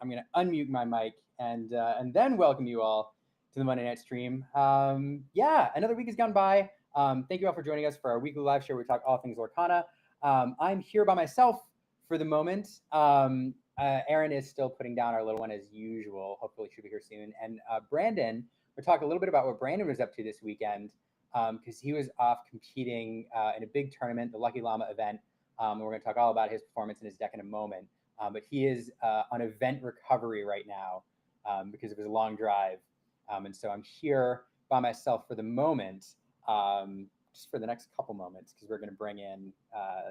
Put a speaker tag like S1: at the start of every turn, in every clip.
S1: I'm going to unmute my mic and then welcome you all to the Monday night stream. Yeah, another week has gone by. Thank you all for joining us for our weekly live show where we talk all things Lorcana. I'm here by myself for the moment. Aaron is still putting down our little one as usual. Hopefully she'll be here soon. And Brandon, we'll talk a little bit about what Brandon was up to this weekend because he was off competing in a big tournament, the Lucky Llama event. We're going to talk all about his performance and his deck in a moment. But he is on event recovery right now because of his long drive. And so I'm here by myself for the moment, just for the next couple moments, because we're going to bring in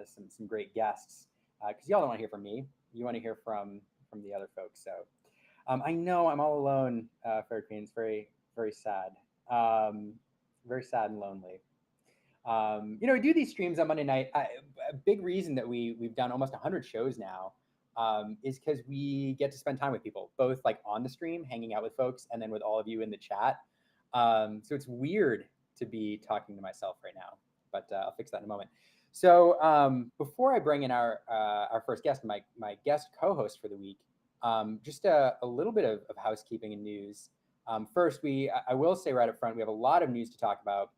S1: some great guests. Because y'all don't want to hear from me. You want to hear from the other folks. So I know I'm all alone, Fair Queen. It's very, very sad. Very sad and lonely. We do these streams on Monday night. A big reason that we've done almost 100 shows now is because we get to spend time with people, both like on the stream, hanging out with folks, and then with all of you in the chat. So it's weird to be talking to myself right now, but I'll fix that in a moment. So before I bring in our first guest, my guest co-host for the week, just a little bit of housekeeping and news. First, I will say right up front, we have a lot of news to talk about.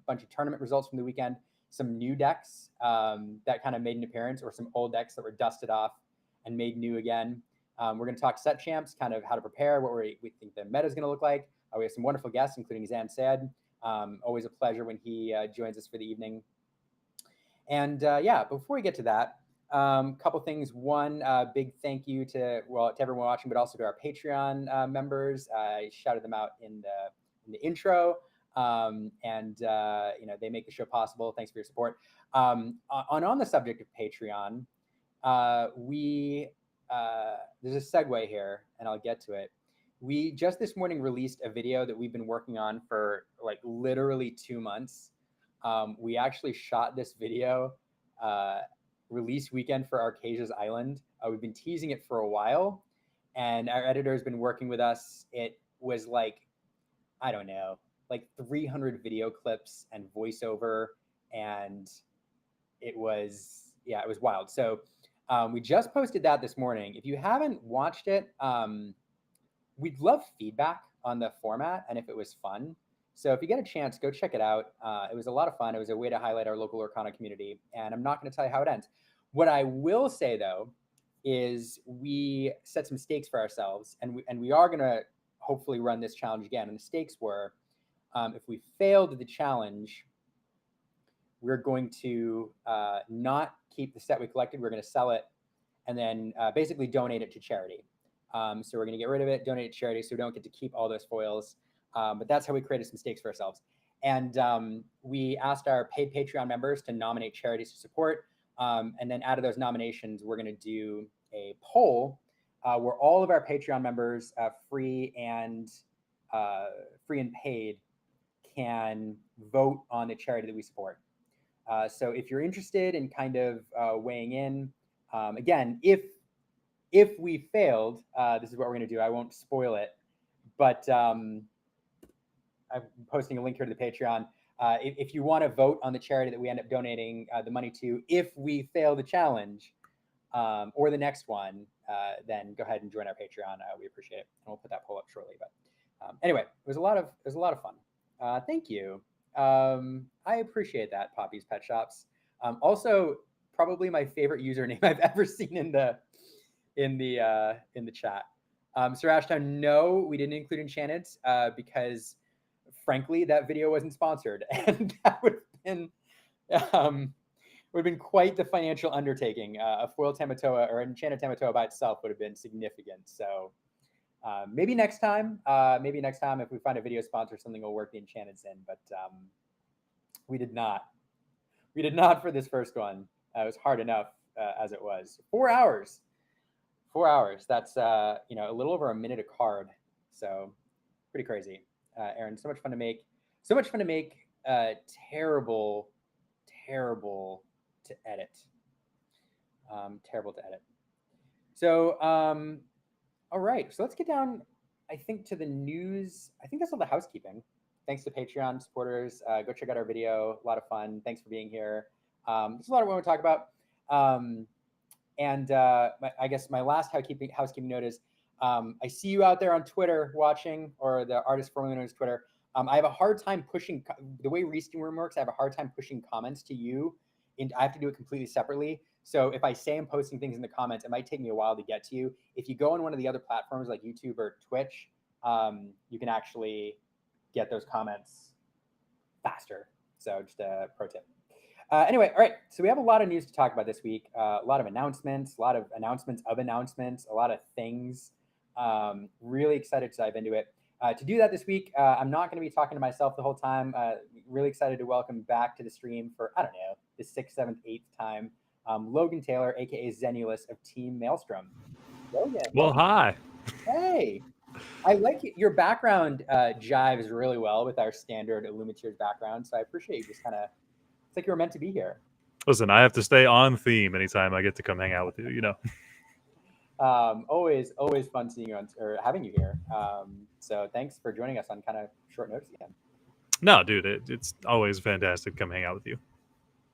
S1: Bunch of tournament results from the weekend, some new decks that kind of made an appearance, or some old decks that were dusted off and made new again. We're going to talk set champs, kind of how to prepare, what we think the meta is going to look like. We have some wonderful guests, including Zan Syed. Always a pleasure when he joins us for the evening. And yeah, before we get to that, couple things. One, big thank you to everyone watching, but also to our Patreon members. I shouted them out in the intro. They make the show possible. Thanks for your support. On the subject of Patreon, there's a segue here, and I'll get to it. We just this morning released a video that we've been working on for like literally 2 months. We actually shot this video release weekend for Arcasia's Island. We've been teasing it for a while, and our editor has been working with us. It was like, I don't know, like 300 video clips and voiceover, and it was wild. So we just posted that this morning. If you haven't watched it, we'd love feedback on the format and if it was fun. So if you get a chance, go check it out. It was a lot of fun. It was a way to highlight our local Lorcana community, and I'm not going to tell you how it ends. What I will say, though, is we set some stakes for ourselves, and we are going to hopefully run this challenge again. And the stakes were, if we failed the challenge, we're going to not keep the set we collected. We're going to sell it and then basically donate it to charity. So we're going to get rid of it, donate it to charity, so we don't get to keep all those foils. But that's how we created some stakes for ourselves. And we asked our paid Patreon members to nominate charities to support. And then out of those nominations, we're going to do a poll where all of our Patreon members, free and paid, can vote on the charity that we support. So if you're interested in kind of weighing in, again, if we failed, this is what we're going to do. I won't spoil it, but I'm posting a link here to the Patreon. If you want to vote on the charity that we end up donating the money to, if we fail the challenge or the next one, then go ahead and join our Patreon. We appreciate it, and we'll put that poll up shortly. But anyway, it was a lot of fun. Thank you. I appreciate that, Poppy's Pet Shops. Also, probably my favorite username I've ever seen in the chat. Sir Ashtown, no, we didn't include Enchanted because, frankly, that video wasn't sponsored, and that would have been quite the financial undertaking. A foil Tamatoa or Enchanted Tamatoa by itself would have been significant. So maybe next time, if we find a video sponsor, something will work the Enchanteds in. But we did not. We did not for this first one. It was hard enough as it was. 4 hours. 4 hours. That's a little over a minute a card. So pretty crazy. Aaron, so much fun to make. So much fun to make. Terrible to edit. Terrible to edit. So all right. So let's get down, I think, to the news. I think that's all the housekeeping. Thanks to Patreon supporters. Go check out our video. A lot of fun. Thanks for being here. There's a lot of what we talk about. I guess my last housekeeping note is I see you out there on Twitter watching, or the artist formerly known as Twitter. I have a hard time pushing the way Restream Room works. I have a hard time pushing comments to you, and I have to do it completely separately. So if I say I'm posting things in the comments, it might take me a while to get to you. If you go on one of the other platforms like YouTube or Twitch, you can actually get those comments faster. So just a pro tip. Anyway, all right. So we have a lot of news to talk about this week. A lot of announcements, a lot of announcements, a lot of things. Really excited to dive into it. To do that this week, I'm not going to be talking to myself the whole time. Really excited to welcome back to the stream for, I don't know, the 6th, 7th, 8th time, Logan Taylor, aka Xenulous of Team Maelstrom. Logan.
S2: Well, hi.
S1: Hey. I like it. Your background jives really well with our standard Illumiqueer's background, so I appreciate you just kind of, it's like you were meant to be here.
S2: Listen, I have to stay on theme anytime I get to come hang out with you, you know.
S1: Always fun seeing you or having you here. So thanks for joining us on kind of short notice again.
S2: No, dude, it's always fantastic to come hang out with you.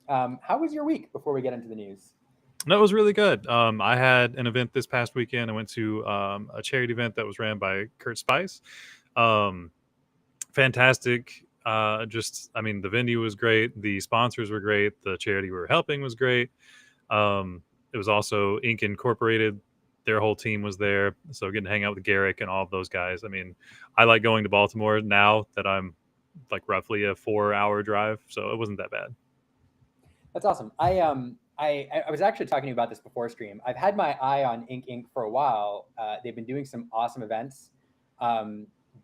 S1: How was your week before we get into the news?
S2: No, it was really good. I had an event this past weekend. I went to a charity event that was ran by Kurt Spice. Fantastic. The venue was great. The sponsors were great. The charity we were helping was great. It was also Inc. Incorporated. Their whole team was there. So getting to hang out with Garrick and all of those guys. I mean, I like going to Baltimore now that I'm like roughly a 4-hour drive. So it wasn't that bad.
S1: That's awesome. I was actually talking to you about this before stream. I've had my eye on Inc. for a while. They've been doing some awesome events.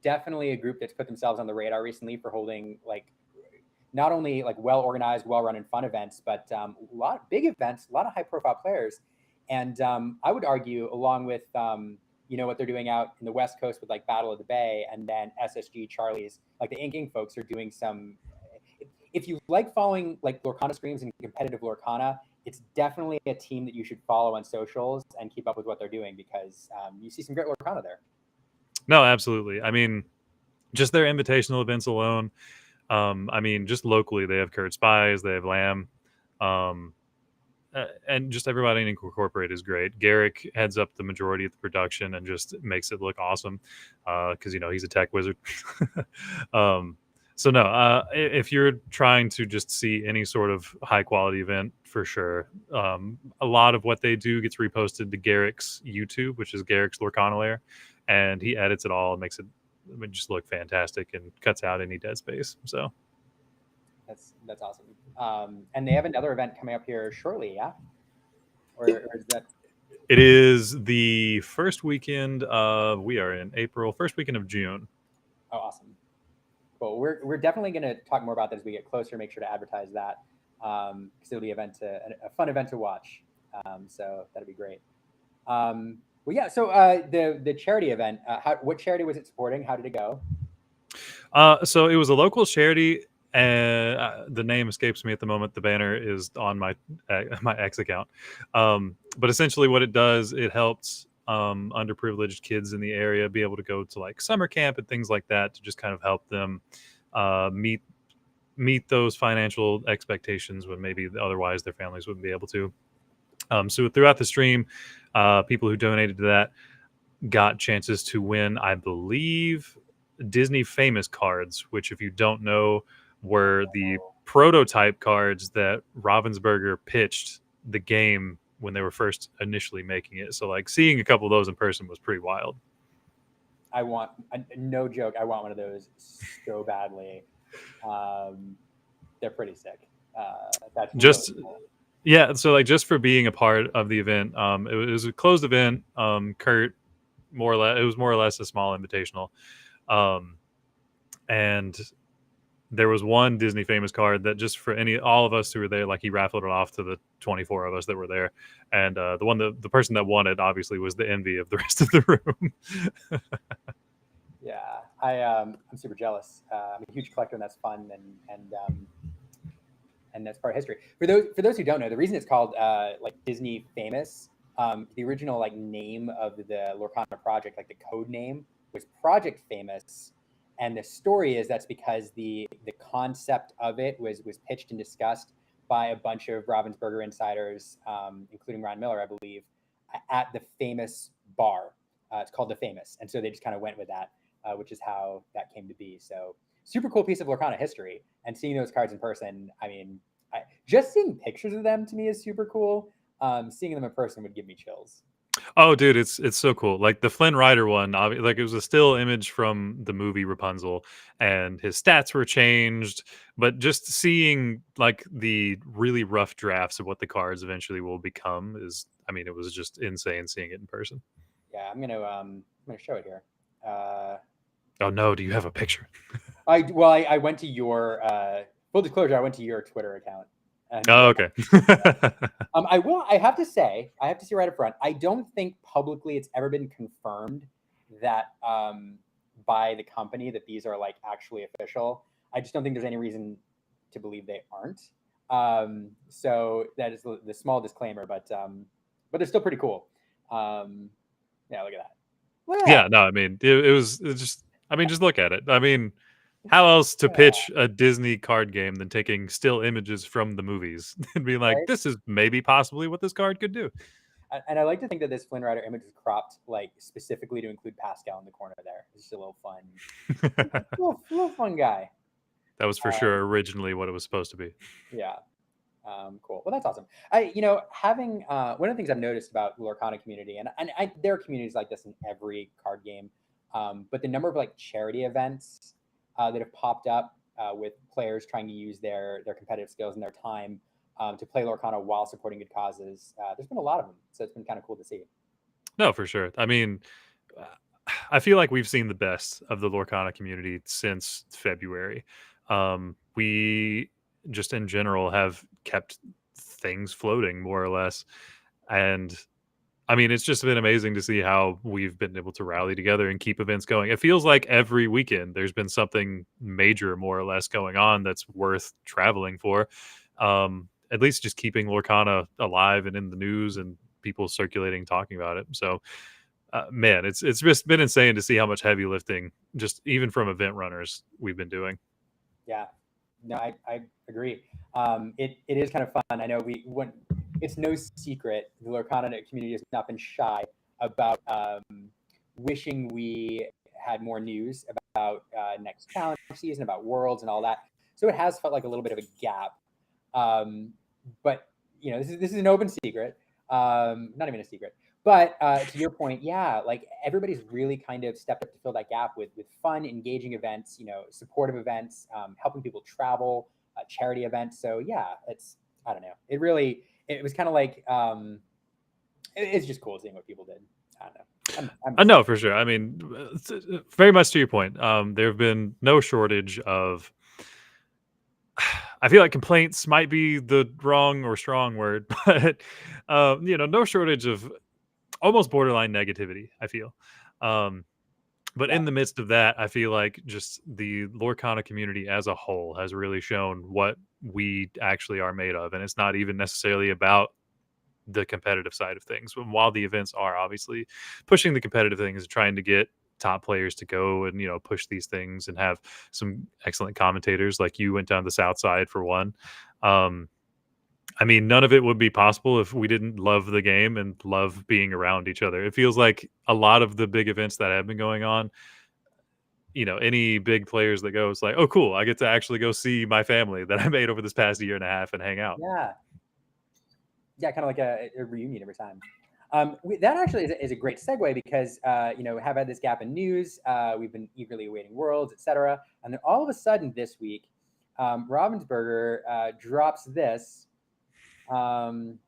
S1: Definitely a group that's put themselves on the radar recently for holding like not only like well organized, well run and fun events, but a lot of big events, a lot of high profile players. And I would argue, along with what they're doing out in the West Coast with like Battle of the Bay, and then SSG Charlie's, like the Inc. folks are doing some. If you like following like Lorcana streams and competitive Lorcana, it's definitely a team that you should follow on socials and keep up with what they're doing, because you see some great Lorcana there.
S2: No, absolutely. I mean, just their invitational events alone. Just locally, they have Kurt Spies, they have Lamb, and just everybody in Incorporated is great. Garrick heads up the majority of the production and just makes it look awesome because, he's a tech wizard. If you're trying to just see any sort of high quality event, for sure, a lot of what they do gets reposted to Garrick's YouTube, which is Garrick's Lorcana Lair, and he edits it all and makes it just look fantastic and cuts out any dead space. So
S1: that's awesome. And they have another event coming up here shortly, yeah? Or is that?
S2: It is the first weekend of, we are in April, first weekend of June.
S1: Oh, awesome. Cool. We're definitely going to talk more about that as we get closer. Make sure to advertise that because it'll be a fun event to watch. So that'd be great. Well, yeah. So the charity event, what charity was it supporting? How did it go?
S2: So it was a local charity, and the name escapes me at the moment. The banner is on my X account. But essentially, what it does, it helps underprivileged kids in the area be able to go to like summer camp and things like that to just kind of help them meet those financial expectations when maybe otherwise their families wouldn't be able to. So throughout the stream, people who donated to that got chances to win, I believe, Disney famous cards, which, if you don't know, were the prototype cards that Ravensburger pitched the game when they were first initially making it. So like seeing a couple of those in person was pretty wild.
S1: No joke, I want one of those so badly. They're pretty sick. That's
S2: just
S1: really cool.
S2: Yeah, so like just for being a part of the event, it was a closed event. Kurt, it was more or less a small invitational, and there was one Disney famous card that just for all of us who were there, like he raffled it off to the 24 of us that were there, and the person that won it obviously was the envy of the rest of the room.
S1: Yeah, I'm super jealous. I'm a huge collector, and that's fun, and that's part of history. For those who don't know, the reason it's called like Disney famous, the original like name of the Lorcana project, like the code name, was Project Famous, and the story is that's because the concept of it was pitched and discussed by a bunch of Ravensburger insiders, including Ryan Miller, I believe, at the famous bar It's called The Famous, and so they just kind of went with that, which is how that came to be. So super cool piece of Lorcana history, and seeing those cards in person. I mean, just seeing pictures of them to me is super cool. Seeing them in person would give me chills.
S2: Oh, dude, it's so cool. Like the Flynn Rider one, like it was a still image from the movie Rapunzel, and his stats were changed. But just seeing like the really rough drafts of what the cards eventually will become is, I mean, it was just insane seeing it in person.
S1: Yeah, I'm gonna show it here.
S2: Oh no, do you have a picture?
S1: I went to your full disclosure. I went to your Twitter account. And,
S2: Oh, okay.
S1: I have to say right up front. I don't think publicly it's ever been confirmed that by the company that these are like actually official. I just don't think there's any reason to believe they aren't. So that is the small disclaimer, but they're still pretty cool. Yeah, look at that. Look at
S2: Yeah,
S1: that.
S2: no, I mean, it was just, I mean, just look at it. I mean, how else to pitch a Disney card game than taking still images from the movies and being like,
S1: Right?
S2: this is maybe possibly what this card could do.
S1: And I like to think that this Flynn Rider image was cropped like specifically to include Pascal in the corner there. It's just a little fun, little fun guy.
S2: That was for sure originally what it was supposed to be.
S1: Yeah. Cool. Well, that's awesome. Having one of the things I've noticed about the Lorcana community, and there are communities like this in every card game, but the number of like charity events that have popped up with players trying to use their competitive skills and their time to play Lorcana while supporting good causes. There's been a lot of them, so it's been kind of cool to see.
S2: No, for sure. I mean, I feel like we've seen the best of the Lorcana community since February. We just in general have kept things floating more or less. And I mean, it's just been amazing to see how we've been able to rally together and keep events going. It feels like every weekend there's been something major, more or less, going on that's worth traveling for. At least just keeping Lorcana alive and in the news and people circulating, talking about it. So, man, it's just been insane to see how much heavy lifting, just even from event runners, we've been doing.
S1: Yeah, no, I agree. It is kind of fun. I know it's no secret the Lorcana community has not been shy about wishing we had more news about next challenge season, about worlds and all that. So it has felt like a little bit of a gap. But this is an open secret. Not even a secret. But to your point, yeah, like everybody's really kind of stepped up to fill that gap with fun, engaging events, supportive events, helping people travel, charity events. So yeah, I don't know. It was kind of like it's just cool seeing what people did. I don't know.
S2: I know for sure. I mean, very much to your point. There have been no shortage of. I feel like complaints might be the wrong or strong word, but no shortage of almost borderline negativity, I feel. But in the midst of that, I feel like just the Lorcana community as a whole has really shown what we actually are made of. And it's not even necessarily about the competitive side of things. But while the events are obviously pushing the competitive things and trying to get top players to go and, push these things and have some excellent commentators, like you went down the South Side for one. I mean, none of it would be possible if we didn't love the game and love being around each other. It feels like a lot of the big events that have been going on, any big players that go, it's like, oh, cool, I get to actually go see my family that I made over this past year and a half and hang out.
S1: Yeah, kind of like a reunion every time. That actually is a great segue because, have had this gap in news. We've been eagerly awaiting Worlds, etc. And then all of a sudden this week, Ravensburger drops this and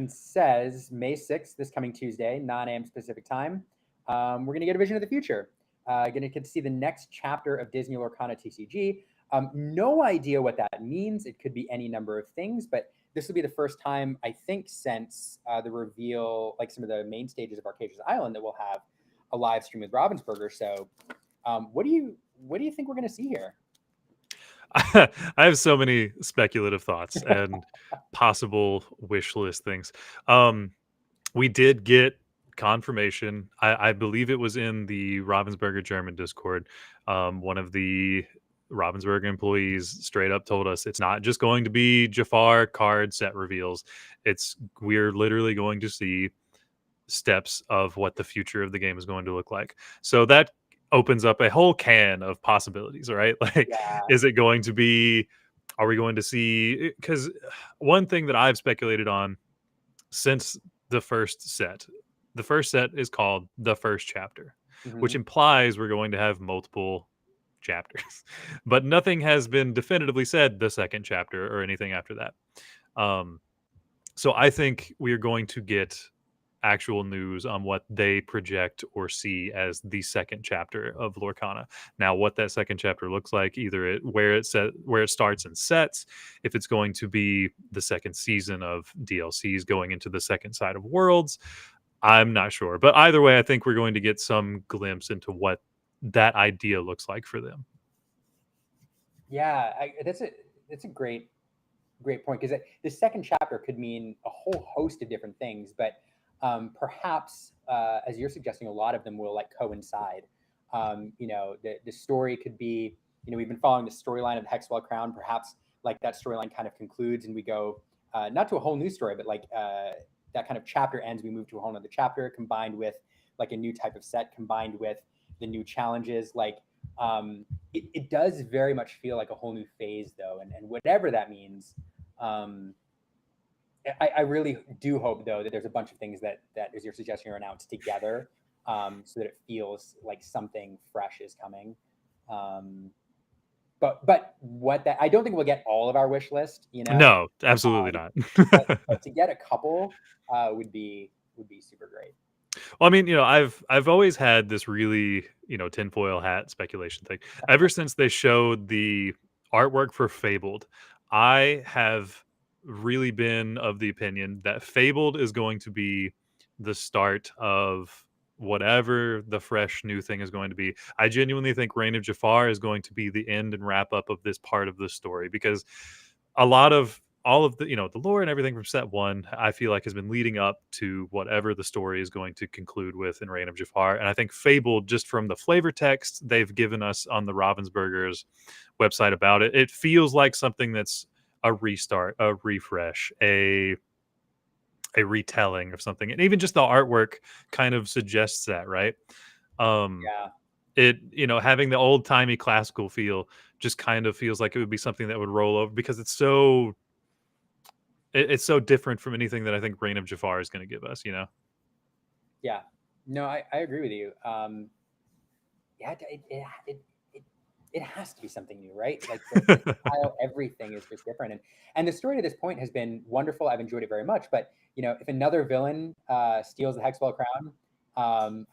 S1: says May 6th, this coming Tuesday, 9 a.m. Pacific time, we're going to get a vision of the future. Going to get to see the next chapter of Disney Lorcana TCG. No idea what that means. It could be any number of things, but this will be the first time, I think, since the reveal, like some of the main stages of Arcasia's Island, that we'll have a live stream with Ravensburger. So what do you think we're going to see here?
S2: I have so many speculative thoughts and possible wish list things. We did get confirmation. I believe it was in the Ravensburger German Discord. One of the Ravensburger employees straight up told us it's not just going to be Jafar card set reveals. We're literally going to see steps of what the future of the game is going to look like. So that opens up a whole can of possibilities, right? Like,
S1: Yeah.
S2: is it going to be, are we going to see, because one thing that I've speculated on since the first set is called the first chapter, which
S1: Mhm.
S2: implies we're going to have multiple chapters, but nothing has been definitively said the second chapter or anything after that. So I think we are going to get actual news on what they project or see as the second chapter of Lorcana. Now, what that second chapter looks like, either where it starts and sets, if it's going to be the second season of DLCs going into the second side of Worlds, I'm not sure. But either way, I think we're going to get some glimpse into what that idea looks like for them.
S1: Yeah, that's a great point, because the second chapter could mean a whole host of different things, but perhaps, as you're suggesting, a lot of them will like coincide. The story could be, we've been following the storyline of the Hexwell Crown. Perhaps like that storyline kind of concludes and we go not to a whole new story, but like that kind of chapter ends, we move to a whole other chapter combined with like a new type of set, combined with the new challenges. Like it does very much feel like a whole new phase though, and whatever that means. um, I really do hope though that there's a bunch of things that as you're suggesting are announced together, so that it feels like something fresh is coming. Um, but what that, I don't think we'll get all of our wish list,
S2: No, absolutely
S1: um,
S2: not.
S1: but to get a couple would be super great.
S2: Well, I mean, I've always had this really, tinfoil hat speculation thing. Ever since they showed the artwork for Fabled, I have really been of the opinion that Fabled is going to be the start of whatever the fresh new thing is going to be. I genuinely think Reign of Jafar is going to be the end and wrap up of this part of the story, because a lot of all of the the lore and everything from set one, I feel like, has been leading up to whatever the story is going to conclude with in Reign of Jafar. And I think Fable, just from the flavor text they've given us on the Ravensburgers website about it, it feels like something that's a restart, a refresh, a retelling of something. And even just the artwork kind of suggests that, right? um
S1: Yeah.
S2: it having the old timey classical feel just kind of feels like it would be something that would roll over, because it's so different from anything that I think Reign of Jafar is going to give us.
S1: Yeah. No, I agree with you. Yeah, it has to be something new, right? Like the style, everything is just different, and the story to this point has been wonderful. I've enjoyed it very much. But if another villain steals the Hexwell Crown,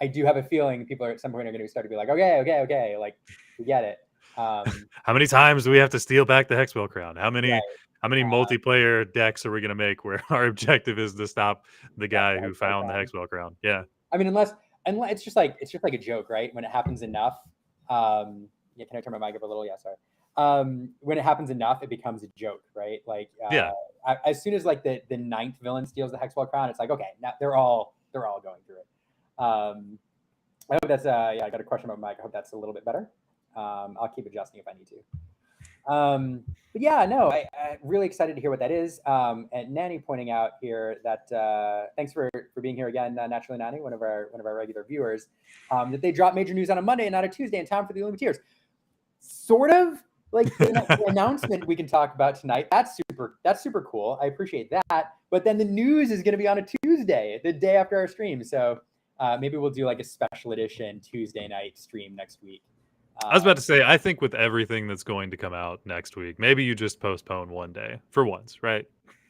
S1: I do have a feeling people are at some point are going to start to be like, okay, like we get it.
S2: How many times do we have to steal back the Hexwell Crown? How many
S1: Right.
S2: how many multiplayer decks are we going to make where our objective is to stop the
S1: Stop
S2: guy
S1: the
S2: who
S1: Hexwell
S2: found the
S1: Crown.
S2: Hexwell Crown? Yeah.
S1: I mean, unless it's just like a joke, right? When it happens enough, yeah. Can I turn my mic up a little? Yeah, sorry. When it happens enough, it becomes a joke, right? Like
S2: Yeah.
S1: as soon as like the ninth villain steals the Hexwell Crown, it's like, okay, now they're all going through it. I hope that's yeah. I got a question about mic. I hope that's a little bit better. I'll keep adjusting if I need to. But yeah, no, I really excited to hear what that is. And Nanny pointing out here that thanks for being here again, Naturally Nanny, one of our regular viewers. That they drop major news on a Monday and not a Tuesday in time for the Illumiqueers. Sort of like the announcement we can talk about tonight. That's super cool. I appreciate that. But then the news is going to be on a Tuesday, the day after our stream. So maybe we'll do like a special edition Tuesday night stream next week.
S2: I was about to say, I think with everything that's going to come out next week, maybe you just postpone one day for once, right?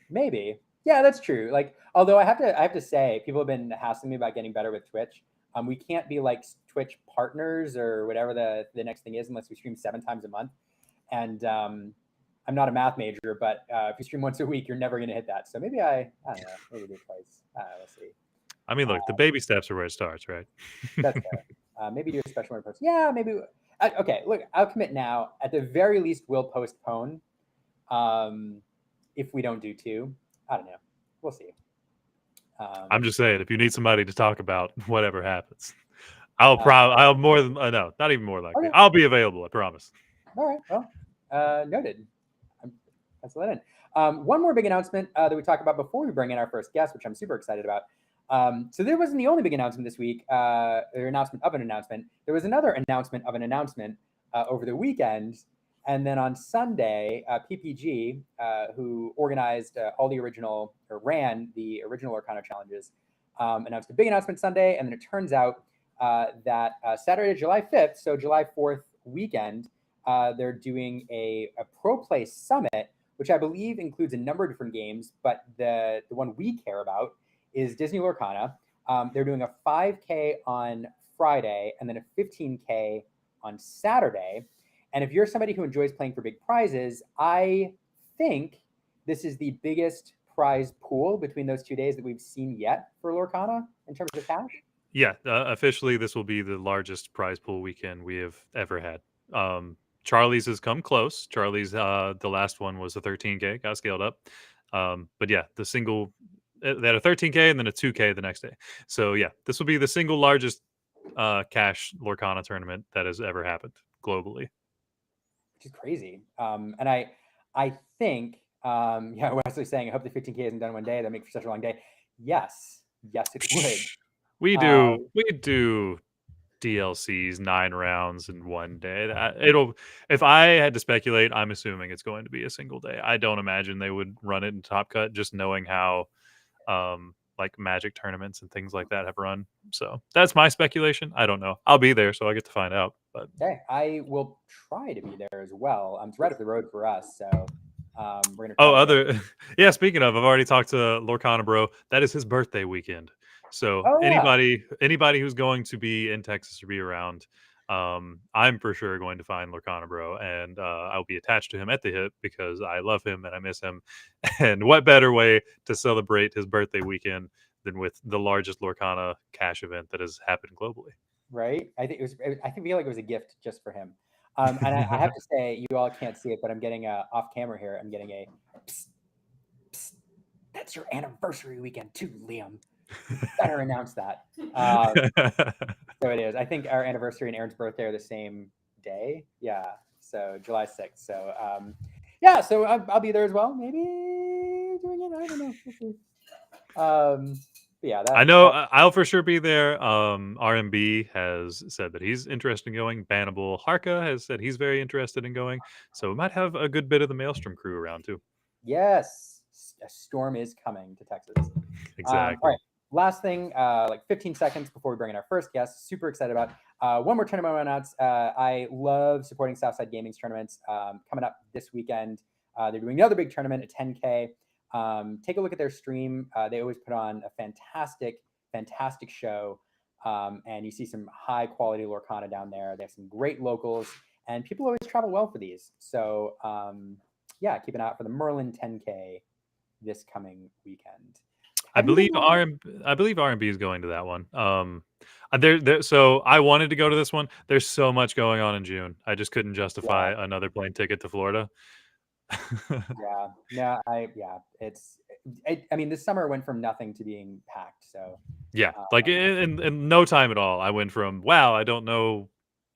S1: Maybe. Yeah, that's true. Like, although I have to say, people have been hassling me about getting better with Twitch. We can't be like Twitch partners or whatever the next thing is unless we stream 7 times a month. And I'm not a math major, but if you stream once a week, you're never going to hit that. So maybe I don't know. Maybe do it twice. We'll see.
S2: I mean, look, the baby steps are where it starts, right?
S1: That's fair. Maybe do a special one post. Yeah, maybe. Okay, look, I'll commit now. At the very least, we'll postpone. If we don't do 2, I don't know. We'll see.
S2: I'm just saying, if you need somebody to talk about whatever happens, I'll more than no, not even more likely.
S1: Okay.
S2: I'll be available. I promise.
S1: All right. Well, noted. That's that in. One more big announcement that we talked about before we bring in our first guest, which I'm super excited about. So there wasn't the only big announcement this week, or announcement of an announcement. There was another announcement of an announcement over the weekend. And then on Sunday, PPG, who organized all the original, or ran the original Lorcana challenges, announced a big announcement Sunday. And then it turns out that Saturday, July 5th, so July 4th weekend, they're doing a Pro Play Summit, which I believe includes a number of different games, but the one we care about is Disney Lorcana. They're doing a 5K on Friday and then a 15K on Saturday. And if you're somebody who enjoys playing for big prizes, I think this is the biggest prize pool between those 2 days that we've seen yet for Lorcana in terms of cash.
S2: Yeah, officially, this will be the largest prize pool weekend we have ever had. Charlie's has come close. Charlie's, the last one was a 13K, got scaled up. But yeah, the single, they had a 13K and then a 2K the next day. So yeah, this will be the single largest cash Lorcana tournament that has ever happened globally.
S1: Which is crazy. And I think, yeah, Wesley's saying, I hope the 15K isn't done one day. That makes for such a long day. Yes, it would.
S2: We do DLCs 9 rounds in one day. It'll, if I had to speculate, I'm assuming it's going to be a single day. I don't imagine they would run it in Top Cut, just knowing how like Magic tournaments and things like that have run. So that's my speculation. I don't know. I'll be there, so I get to find out. But
S1: okay, I will try to be there as well. It's right up the road for us, so we're gonna.
S2: Yeah. Speaking of, I've already talked to Lorcana Bro. That is his birthday weekend. So
S1: Yeah.
S2: anybody who's going to be in Texas or be around, I'm for sure going to find Lorcana Bro, and I'll be attached to him at the hip because I love him and I miss him. And what better way to celebrate his birthday weekend than with the largest Lorcana cash event that has happened globally?
S1: Right. I feel like it was a gift just for him. And I have to say, you all can't see it, but I'm getting off camera here. I'm getting a psst, psst, that's your anniversary weekend too, Liam. You better announce that. So it is. I think our anniversary and Aaron's birthday are the same day. Yeah. So July 6th. So yeah. So I'll be there as well. Maybe doing it. I don't know. We'll see. But yeah.
S2: I know I'll for sure be there. RMB has said that he's interested in going. Bannable Harka has said he's very interested in going. So we might have a good bit of the Maelstrom crew around too.
S1: Yes, a storm is coming to Texas.
S2: Exactly.
S1: All right. Last thing, like 15 seconds before we bring in our first guest. Super excited about one more tournament announced. I love supporting Southside Gaming's tournaments. Coming up this weekend, they're doing another big tournament, a 10K. Take a look at their stream. They always put on a fantastic show. And you see some high quality Lorcana down there. They have some great locals, and people always travel well for these. So yeah, keep an eye out for the Merlin 10K this coming weekend.
S2: I believe RMB is going to that one. So I wanted to go to this one. There's so much going on in June. I just couldn't justify another plane ticket to Florida.
S1: I mean, this summer went from nothing to being packed. So
S2: yeah, like in no time at all, I went from wow, I don't know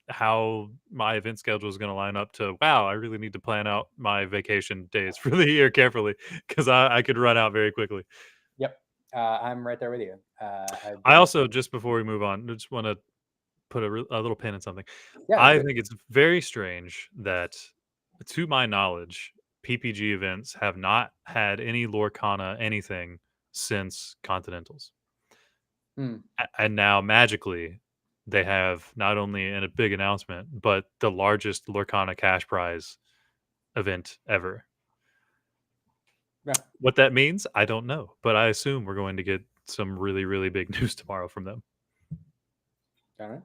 S2: how my event schedule is going to line up to wow, I really need to plan out my vacation days for the year carefully because I could run out very quickly.
S1: Yep, I'm right there with you.
S2: I also, just before we move on, just want to put a little pin in something.
S1: Yeah,
S2: I think it's very strange that, to my knowledge, PPG events have not had any Lorcana anything since Continentals. And now, magically, they have not only in a big announcement, but the largest Lorcana cash prize event ever.
S1: Yeah.
S2: What that means, I don't know, but I assume we're going to get some really, really big news tomorrow from them.
S1: All right.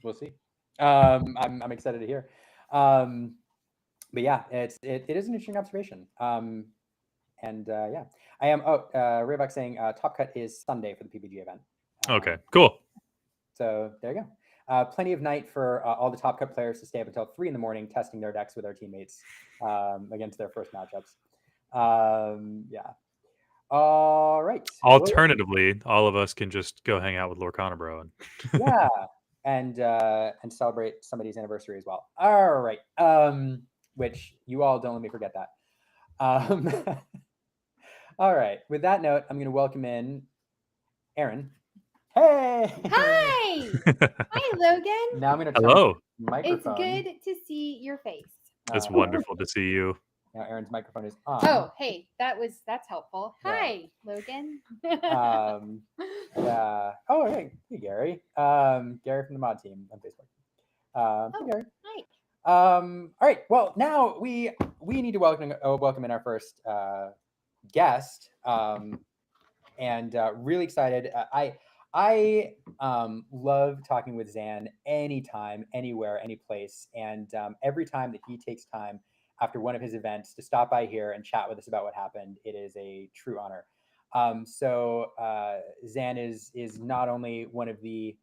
S1: We'll see. I'm excited to hear. But yeah, it is an interesting observation. And yeah, I am. Raybuck saying Top Cut is Sunday for the PPG event.
S2: Okay, cool.
S1: So there you go. Plenty of night for all the Top Cut players to stay up until 3 a.m. testing their decks with our teammates against their first matchups. Yeah. All right.
S2: Alternatively, all of us can just go hang out with Lorcana Bro.
S1: Yeah, and celebrate somebody's anniversary as well. All right. Which you all don't let me forget that. All right. With that note, I'm going to welcome in Aaron. Hey.
S3: Hi. Hi, Logan.
S1: Now I'm going to turn
S2: Hello.
S1: my
S3: It's
S1: microphone.
S3: good to see your face.
S2: It's wonderful to see you.
S1: Now Aaron's microphone is on.
S3: Oh, hey, that's helpful.
S1: Yeah.
S3: Hi, Logan.
S1: Yeah. Oh, hey, Gary. Gary from the mod team on Facebook. Hey, Gary.
S3: Hi.
S1: All right. Well, now we need to welcome in our first guest, and really excited. I love talking with Zan anytime, anywhere, any place, and every time that he takes time after one of his events to stop by here and chat with us about what happened, it is a true honor. So Zan is not only one of the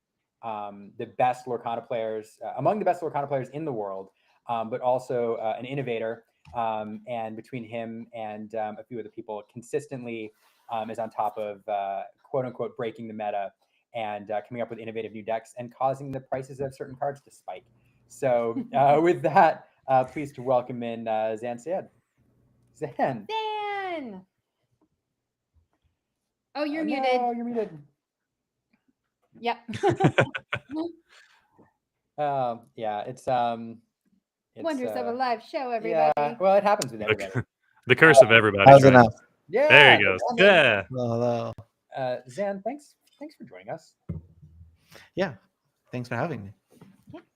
S1: best Lorcana players, among the best Lorcana players in the world, but also an innovator. And between him and a few other people, consistently is on top of quote unquote breaking the meta and coming up with innovative new decks and causing the prices of certain cards to spike. So with that, pleased to welcome in Zan Syed. Zan.
S3: Dan. Oh, you're muted.
S1: No, you're muted.
S3: Yep.
S1: Yeah, it's
S3: Wonders of a live show, everybody.
S1: Yeah, well, it happens with everybody.
S2: The curse of everybody.
S4: How's it now?
S1: Yeah,
S2: There he goes. Yeah.
S4: Hello.
S1: Zan, thanks for joining us.
S4: Yeah. Thanks for having me.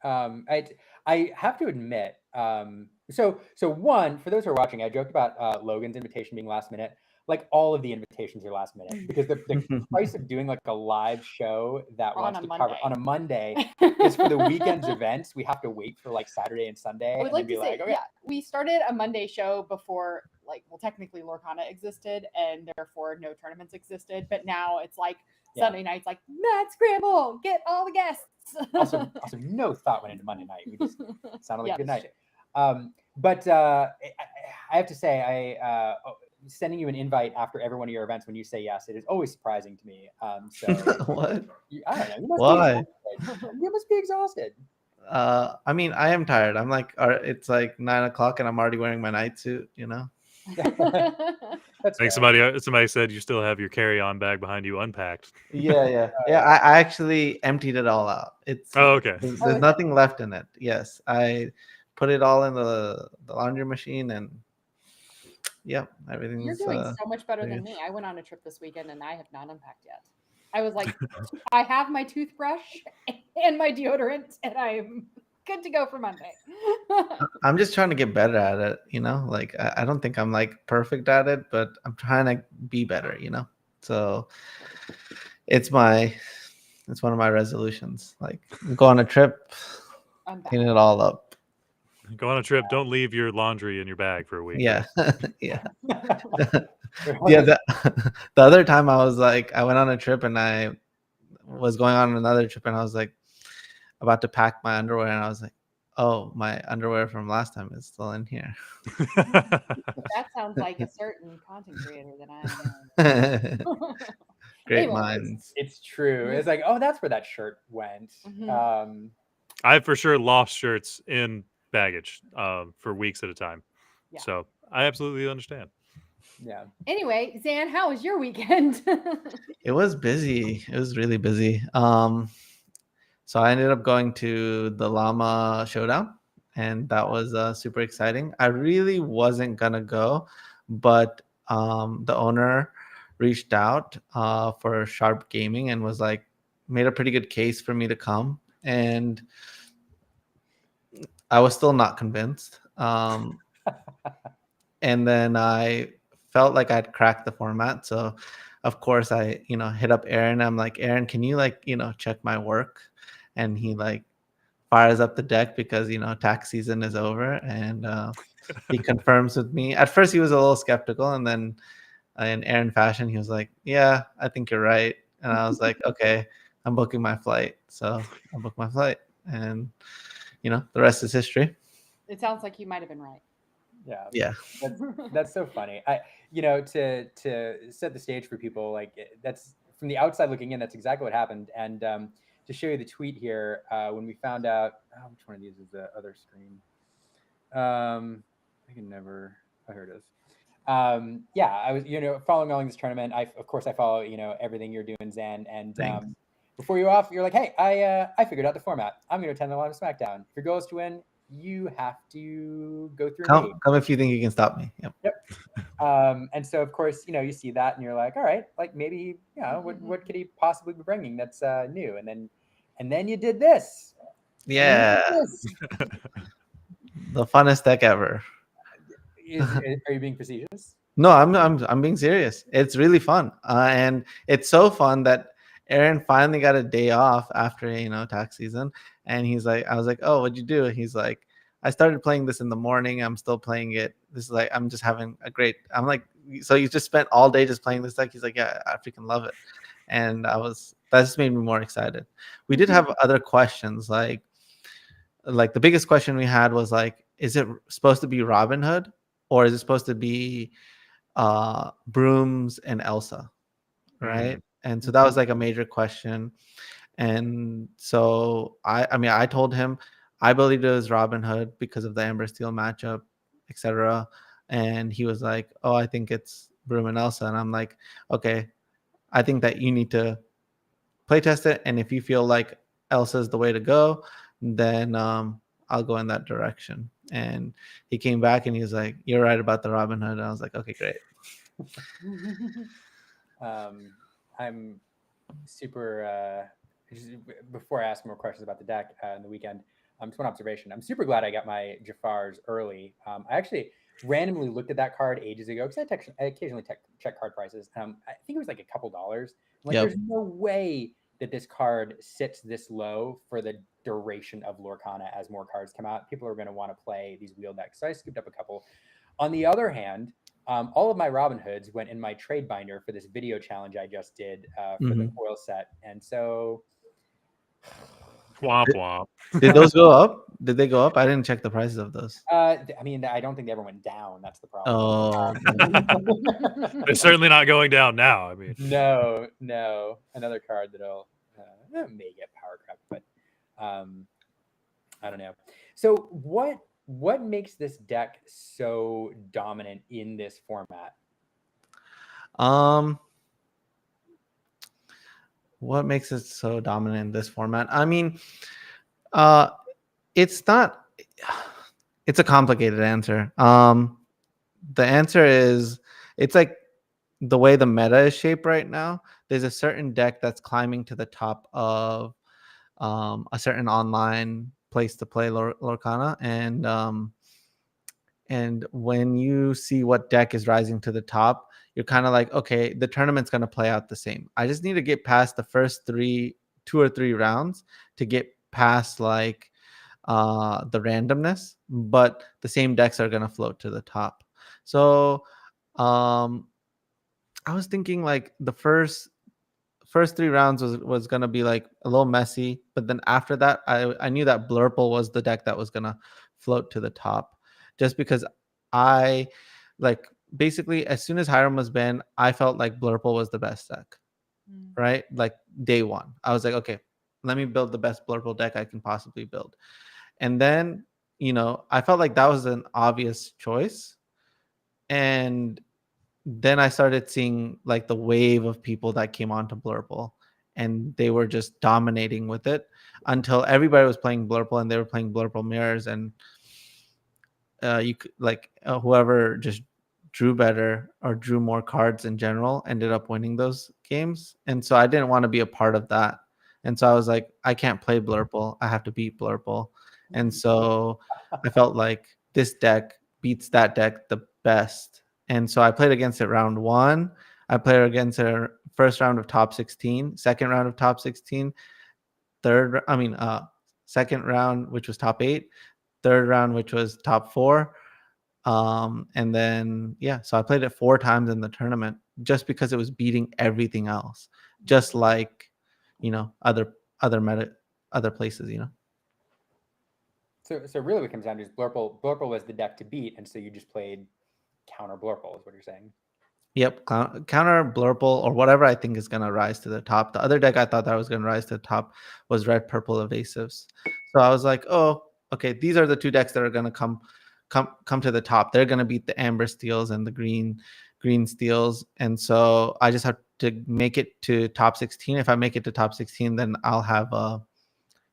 S1: I have to admit, so one, for those who are watching, I joked about Logan's invitation being last minute. Like all of the invitations are last minute because the price of doing like a live show that wants to cover on a Monday is for the weekend's events. We have to wait for like Saturday and Sunday.
S3: I would
S1: and
S3: like
S1: then
S3: to
S1: be
S3: say,
S1: like, okay.
S3: yeah, we started a Monday show before, like, well, technically Lorcana existed, and therefore no tournaments existed. But now it's like Sunday nights, like Matt Scramble, get all the guests.
S1: also, no thought went into Monday night. We just sounded like a good night. But I have to say, sending you an invite after every one of your events when you say yes, it is always surprising to me. So
S4: What?
S1: I don't know. You must
S4: Why?
S1: You must be exhausted.
S4: I mean, I am tired. I'm like, it's like 9 o'clock and I'm already wearing my night suit, you know?
S1: That's
S2: Like
S1: fair.
S2: somebody said you still have your carry-on bag behind you unpacked.
S4: Yeah. I actually emptied it all out.
S2: Okay.
S4: There's nothing left in it. Yes. I put it all in the laundry machine and everything's.
S3: You're doing so much better than me. I went on a trip this weekend and I have not unpacked yet. I was like, I have my toothbrush and my deodorant, and I'm good to go for Monday.
S4: I'm just trying to get better at it, you know? Like, I don't think I'm like perfect at it, but I'm trying to be better, you know? So it's one of my resolutions. Like, go on a trip, clean it all up.
S2: Go on a trip. Don't leave your laundry in your bag for a week.
S4: Yeah. Yeah. The other time I was like, I went on a trip and I was going on another trip and I was like about to pack my underwear and I was like, oh, my underwear from last time is still in here.
S3: That sounds like a certain content creator that I know.
S4: Great minds.
S1: It's true. It's like, oh, that's where that shirt went.
S3: Mm-hmm.
S2: I've for sure lost shirts in baggage for weeks at a time. Yeah. So I absolutely understand.
S1: Yeah.
S3: Anyway, Zan, how was your weekend?
S4: It was busy. It was really busy. So I ended up going to the Llama Showdown, and that was super exciting. I really wasn't gonna go, but the owner reached out for Sharp Gaming and was like, made a pretty good case for me to come, and I was still not convinced. And then I felt like I'd cracked the format, so of course I hit up Aaron. I'm like, Aaron, can you check my work? And he fires up the deck because tax season is over, and he confirms with me. At first he was a little skeptical, and then in Aaron fashion he was like, yeah, I think you're right. And I was like, okay, I'm booking my flight. So I booked my flight, and the rest is history.
S3: It sounds like you might have been right.
S4: Yeah.
S1: That's so funny. To set the stage for people, like that's from the outside looking in, that's exactly what happened. And to show you the tweet here, when we found out, which one of these is the other screen? I can never. Oh, here it is. Yeah, I was, following along this tournament. Of course, I follow, everything you're doing, Zan. And
S4: Thanks.
S1: before you off, you're like, hey, I figured out the format. I'm going to attend the live SmackDown. If your goal is to win, you have to go through me.
S4: Come if you think you can stop me. Yep.
S1: And so, of course, you see that and you're like, all right, like maybe, what could he possibly be bringing that's new? And then you did this.
S4: Yeah. The funnest deck ever.
S1: Are you being facetious?
S4: No, I'm being serious. It's really fun, and it's so fun that Aaron finally got a day off after tax season, and he's like, I was like, oh, what'd you do? He's like, I started playing this in the morning. I'm still playing it. This is like, I'm just having a great. I'm like, so you just spent all day just playing this deck? He's like, yeah, I freaking love it, and that just made me more excited. We did have other questions, like the biggest question we had was like, is it supposed to be Robin Hood or is it supposed to be Brooms and Elsa, right? And so that was like a major question. And so I told him I believed it was Robin Hood because of the Amber Steel matchup, etc. And he was like, oh, I think it's Broom and Elsa. And I'm like, okay, I think that you need to play test it, and if you feel like Elsa is the way to go, then I'll go in that direction. And he came back and he was like, you're right about the Robin Hood. And I was like, okay, great.
S1: I'm super before I ask more questions about the deck in the weekend, just one observation. I'm super glad I got my Jafars early. I actually randomly looked at that card ages ago because I occasionally check card prices. I think it was like a couple dollars. Like, there's no way that this card sits this low for the duration of Lorcana as more cards come out. People are going to want to play these wheel decks. So I scooped up a couple. On the other hand, all of my Robin Hoods went in my trade binder for this video challenge I just did for the foil set. And so...
S2: Womp womp.
S4: Did those go up? Did they go up? I didn't check the prices of those.
S1: I mean, I don't think they ever went down. That's the problem.
S4: Oh.
S2: They're certainly not going down now. I mean,
S1: no. Another card that'll may get power crept, but I don't know. So what makes this deck so dominant in this format?
S4: What makes it so dominant in this format? I mean, it's a complicated answer. The answer is, it's like the way the meta is shaped right now. There's a certain deck that's climbing to the top of a certain online place to play Lorcana, and when you see what deck is rising to the top, you're kind of like, okay, the tournament's going to play out the same. I just need to get past the first 2 or 3 rounds to get past like the randomness, but the same decks are going to float to the top. So I was thinking like the first 3 rounds was going to be like a little messy, but then after that, I knew that Blurple was the deck that was going to float to the top, just because I like, basically as soon as Hiram was banned, I felt like Blurple was the best deck, right? Like day one, I was like, okay, let me build the best Blurple deck I can possibly build. And then, I felt like that was an obvious choice. And then I started seeing like the wave of people that came onto Blurple, and they were just dominating with it until everybody was playing Blurple, and they were playing Blurple mirrors, and you could like whoever just drew better or drew more cards in general ended up winning those games. And so I didn't want to be a part of that. And so I was like, I can't play Blurple. I have to beat Blurple. And so I felt like this deck beats that deck the best. And so I played against it round 1. I played against it first round of top 16, second round of top 16, second round, which was top 8, third round, which was top 4. And then, so I played it 4 times in the tournament just because it was beating everything else, just like, other places,
S1: So really what it comes down to is Blurple was the deck to beat, and so you just played counter Blurple is what you're saying.
S4: Yep, counter Blurple or whatever I think is going to rise to the top. The other deck I thought that was going to rise to the top was Red Purple Evasives. So I was like, oh, okay, these are the 2 decks that are going to come come to the top. They're gonna beat the amber steals and the green steals, and so I just have to make it to top 16. If I make it to top 16, then I'll have a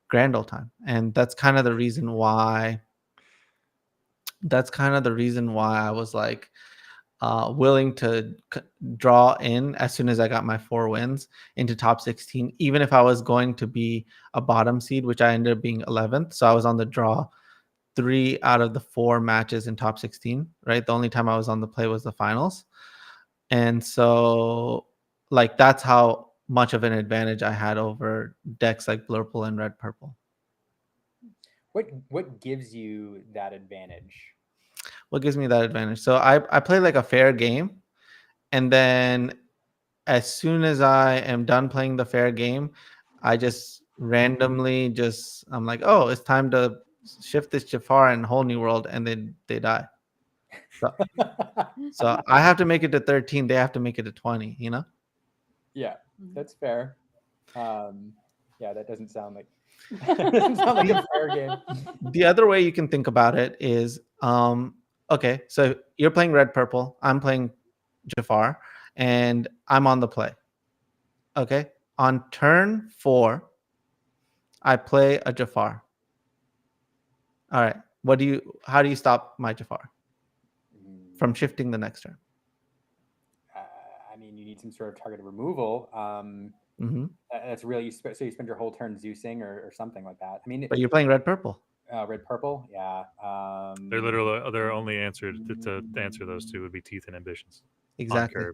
S4: grand old time, and that's kind of the reason why. That's kind of the reason why I was like willing to draw in as soon as I got my 4 wins into top 16, even if I was going to be a bottom seed, which I ended up being 11th. So I was on the draw 3 out of the 4 matches in top 16, right? The only time I was on the play was the finals. And so like that's how much of an advantage I had over decks like Blurple and Red Purple.
S1: What gives you that advantage?
S4: What gives me that advantage? So I play like a fair game, and then as soon as I am done playing the fair game, I just randomly I'm like, oh, it's time to shift this Jafar and whole new world, and then they die. So I have to make it to 13. They have to make it to 20. You know?
S1: Yeah, that's fair. Yeah, that doesn't sound like a fair game.
S4: The other way you can think about it is, okay, so you're playing Red Purple, I'm playing Jafar, and I'm on the play. Okay, on turn 4, I play a Jafar. All right, how do you stop my Jafar from shifting the next turn?
S1: I mean, you need some sort of targeted removal. That's really so you spend your whole turn Zeusing or something like that. I mean,
S4: but you're playing Red Purple.
S1: Red Purple, yeah.
S2: They're literally their only answer to answer those two would be Teeth and Ambitions.
S4: Exactly.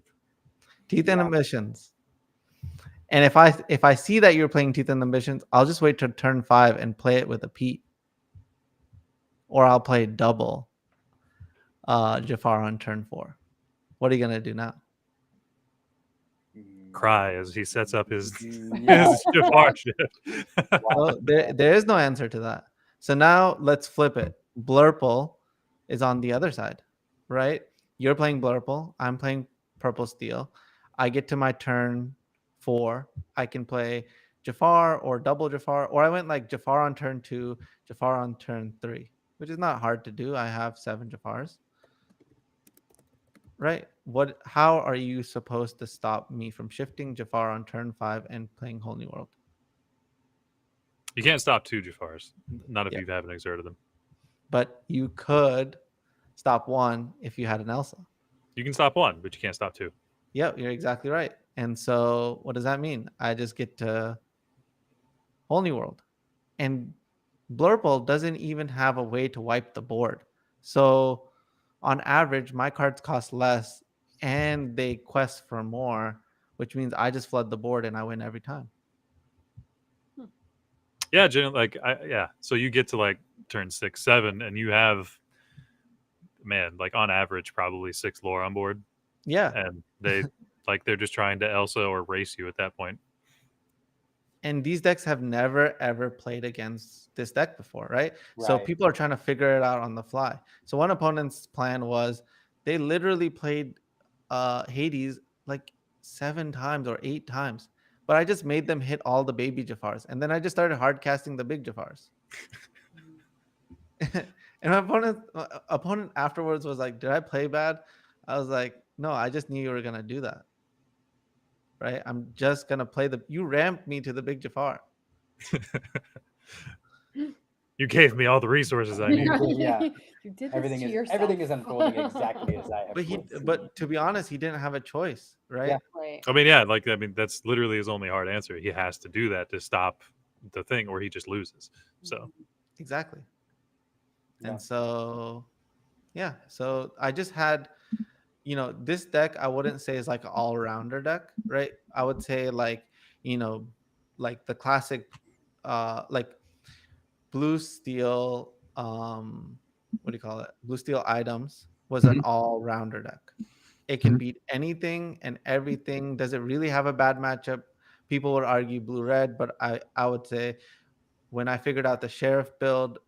S4: Teeth and Ambitions. And if I see that you're playing Teeth and Ambitions, I'll just wait till turn 5 and play it with a Pete. Or I'll play double Jafar on turn 4. What are you gonna do now?
S2: Cry as he sets up his Jafar shift.
S4: Well, there is no answer to that. So now let's flip it. Blurple is on the other side, right? You're playing Blurple. I'm playing Purple Steel. I get to my turn 4. I can play Jafar or double Jafar, or I went like Jafar on turn 2, Jafar on turn 3, which is not hard to do. I have 7 Jafars. Right? How are you supposed to stop me from shifting Jafar on turn 5 and playing Whole New World?
S2: You can't stop 2 Jafars, not if you haven't exerted them.
S4: But you could stop 1 if you had an Elsa.
S2: You can stop 1, but you can't stop 2.
S4: Yep, you're exactly right. And so what does that mean? I just get to Whole New World. And Blurple doesn't even have a way to wipe the board. So on average, my cards cost less and they quest for more, which means I just flood the board and I win every time.
S2: Yeah, like so you get to like turn 6, 7, and you have, man, like on average probably 6 lore on board.
S4: Yeah,
S2: and they're just trying to Elsa or race you at that point.
S4: And these decks have never ever played against this deck before, right? So people are trying to figure it out on the fly. So one opponent's plan was they literally played Hades like 7 times or 8 times. But I just made them hit all the baby Jafars. And then I just started hard casting the big Jafars. And my opponent afterwards was like, did I play bad? I was like, no, I just knew you were going to do that. Right? I'm just going to play you ramped me to the big Jafar.
S2: You gave me all the resources I need.
S1: Yeah.
S3: You did this
S1: Everything
S3: to
S1: is
S3: yourself.
S1: everything is unfolding exactly as I have.
S4: But to be honest, he didn't have a choice, right?
S1: Yeah.
S3: Right.
S2: I mean, that's literally his only hard answer. He has to do that to stop the thing, or he just loses. So
S4: exactly.
S1: Yeah.
S4: And so, so I just had, this deck I wouldn't say is like an all-rounder deck, right? I would say like the classic, like blue steel, what do you call it? Blue steel items was an all-rounder deck. It can beat anything and everything. Does it really have a bad matchup? People would argue blue-red, but I would say when I figured out the sheriff build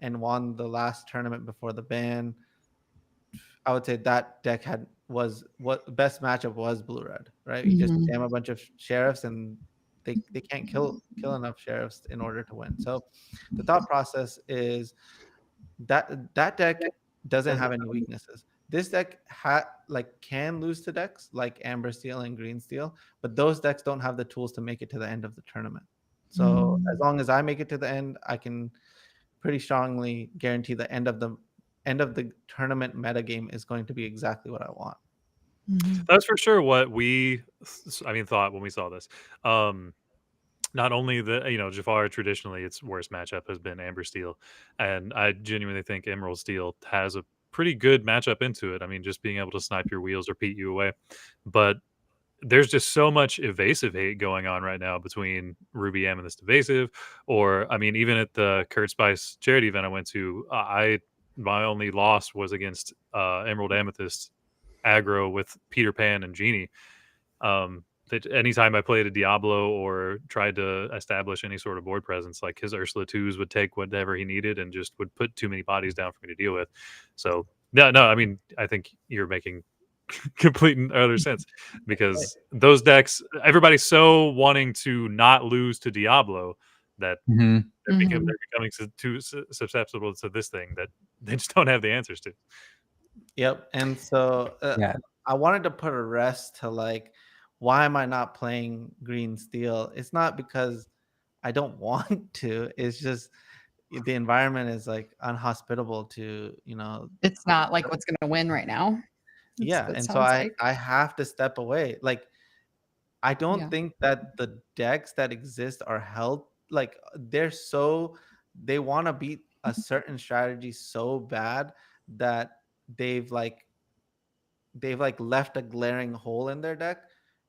S4: and won the last tournament before the ban, I would say that deck what best matchup was blue-red, right? You just jam a bunch of sheriffs and they can't kill enough sheriffs in order to win. So the thought process is that deck doesn't have any weaknesses. This deck can lose to decks like Amber Steel and Green Steel, but those decks don't have the tools to make it to the end of the tournament. So as long as I make it to the end, I can pretty strongly guarantee the end of the tournament metagame is going to be exactly what I want.
S2: That's for sure what thought when we saw this. Not only Jafar, traditionally its worst matchup has been Amber Steel, and I genuinely think Emerald Steel has a pretty good matchup into it. I mean, just being able to snipe your wheels or beat you away. But there's just so much evasive hate going on right now between Ruby M and this evasive, or I mean, even at the Kurt Spice charity event I went to, my only loss was against Emerald Amethyst aggro with Peter Pan and Genie. That anytime I played a Diablo or tried to establish any sort of board presence, like his Ursula 2s would take whatever he needed and just would put too many bodies down for me to deal with. So no, I mean, I think you're making complete and utter sense, because those decks, everybody's so wanting to not lose to Diablo that they're becoming too susceptible to this thing that they just don't have the answers to.
S4: Yep. And so I wanted to put a rest to why am I not playing Green Steel? It's not because I don't want to. It's just the environment is unhospitable to,
S3: It's not like what's going to win right now.
S4: And so I have to step away. I don't think that the decks that exist are held they want to beat a certain strategy so bad that they've left a glaring hole in their deck,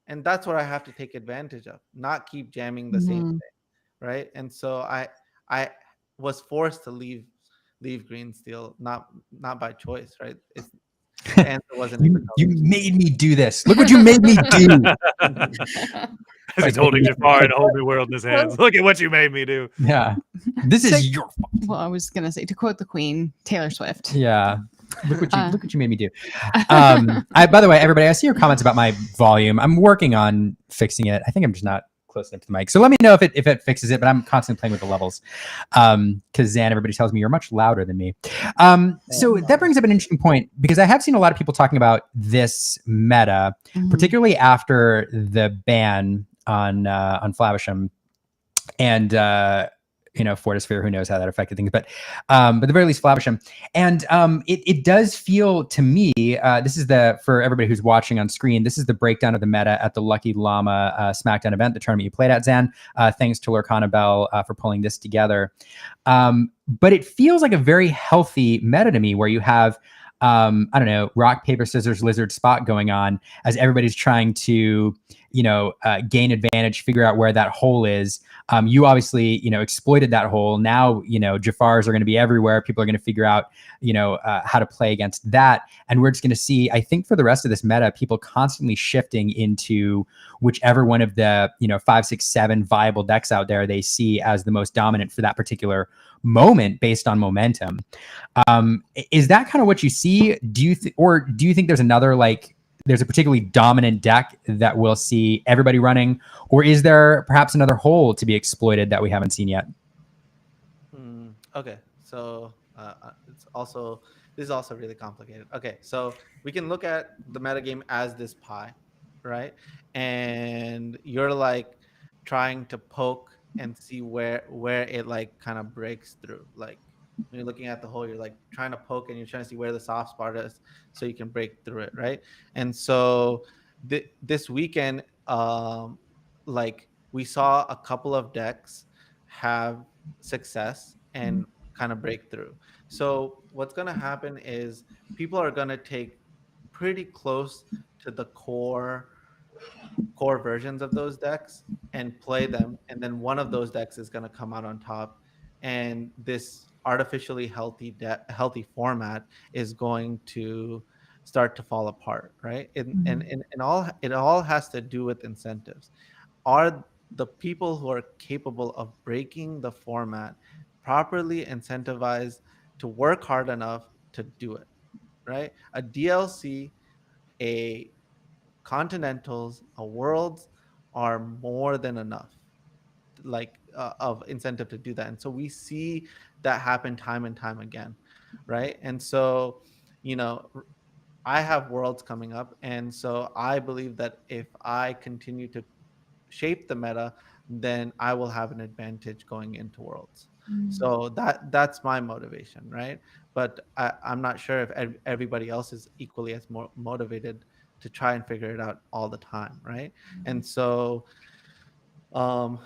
S4: and that's what I have to take advantage of, not keep jamming the same thing, right? And so I was forced to leave Green Steel, not by choice, right? The answer wasn't
S1: you made me do this. Look what you made me do.
S2: He's holding Jafar in a whole new world in his hands. Look at what you made me do.
S1: Yeah, this is your fault.
S3: Well, I was gonna say, to quote the Queen, Taylor Swift.
S1: Yeah. Look what you made me do. By the way, everybody, I see your comments about my volume. I'm working on fixing it. I think I'm just not close enough to the mic. So let me know if it fixes it, but I'm constantly playing with the levels. Because Zan, everybody tells me you're much louder than me. So that brings up an interesting point, because I have seen a lot of people talking about this meta, particularly after the ban on Flavisham and Fortisphere, who knows how that affected things, but at the very least, Flavisham. And it does feel to me, this is for everybody who's watching on screen, this is the breakdown of the meta at the Lucky Llama SmackDown event, the tournament you played at, Zan. Thanks to Lorcana Bell for pulling this together. But it feels like a very healthy meta to me, where you have I don't know, rock, paper, scissors, lizard spot going on as everybody's trying to, gain advantage, figure out where that hole is. You obviously, exploited that hole. Now, Jafars are going to be everywhere. People are going to figure out, how to play against that. And we're just going to see, I think, for the rest of this meta, people constantly shifting into whichever one of the, 5, 6, 7 viable decks out there they see as the most dominant for that particular moment based on momentum. Is that kind of what you see? Do you think there's another, there's a particularly dominant deck that we'll see everybody running, or is there perhaps another hole to be exploited that we haven't seen yet?
S4: Okay, so this is also really complicated. Okay, so we can look at the metagame as this pie, right? And you're trying to poke and see where it kind of breaks through. When you're looking at the hole, you're trying to poke and you're trying to see where the soft spot is so you can break through it, right? And so this weekend, we saw a couple of decks have success and kind of break through. So what's going to happen is people are going to take pretty close to the core versions of those decks and play them, and then one of those decks is going to come out on top, and this artificially healthy format is going to start to fall apart, right? And it all has to do with incentives. Are the people who are capable of breaking the format properly incentivized to work hard enough to do it, right? A DLC, a Continentals, a Worlds are more than enough of incentive to do that. And so we see that happen time and time again. right? And so, I have worlds coming up, and so I believe that if I continue to shape the meta, then I will have an advantage going into worlds. So that's my motivation, right? But I'm not sure if everybody else is equally as motivated to try and figure it out all the time, right? And so, um,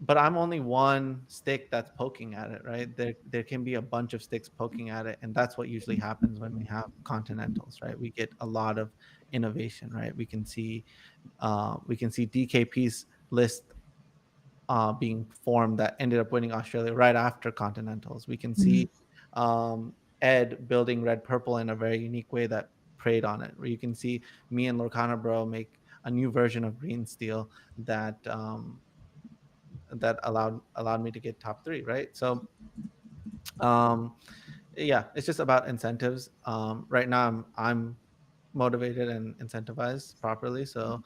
S4: but I'm only one stick that's poking at it, right? There can be a bunch of sticks poking at it, and that's what usually happens when we have continentals, right? We get a lot of innovation, right? We can see DKP's list being formed that ended up winning Australia right after continentals. We can see Ed building red purple in a very unique way that preyed on it. Where you can see me and Lorcana Bro make a new version of green steel that allowed me to get top 3, right? So yeah, it's just about incentives. Right now I'm motivated and incentivized properly, so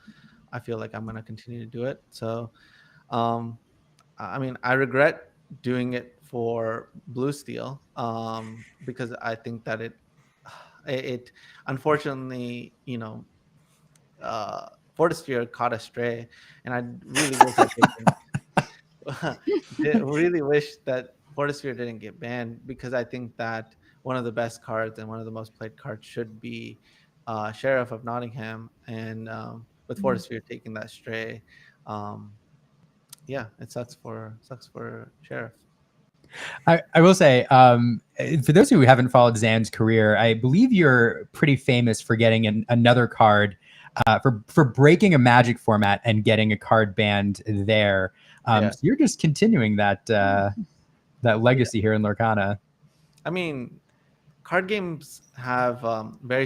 S4: I feel like I'm going to continue to do it. So um I mean, I regret doing it for blue steel because I think that it unfortunately, uh Fortesphere caught a stray, and I really wish I didn't. Really wish that Fortesphere didn't get banned, because I think that one of the best cards and one of the most played cards should be Sheriff of Nottingham, and with Fortesphere taking that stray, um, yeah, it sucks for Sheriff.
S1: I will say, for those who haven't followed Zan's career, I believe you're pretty famous for getting another card, for breaking a Magic format and getting a card banned there.
S4: Yeah.
S1: So you're just continuing that legacy here in Lorcana.
S4: I mean, card games have a lot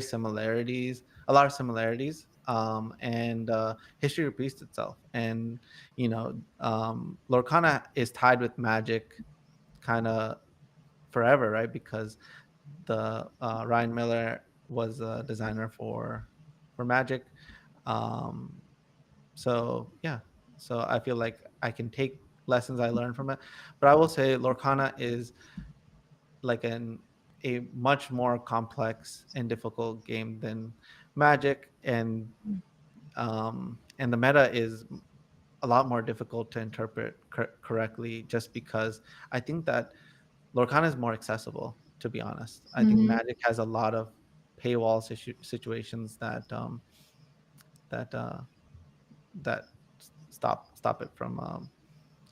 S4: of similarities, and history repeats itself. And Lorcana is tied with Magic kind of forever, right? Because the Ryan Miller was a designer for Magic. Um, so yeah, so I feel like I can take lessons I learned from it. But I will say Lorcana is like a much more complex and difficult game than Magic, and the meta is a lot more difficult to interpret correctly, just because I think that Lorcana is more accessible. To be honest, I think Magic has a lot of paywall situations that that stop it from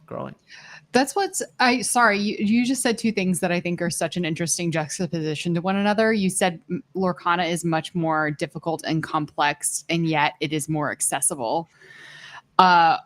S4: growing.
S3: That's what's I sorry, you just said two things that I think are such an interesting juxtaposition to one another. You said Lorcana is much more difficult and complex, and yet it is more accessible,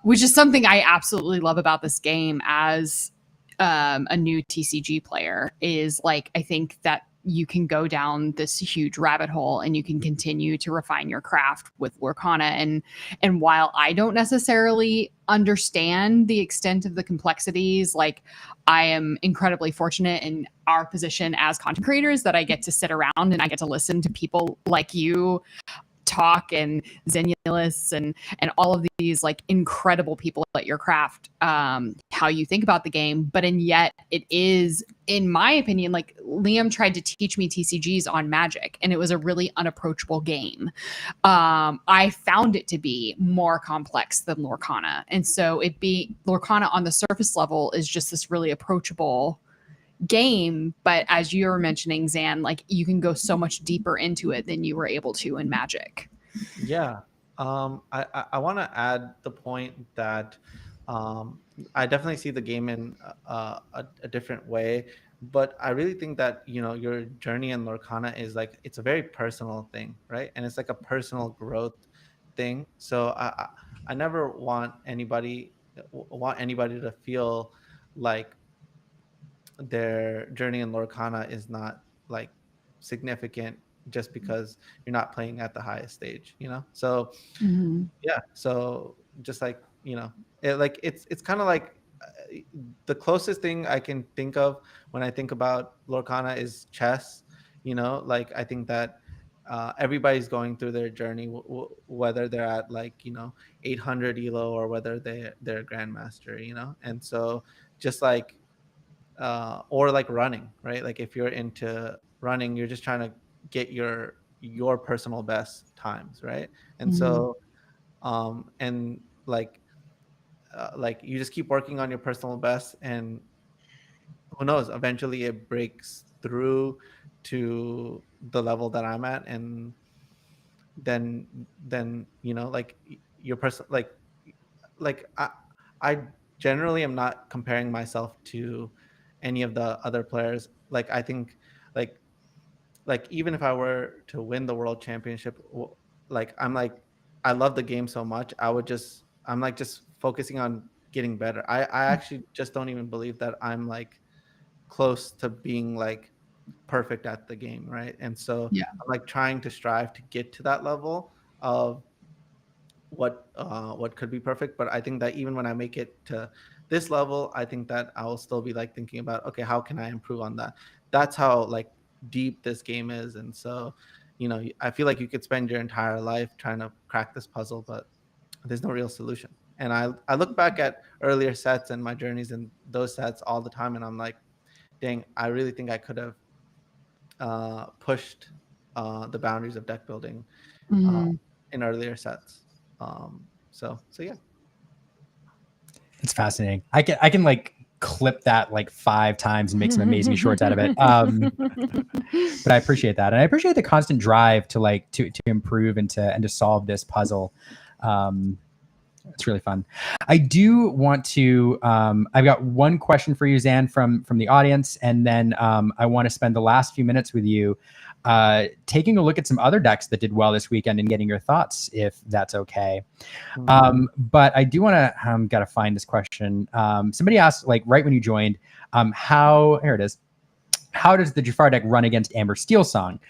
S3: which is something I absolutely love about this game as a new TCG player. Is like, I think that you can go down this huge rabbit hole and you can continue to refine your craft with Lorcana. And while I don't necessarily understand the extent of the complexities, like, I am incredibly fortunate in our position as content creators that I get to sit around and I get to listen to people like you talk, and Xenulous and all of these like incredible people at your craft, how you think about the game. But and yet it is, in my opinion, like, Liam tried to teach me TCGs on Magic, and it was a really unapproachable game. I found it to be more complex than Lorcana, and so Lorcana on the surface level is just this really approachable game, but as you were mentioning, Zan, like, you can go so much deeper into it than you were able to in Magic.
S4: Yeah. I want to add the point that I definitely see the game in a different way, but I really think that your journey in Lorcana is like, it's a very personal thing, right? And it's like a personal growth thing. So I never want anybody to feel like their journey in Lorcana is not like significant just because you're not playing at the highest stage, So yeah, so just like it's kind of like the closest thing I can think of when I think about Lorcana is chess. Like, I think that everybody's going through their journey, whether they're at 800 elo or whether they're a grandmaster, and so just like or like running, right? Like, if you're into running, you're just trying to get your personal best times, right? And
S3: Mhm.
S4: so and like you just keep working on your personal best, and who knows, eventually it breaks through to the level that I'm at, and then like your person like I generally am not comparing myself to any of the other players. Like I think like even if I were to win the world championship, like I love the game so much, I'm like just focusing on getting better. I actually just don't even believe that I'm like close to being like perfect at the game, right? And so
S3: Yeah.
S4: I'm like trying to strive to get to that level of what could be perfect. But I think that even when I make it to this level, I think that I will still be like thinking about, okay, how can I improve on that? That's how like deep this game is. And so I feel like you could spend your entire life trying to crack this puzzle, but there's no real solution. And I look back at earlier sets and my journeys in those sets all the time, and I'm like, dang, I really think I could have pushed the boundaries of deck building uh,
S3: Mhm.
S4: in earlier sets. So yeah.
S1: It's fascinating. I can like clip that like 5 times and make some amazing shorts out of it. But I appreciate that, and I appreciate the constant drive to like to improve and to solve this puzzle. It's really fun. I do want to. I've got one question for you, Zan, from the audience, and then I want to spend the last few minutes with you, taking a look at some other decks that did well this weekend and getting your thoughts, if that's okay. But I do want to. Got to find this question. Somebody asked, like right when you joined, how here it is. How does the Jafar deck run against Amber Steel Song?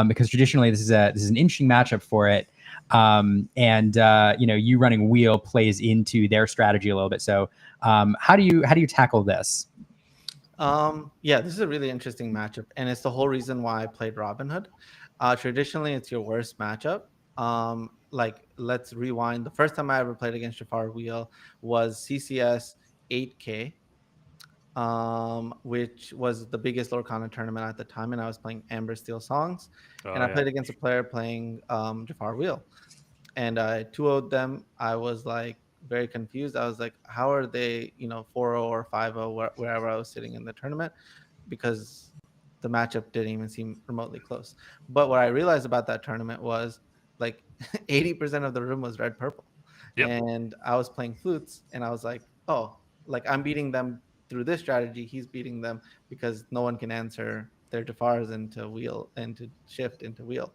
S1: Because traditionally this is an interesting matchup for it. And you running Wheel plays into their strategy a little bit. So how do you tackle this?
S4: Yeah, this is a really interesting matchup, and it's the whole reason why I played Robin Hood. Traditionally, it's your worst matchup. Like let's rewind. The first time I ever played against Jafar Wheel was CCS 8K, which was the biggest Lorcana tournament at the time, and I was playing Amber Steel Songs, and I played against a player playing Jafar Wheel, and I 2-0'd them. I was like very confused. I was like, how are they 4-0 or 5-0 wherever I was sitting in the tournament, because the matchup didn't even seem remotely close. But what I realized about that tournament was like 80% of the room was red purple.
S2: Yep.
S4: And I was playing flutes, and I was like, oh, like I'm beating them through this strategy. He's beating them because no one can answer their Jafars into Wheel, into shift into Wheel.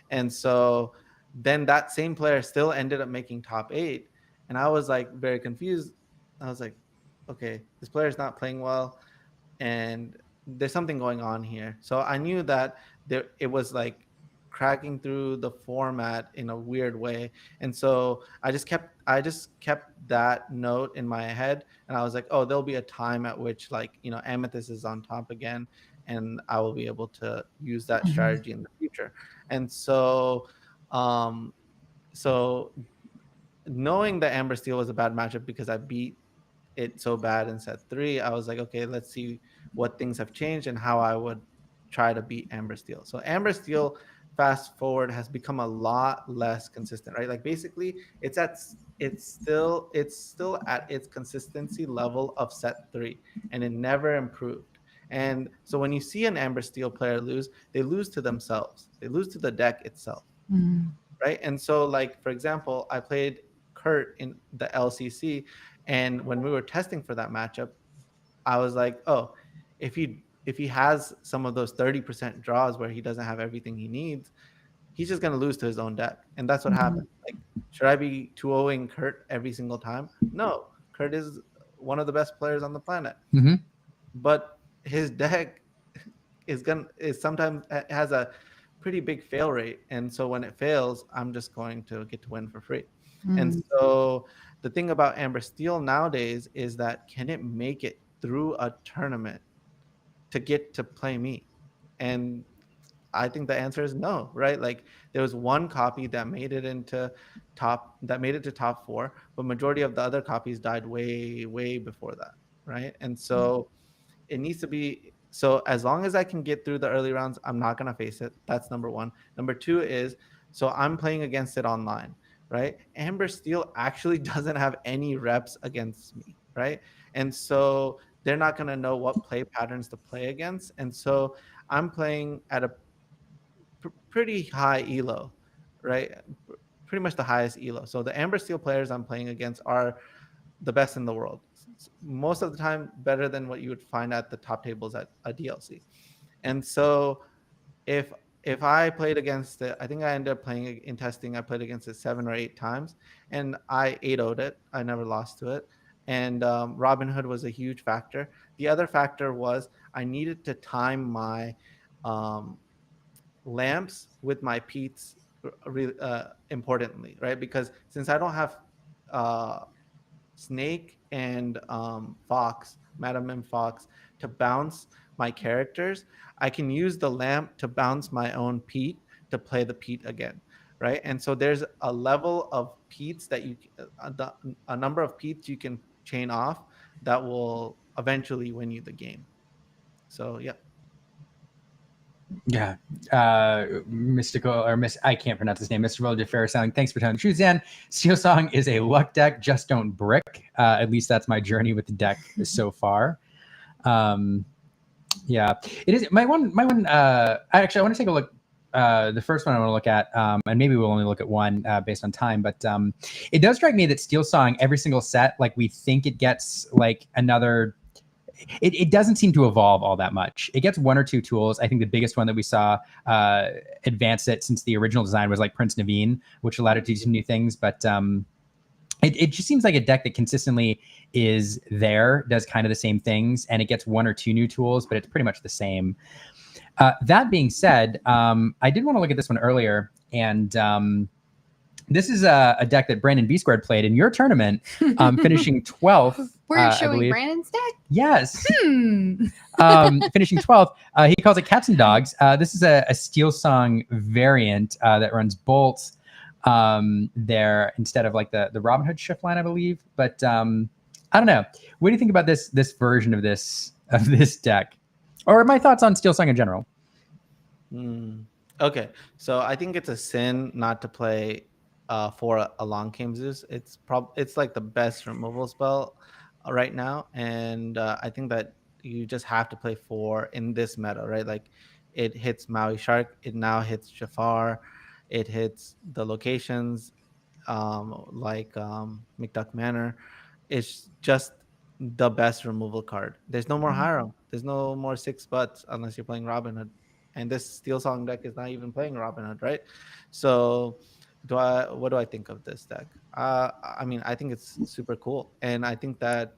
S4: And so then that same player still ended up making top 8, and I was like very confused. I was like, okay, this player is not playing well, and there's something going on here. So I knew that it was like cracking through the format in a weird way. And so I just kept that note in my head, and I was like, oh, there'll be a time at which like Amethyst is on top again, and I will be able to use that strategy in the future. And so so knowing that Amber Steel was a bad matchup because I beat it so bad in set 3, I was like, okay, let's see what things have changed and how I would try to beat Amber Steel. So Amber Steel, fast forward, has become a lot less consistent, right? Like basically it's still at its consistency level of set 3, and it never improved. And so when you see an Amber Steel player lose, they lose to themselves. They lose to the deck itself. Right. And so, like, for example, I played Kurt in the LCC, and when we were testing for that matchup, I was like, oh, if he has some of those 30% draws where he doesn't have everything he needs, he's just going to lose to his own deck. And that's what happened. Like, should I be 2-0ing Kurt every single time? No. Kurt is one of the best players on the planet. But his deck is sometimes has a pretty big fail rate, and so when it fails, I'm just going to get to win for free. And so the thing about Amber Steel nowadays is that, can it make it through a tournament to get to play me? And I think the answer is no, right? Like there was one copy that made it to top 4, but majority of the other copies died way before that, right? And so it needs to be So as long as I can get through the early rounds, I'm not gonna face it. That's number one. Number two is, so I'm playing against it online, right? Amber Steel actually doesn't have any reps against me, right? And so they're not gonna know what play patterns to play against. And so I'm playing at a pretty high elo, right? Pretty much the highest elo. So the Amber Steel players I'm playing against are the best in the world. Most of the time, better than what you would find at the top tables at a DLC. And so if I played against it, I think I ended up playing in testing. I played against it 7 or 8 times, and I 8-0'd it. I never lost to it. And Robin Hood was a huge factor. The other factor was I needed to time my lamps with my peats importantly, right? Because since I don't have Snake and Fox, Madam M Fox, to bounce my characters, I can use the lamp to bounce my own Pete to play the Pete again, right? And so there's a level of Petes that you, a number of Petes you can chain off that will eventually win you the game. So yeah.
S1: Yeah, mystical or miss. I can't pronounce his name. Mr. Roller Fair Sound. Thanks for telling the truth, Zan. Steel Song is a luck deck. Just don't brick. At least that's my journey with the deck so far. Yeah, it is my one. Actually, I want to take a look. The first one I want to look at, and maybe we'll only look at one based on time. But it does strike me that Steel Song every single set, like we think it gets like another. It doesn't seem to evolve all that much. It gets 1 or 2 tools. I think the biggest one that we saw advance it since the original design was like Prince Naveen, which allowed it to do some new things. But it just seems like a deck that consistently is there, does kind of the same things, and it gets 1 or 2 new tools, but it's pretty much the same. That being said, I did want to look at this one earlier, and this is a deck that Brandon B Squared played in your tournament, finishing 12th.
S3: We're showing Brandon's deck?
S1: Yes. Finishing 12th. He calls it Cats and Dogs. This is a Steel Song variant that runs Bolt there instead of like the Robin Hood shift line, I believe. But I don't know. What do you think about this version of this deck? Or my thoughts on Steel Song in general?
S4: Okay. So I think it's a sin not to play for a long game Zeus. It's like the best removal spell right now, and I think that you just have to play 4 in this meta, right? Like it hits Maui Shark, it now hits Jafar, it hits the locations like McDuck Manor. It's just the best removal card. There's no more Hiram. There's no more 6 butts unless you're playing Robin Hood, and this Steel Song deck is not even playing Robin Hood, right? So what do I think of this deck? I mean, I think it's super cool, and I think that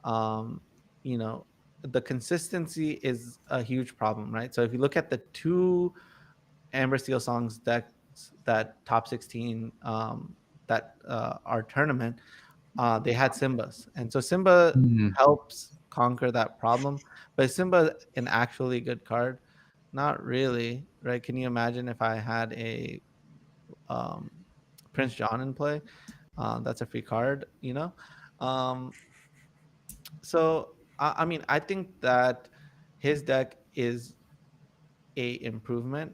S4: the consistency is a huge problem, right? So if you look at the 2 Amber Steel Songs decks that top 16 that our tournament, they had Simbas, and so Simba helps conquer that problem. But is Simba an actually good card? Not really, right? Can you imagine if I had a Prince John in play? That's a free card, so I mean, I think that his deck is a improvement.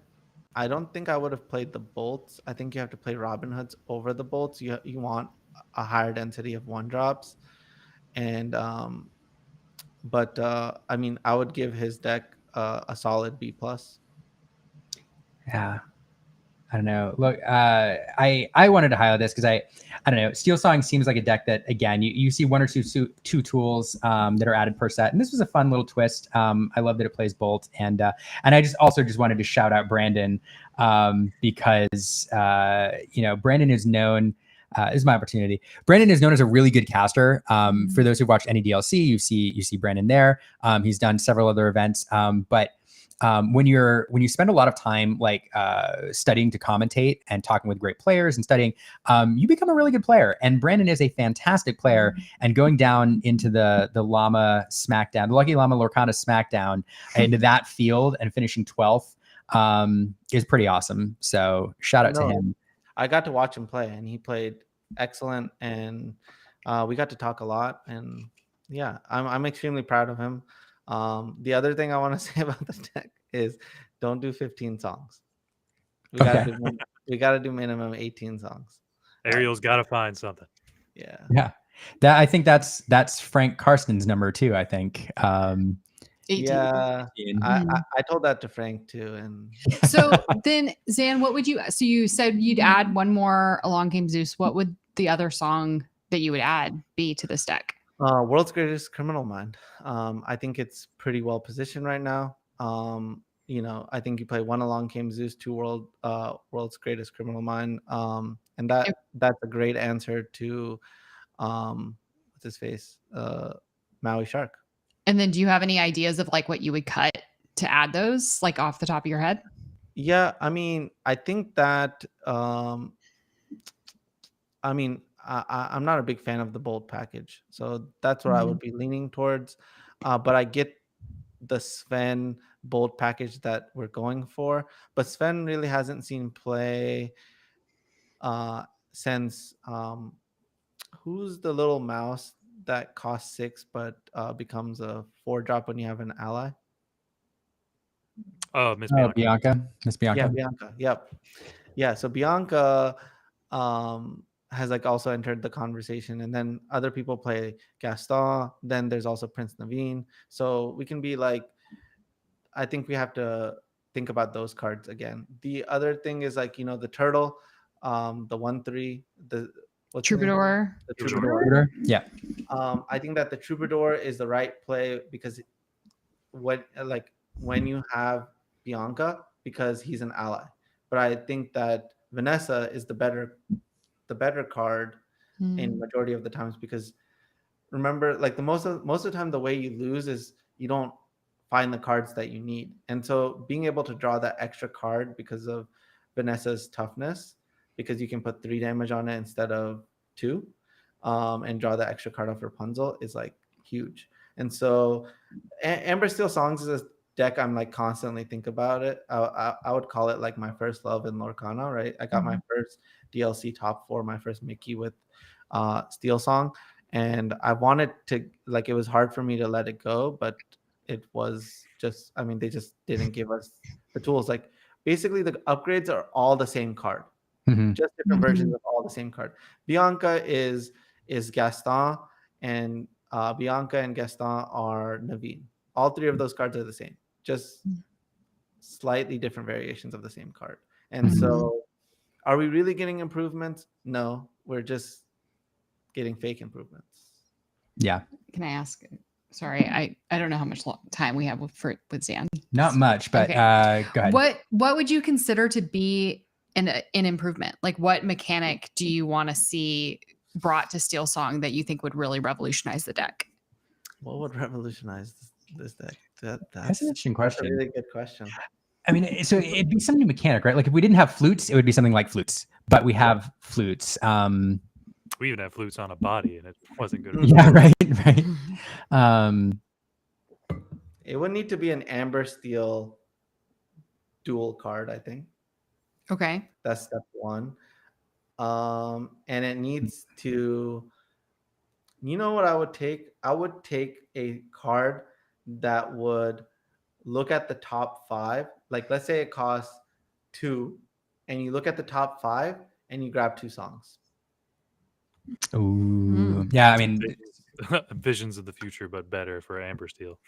S4: I don't think I would have played the bolts. I think you have to play Robin Hoods over the bolts. You want a higher density of 1-drops, and but I mean, I would give his deck a solid B+.
S1: Yeah. I don't know. Look, I wanted to highlight this because I don't know. Steel Song seems like a deck that, again, you see 1 or 2 tools that are added per set, and this was a fun little twist. I love that it plays Bolt, and I just wanted to shout out Brandon because Brandon is known. This is my opportunity. Brandon is known as a really good caster. For those who've watched any DLC, you see Brandon there. He's done several other events, but. When you spend a lot of time like studying to commentate and talking with great players and studying, you become a really good player. And Brandon is a fantastic player. And going down into the Llama Smackdown, the Lucky Llama Lorcana Smackdown, into that field and finishing 12th is pretty awesome. So shout out to him.
S4: I got to watch him play, and he played excellent. And we got to talk a lot. And yeah, I'm extremely proud of him. The other thing I want to say about the deck is don't do 15 songs. We gotta do minimum 18 songs.
S2: Ariel's got to find something.
S4: Yeah.
S1: Yeah. I think that's Frank Carson's number too, I think.
S3: 18.
S4: Yeah.
S1: 18.
S4: I told that to Frank too. And
S3: So then, Zan, what would you? So you said you'd add one more Along Came Zeus. What would the other song that you would add be to this deck?
S4: World's Greatest Criminal Mind. I think it's pretty well positioned right now. I think you play one Along Came Zeus, two World's Greatest Criminal Mind. And that's a great answer to what's his face? Maui Shark.
S3: And then do you have any ideas of like what you would cut to add those, like off the top of your head?
S4: Yeah, I mean, I think that I'm not a big fan of the bold package, so that's where I would be leaning towards. But I get the Sven bold package that we're going for, but Sven really hasn't seen play since who's the little mouse that costs 6 but becomes a 4-drop when you have an ally?
S2: Oh, Miss
S1: Oh,
S2: Bianca.
S1: Miss Bianca.
S4: Yeah, Bianca. Yep. Yeah, so Bianca has like also entered the conversation, and then other people play Gaston. Then there's also Prince Naveen. So we can be like, I think we have to think about those cards again. The other thing is like, the turtle, the 1/3, the what's the name?
S3: Troubadour.
S4: The Troubadour.
S1: Yeah.
S4: I think that the Troubadour is the right play because when you have Bianca, because he's an ally. But I think that Vanessa is the better card in majority of the times, because remember, like the most of the time, the way you lose is you don't find the cards that you need. And so being able to draw that extra card because of Vanessa's toughness, because you can put 3 damage on it instead of 2, and draw that extra card off Rapunzel is like huge. And so Amber Steel Songs is a deck I'm like constantly think about it. I would call it like my first love in Lorcana, right? I got my first DLC top 4, my first Mickey with Steel Song, and I wanted to, like, it was hard for me to let it go, but it was just, I mean, they just didn't give us the tools. Like basically the upgrades are all the same card, just different versions of all the same card. Bianca is Gaston, and Bianca and Gaston are Naveen. All 3 of those cards are the same, just slightly different variations of the same card. And so are we really getting improvements? No, we're just getting fake improvements.
S1: Yeah.
S3: Can I ask? Sorry, I don't know how much time we have with Zan.
S1: Not much, but go ahead.
S3: What would you consider to be an improvement? Like what mechanic do you want to see brought to Steel Song that you think would really revolutionize the deck?
S4: What would revolutionize this deck?
S1: That's an interesting question.
S4: That's a really good question.
S1: I mean, so it'd be some new mechanic, right? Like if we didn't have flutes, it would be something like flutes, but we have flutes.
S2: We even have flutes on a body, and it wasn't good.
S1: Yeah, right.
S4: It would need to be an Amber Steel dual card, I think.
S3: Okay.
S4: That's step 1. And it needs to, what I would take? I would take a card that would look at the top 5. Like let's say it costs 2, and you look at the top 5 and you grab 2 songs.
S1: Ooh. Yeah, I mean,
S2: visions of the future, but better for Amber Steel.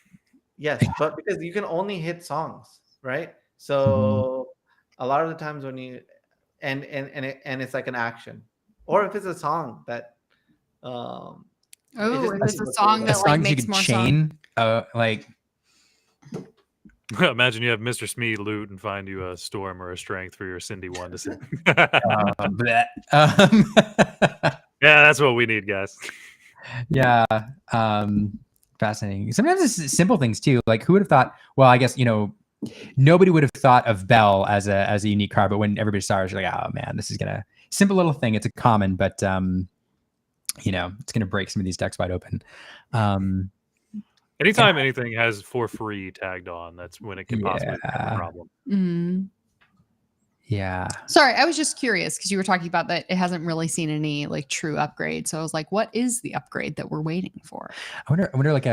S4: Yes, but because you can only hit songs, right? So a lot of the times when you and it's like an action, or if it's a song that
S3: if it's a song that like makes more chain,
S1: like.
S2: Imagine you have Mr. Smee loot and find you a storm or a strength for your Cindy 1 to sing. Yeah, that's what we need, guys.
S1: Yeah. Fascinating. Sometimes it's simple things too. Like who would have thought, well, I guess, nobody would have thought of Belle as a unique card, but when everybody saw her, you're like, oh man, this is simple little thing. It's a common, but it's gonna break some of these decks wide open.
S2: Anytime anything has for free tagged on, that's when it can possibly become a problem.
S1: Yeah.
S3: Sorry, I was just curious because you were talking about that it hasn't really seen any like true upgrade. So I was like, what is the upgrade that we're waiting for?
S1: I wonder like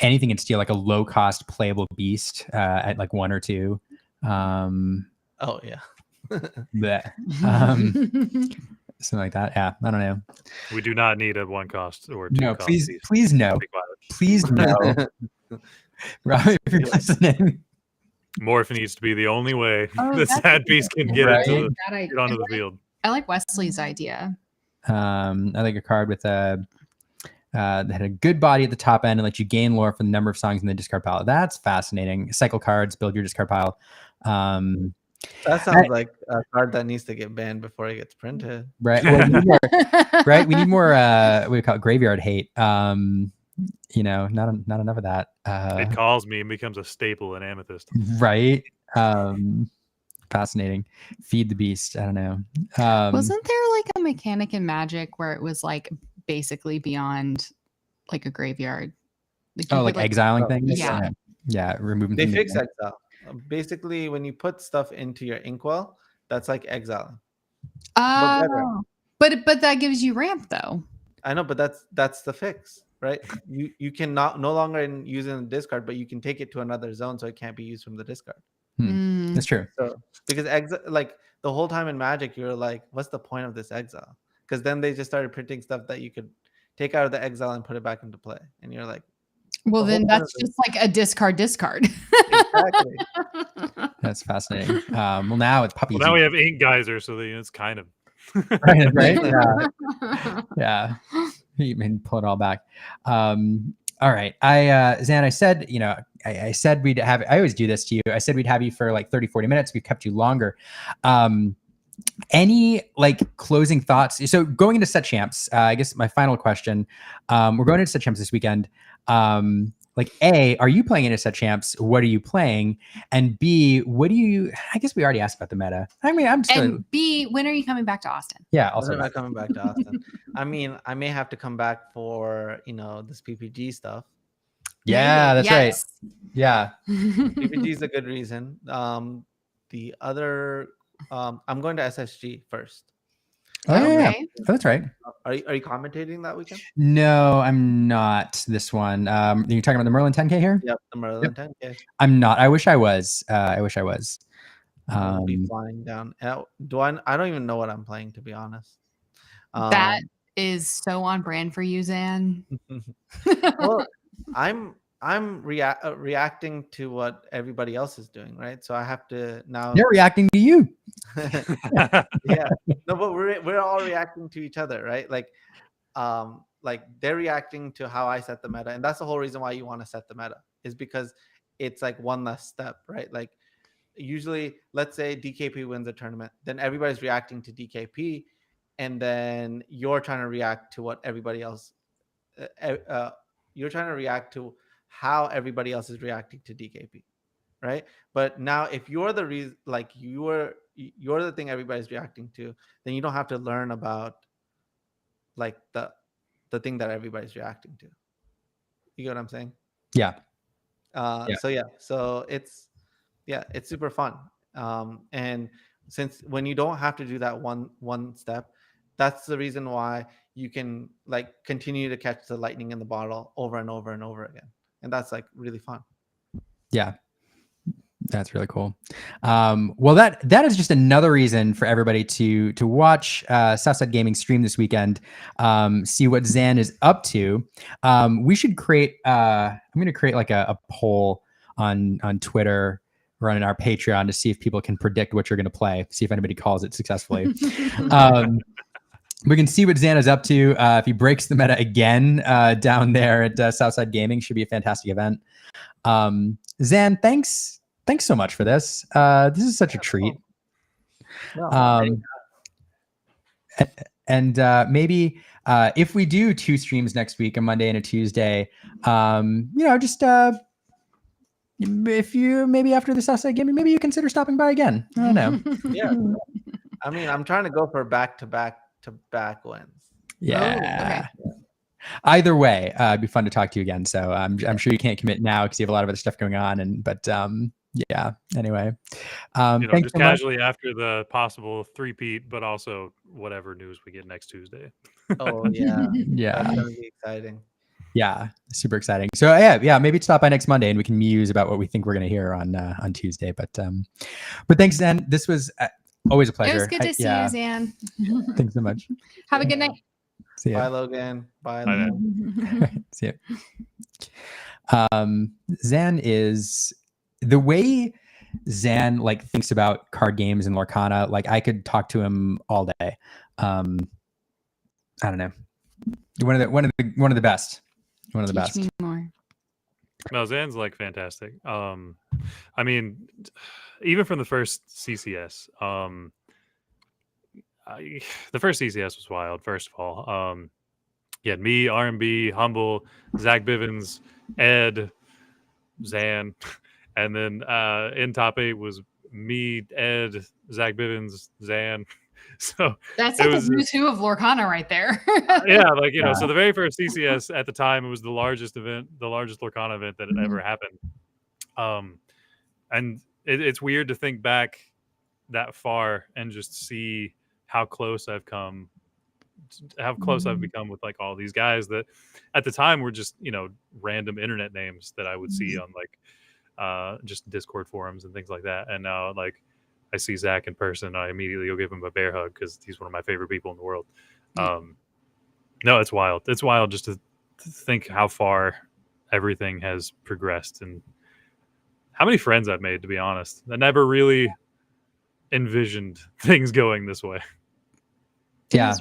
S1: anything in steel, like a low cost playable beast at like 1 or 2.
S4: Oh yeah.
S1: That, something like that. Yeah, I don't know.
S2: We do not need a 1 cost or 2
S1: No,
S2: cost.
S1: please no.
S2: Be quiet.
S1: Please no. Rob, if you're listening.
S2: Morph needs to be the only way
S3: Oh,
S2: the
S3: that's
S2: sad piece can get
S1: Right.
S2: into
S3: I
S2: get onto the field.
S3: like Wesley's idea.
S1: I like a card with a that had a good body at the top end and let you gain lore for the number of songs in the discard pile. That's fascinating. Cycle cards, build your discard pile.
S4: That sounds like a card that needs to get banned before it gets printed.
S1: Right. Well, we need more, right. We need more. What do we call it? Graveyard hate. You know, not enough of that.
S2: It calls me and becomes a staple in Amethyst.
S1: Right. Fascinating. Feed the beast. I don't know.
S3: Wasn't there like a mechanic in Magic where it was like basically beyond like a graveyard? Like,
S1: like exiling things?
S3: Yeah.
S1: Yeah. Removing
S4: They
S1: things.
S4: fix exile. Basically, when you put stuff into your inkwell, that's like exiling.
S3: Oh, but that gives you ramp though.
S4: I know, but that's the fix, right? You can no longer use it in the discard, but you can take it to another zone so it can't be used from the discard.
S1: That's true.
S4: So because like the whole time in Magic, you're like, what's the point of this exile? Because then they just started printing stuff that you could take out of the exile and put it back into play, and you're like,
S3: well, then that's just like a discard.
S4: Exactly.
S1: That's fascinating. Well, now it's puppies.
S2: Well, now we have Ink Geyser, so it's kind of
S1: right. Yeah. You can pull it all back. All right. Zan, I said, I said we'd have, I always do this to you. I said we'd have you for like 30, 40 minutes. We've kept you longer. Any like closing thoughts? So going into set champs, I guess my final question, we're going into set champs this weekend. Like A, are you playing into set champs? What are you playing? And B, I guess we already asked about the meta. I mean, I'm still.
S3: And B, when are you coming back to Austin?
S1: Yeah.
S4: Also,
S1: Also,
S4: am I coming back to Austin? I mean, I may have to come back for this PPG stuff.
S1: yeah, that's right. Yeah.
S4: PPG is a good reason. The other, I'm going to SSG first.
S1: Oh, yeah. Oh, that's right.
S4: Are you commentating that weekend?
S1: No, I'm not this one. You're talking about the Merlin 10K here?
S4: Yep, the Merlin 10K.
S1: I'm not. I wish I was.
S4: I'll be flying down. I don't even know what I'm playing, to be honest.
S3: That is so on brand for you, Zan.
S4: Well, I'm reacting to what everybody else is doing, right? So I have to now.
S1: They're reacting to you.
S4: Yeah, no, but we're all reacting to each other, right? Like they're reacting to how I set the meta, and that's the whole reason why you want to set the meta, is because it's like one less step, right? Like usually, let's say DKP wins a tournament, then everybody's reacting to DKP, and then you're trying to react to what everybody else. You're trying to react to how everybody else is reacting to DKP, right? But now, if you're the reason, like you're the thing everybody's reacting to, then you don't have to learn about like the thing that everybody's reacting to. You get what I'm saying?
S1: Yeah.
S4: So it's super fun. And since when you don't have to do that one step, that's the reason why you can like continue to catch the lightning in the bottle over and over and over again. And that's like really fun. Yeah.
S1: That's really cool. Well, that is just another reason for everybody to watch Southside Gaming stream this weekend. See what Zan is up to. We should create. I'm going to create like a poll on Twitter or on our Patreon to see if people can predict what you're going to play. See if anybody calls it successfully. We can see what Zan is up to. If he breaks the meta again down there at Southside Gaming, should be a fantastic event. Zan, thanks so much for this. This is such a treat. And maybe if we do 2 streams next week, a Monday and a Tuesday, just if you maybe after the Southside Gaming, maybe you consider stopping by again. I don't know.
S4: Yeah, I mean, I'm trying to go for back-to-back wins.
S1: Yeah. Okay. Either way, it'd be fun to talk to you again. So I'm sure you can't commit now because you have a lot of other stuff going on. But Yeah. Anyway,
S2: Just
S1: thanks so much.
S2: casually after the possible three-peat, but also whatever news we get next Tuesday.
S4: Oh yeah,
S1: Yeah.
S4: that's gonna be exciting.
S1: Yeah, super exciting. So yeah, maybe stop by next Monday and we can muse about what we think we're going to hear on Tuesday. But thanks, Zan. This was always a pleasure.
S3: It was good to see you, Zan.
S1: Thanks so much.
S3: Have a good night.
S1: See ya.
S4: Bye, Logan. Bye,
S2: Bye,
S4: Logan.
S1: See ya. Zan is the way Zan like thinks about card games and Lorcana. Like I could talk to him all day. I don't know. One of the best. One of the best.
S3: Teach me more.
S2: No, Zan's like fantastic. I mean, even from the first CCS, the first CCS was wild. First of all, you had me, R&B, Humble, Zach Bivens, Ed, Zan, and then in top 8 was me, Ed, Zach Bivens, Zan. So
S3: that's like the who's who of Lorcana right there.
S2: Yeah, like so the very first CCS at the time, it was the largest Lorcana event that had ever happened. And it's weird to think back that far and just see how close I've become with like all these guys that at the time were just random internet names that I would see on like just Discord forums and things like that. And now like I see Zach in person, I immediately go give him a bear hug because he's one of my favorite people in the world. No, it's wild. It's wild just to think how far everything has progressed and how many friends I've made, to be honest. I never really envisioned things going this way.
S1: Yeah.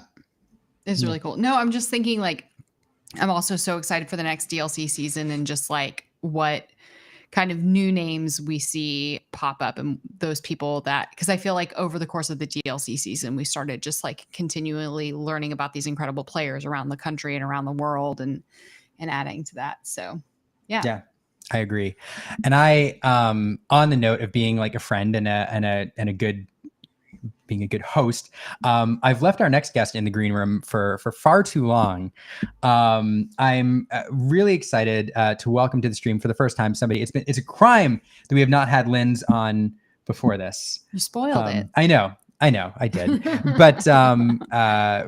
S3: It's really cool. No, I'm just thinking like, I'm also so excited for the next DLC season and just like what kind of new names we see pop up and those people that, because I feel like over the course of the DLC season, we started just like continually learning about these incredible players around the country and around the world and adding to that. So yeah,
S1: I agree. And I, on the note of being like a friend and a good, being a good host, I've left our next guest in the green room for far too long. I'm really excited to welcome to the stream for the first time somebody. It's a crime that we have not had Lindz on before this.
S3: You spoiled it.
S1: I know, I did. But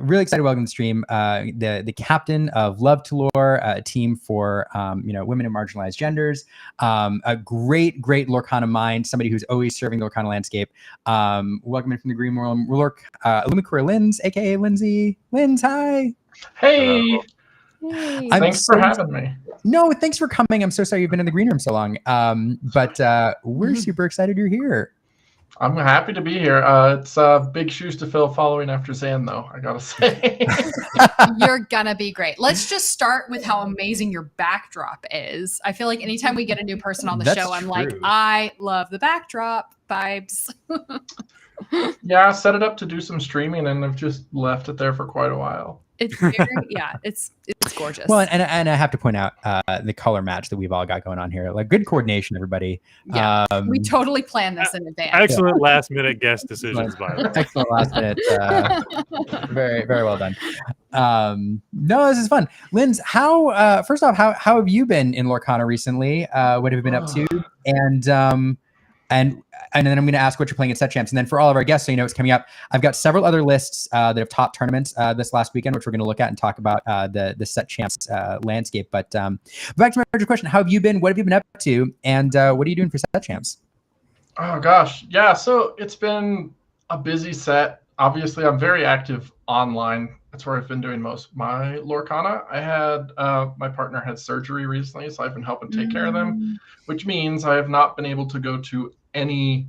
S1: really excited to welcome to the stream the captain of Love to Lore, a team for women and marginalized genders. A great Lorcana mind, somebody who's always serving the Lorcana landscape. Welcome in from the green room, Illumiqueer Lindz, aka Lindsay. Lindz, hi.
S5: Hey.
S3: Hey.
S5: Thanks for having me.
S1: No, thanks for coming. I'm so sorry you've been in the green room so long. But we're super excited you're here.
S5: I'm happy to be here. It's big shoes to fill following after Zan, though, I gotta say.
S3: You're gonna be great. Let's just start with how amazing your backdrop is. I feel like anytime we get a new person on the show, I'm like, I love the backdrop vibes.
S5: Yeah, I set it up to do some streaming, and I've just left it there for quite a while.
S3: It's very, it's gorgeous.
S1: Well, and I have to point out the color match that we've all got going on here. Like good coordination, everybody.
S3: Yeah, we totally planned this in advance.
S2: Excellent last minute guest decisions, by the way.
S1: Excellent last minute. Very well done. No, this is fun. Lindz, how first off, how have you been in Lorcana recently? What have you been up to? And then I'm going to ask what you're playing at Set Champs. And then for all of our guests, so you know what's coming up, I've got several other lists that have top tournaments this last weekend, which we're going to look at and talk about the Set Champs landscape. But back to my original question, how have you been? What have you been up to? And what are you doing for Set Champs?
S5: Oh, gosh. Yeah, so it's been a busy set. Obviously, I'm very active online. That's where I've been doing most of my Lorcana. I had my partner had surgery recently, so I've been helping take care of them, which means I have not been able to go to any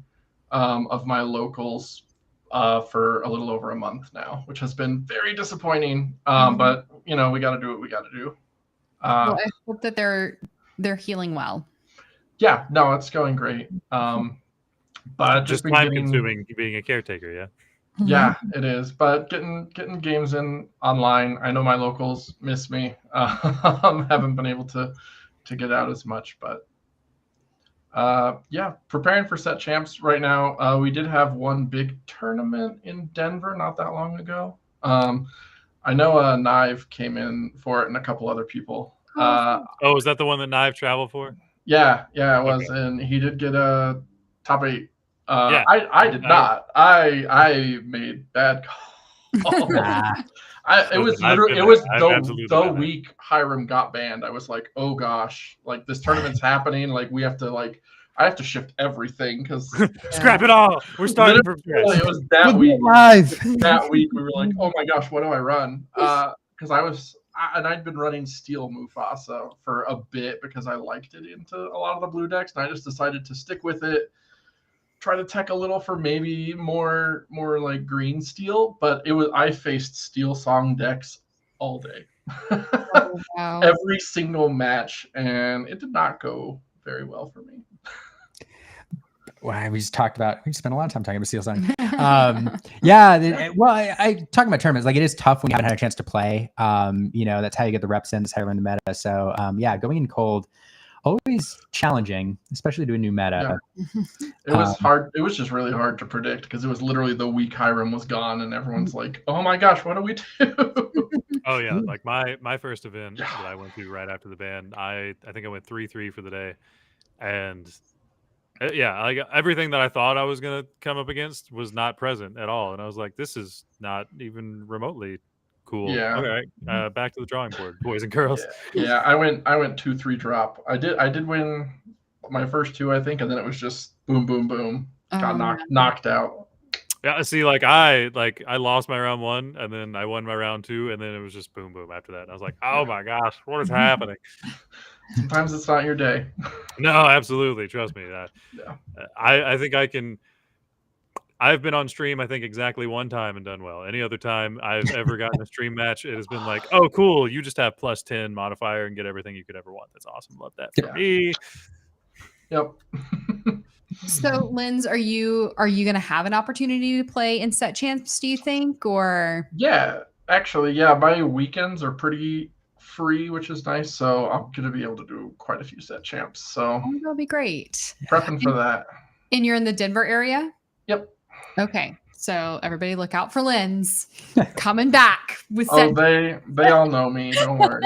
S5: of my locals for a little over a month now, which has been very disappointing. But we got to do what we got to do.
S3: Well, I hope that they're healing well.
S5: Yeah, no, it's going great. But
S2: just time consuming being a caretaker, yeah.
S5: Yeah, it is. But getting games in online. I know my locals miss me. Haven't been able to get out as much, but yeah, preparing for Set Champs right now. We did have one big tournament in Denver not that long ago. I know Knive came in for it and a couple other people.
S2: Is that the one that Knive traveled for?
S5: Yeah, it was,
S2: Okay.
S5: and he did get a top 8.
S2: Yeah.
S5: I did not. I made bad calls.
S1: Ah,
S5: It was
S2: Listen, I've
S5: literally
S2: been
S5: it
S2: there.
S5: was
S2: I've absolutely
S5: the
S2: been there.
S5: week Hiram got banned. I was like, oh gosh, like this tournament's happening. Like we have to I have to shift everything because
S2: Scrap it all. We're starting from
S5: literally
S2: scratch.
S5: it was that
S1: we'll
S5: week.
S1: be live.
S5: That week we were like, oh my gosh, what do I run? Because I'd been running Steel Mufasa for a bit because I liked it into a lot of the blue decks, and I just decided to stick with it. Try to tech a little for maybe more like green steel, but I faced Steel Song decks all day.
S3: Oh, wow.
S5: Every single match, and it did not go very well for me.
S1: Well, we just spent a lot of time talking about Steel Song. Yeah. Well, I talking about tournaments, like it is tough when you haven't had a chance to play. That's how you get the reps in, that's how you learn the meta. So yeah, going in cold, always challenging, especially to a new meta.
S5: Yeah. It was hard. It was just really hard to predict because it was literally the week Hiram was gone, and everyone's like, "Oh my gosh, what do we do?"
S2: Oh yeah, like my first event that I went to right after the ban, I think I went 3-3 for the day, and yeah, like everything that I thought I was gonna come up against was not present at all, and I was like, this is not even remotely cool.
S5: Yeah.
S2: All right, back to the drawing board, boys and girls.
S5: Yeah, I went 2-3 drop. I did win my first 2, I think, and then it was just boom, boom, boom. Got knocked out.
S2: Yeah, see, like I lost my round 1, and then I won my round 2, and then it was just boom, boom after that. And I was like, oh my gosh, what is happening?
S5: Sometimes it's not your day.
S2: No, absolutely, trust me. I think I can. I've been on stream, I think, exactly 1 time and done well. Any other time I've ever gotten a stream match, it has been like, oh, cool, you just have +10 modifier and get everything you could ever want. That's awesome. Love that for me.
S5: Yep.
S3: So, Lindz, are you going to have an opportunity to play in set champs, do you think? Or
S5: yeah, actually, my weekends are pretty free, which is nice. So I'm going to be able to do quite a few set champs. So
S3: that'll be great.
S5: Prepping for that.
S3: And you're in the Denver area?
S5: Yep.
S3: Okay. So everybody look out for Lindz coming back with set.
S5: They all know me. Don't worry.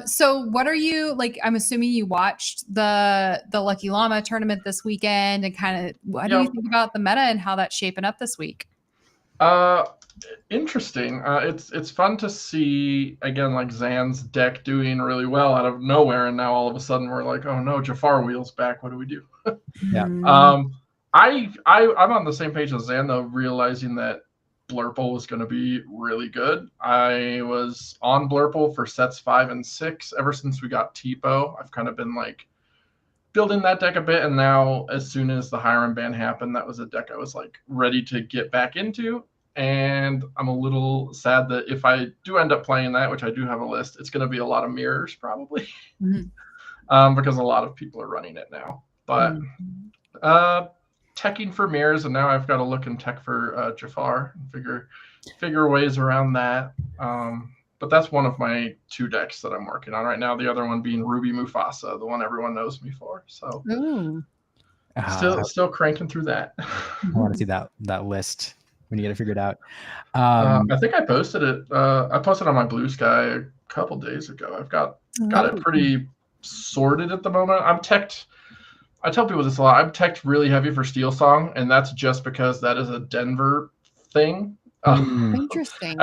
S3: So what are you like? I'm assuming you watched the Lucky Llama tournament this weekend, and kind of what do you think about the meta and how that's shaping up this week?
S5: Interesting. It's fun to see again, like Zan's deck doing really well out of nowhere, and now all of a sudden we're like, oh no, Jafar Wheel's back. What do we do?
S1: Yeah.
S5: I'm on the same page as Zan though, realizing that Blurple was going to be really good. I was on Blurple for sets 5 and 6 ever since we got Tipo. I've kind of been like building that deck a bit, and now as soon as the Hiram ban happened, that was a deck I was like ready to get back into. And I'm a little sad that if I do end up playing that, which I do have a list, it's going to be a lot of mirrors probably, because a lot of people are running it now. But teching for mirrors, and now I've got to look and tech for Jafar and figure ways around that. But that's one of my 2 decks that I'm working on right now. The other one being Ruby Mufasa, the one everyone knows me for. So still cranking through that.
S1: I want to see that list when you get it figured out.
S5: I think I posted it. I posted on my Blue Sky a couple days ago. I've got it pretty sorted at the moment. I'm teched. I tell people this a lot. I'm teched really heavy for Steel Song, and that's just because that is a Denver thing.
S3: Interesting.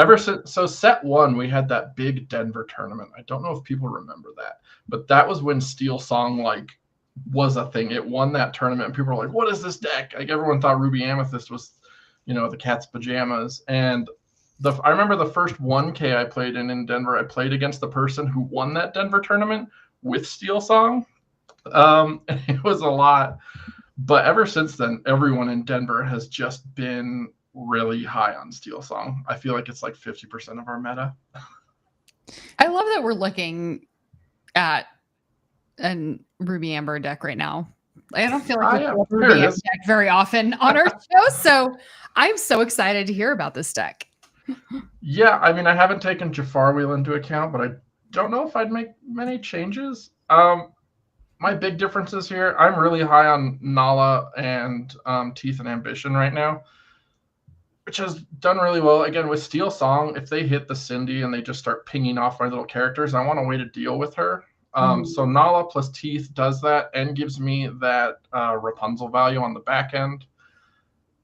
S5: So set 1, we had that big Denver tournament. I don't know if people remember that, but that was when Steel Song was a thing. It won that tournament, and people were like, "What is this deck?" Like everyone thought Ruby Amethyst was, the cat's pajamas. And I remember the first 1K I played in Denver. I played against the person who won that Denver tournament with Steel Song. It was a lot, but ever since then, everyone in Denver has just been really high on Steel Song. I feel like it's like 50% of our meta.
S3: I love that we're looking at a Ruby Amber deck right now. I don't feel like we have Ruby Amber deck very often on our show, so I'm so excited to hear about this deck.
S5: Yeah, I mean, I haven't taken Jafar Wheel into account, but I don't know if I'd make many changes. My big differences here, I'm really high on Nala and Teeth and Ambition right now, which has done really well. Again, with Steel Song, if they hit the Cindy and they just start pinging off my little characters, I want a way to deal with her. So Nala plus Teeth does that and gives me that Rapunzel value on the back end.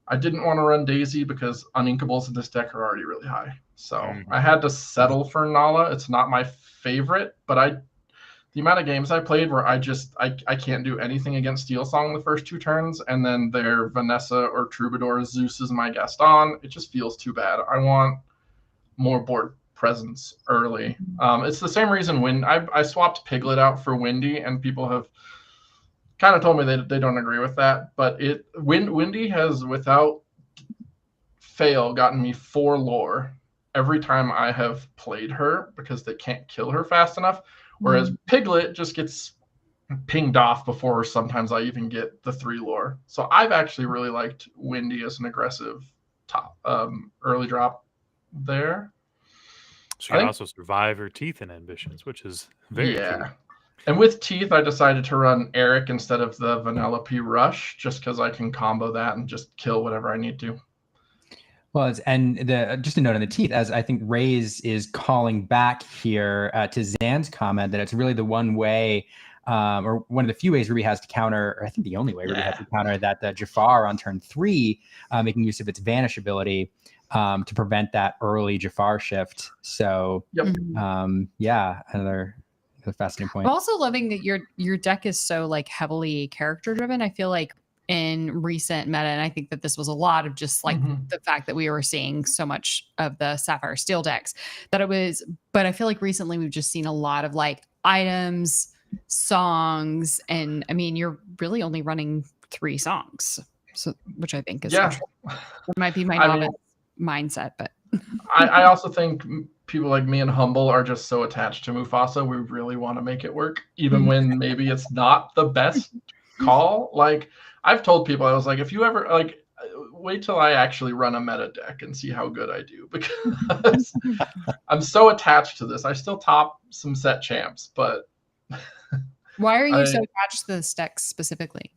S5: I didn't want to run Daisy because uninkables in this deck are already really high. So I had to settle for Nala. It's not my favorite, but the amount of games I played where I can't do anything against Steel Song the first 2 turns, and then their Vanessa or Troubadour Zeus is my Gaston. It just feels too bad. I want more board presence early. It's the same reason when I swapped Piglet out for Windy, and people have kind of told me they don't agree with that. But Windy has, without fail, gotten me 4 lore every time I have played her because they can't kill her fast enough. Whereas Piglet just gets pinged off before sometimes I even get the 3 lore. So I've actually really liked Windy as an aggressive top early drop there.
S2: She can also survive her Teeth and Ambitions, which is very cool.
S5: And with Teeth, I decided to run Eric instead of the Vanellope Rush, just because I can combo that and just kill whatever I need to.
S1: Well, just a note on the Teeth, as I think Raze is calling back here to Zan's comment that it's really the one way, or one of the few ways Ruby has to counter, or I think the only way Ruby has to counter that Jafar on turn 3, making use of its Vanish ability to prevent that early Jafar shift. So, another fascinating point.
S3: I'm also loving that your deck is so like heavily character driven. I feel like in recent meta, and I think that this was a lot of just like the fact that we were seeing so much of the Sapphire Steel decks that it was, but I feel like recently we've just seen a lot of like items, songs, and I mean, you're really only running 3 songs, so which I think is it might be my novice mindset, but
S5: I also think people like me and Humble are just so attached to Mufasa. We really want to make it work, even when maybe it's not the best call. Like I've told people, I was like, if you ever like, wait till I actually run a meta deck and see how good I do, because I'm so attached to this. I still top some set champs, but
S3: why are you so attached to this deck specifically?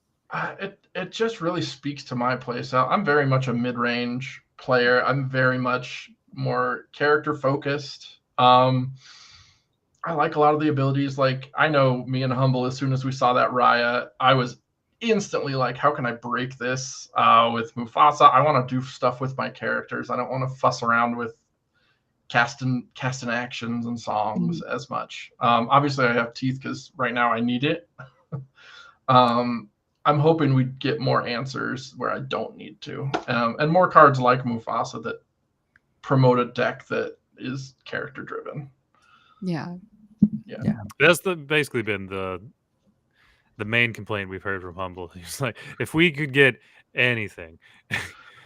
S5: It just really speaks to my play style. I'm very much a mid-range player. I'm very much more character focused. I like a lot of the abilities. Like I know me and Humble, as soon as we saw that Raya, I was instantly like, how can I break this with Mufasa? I want to do stuff with my characters. I don't want to fuss around with casting actions and songs as much. Obviously I have Teeth because right now I need it. I'm hoping we get more answers where I don't need to, and more cards like Mufasa that promote a deck that is character driven.
S3: Yeah.
S2: That's basically been the main complaint we've heard from Humble. He's like, if we could get anything,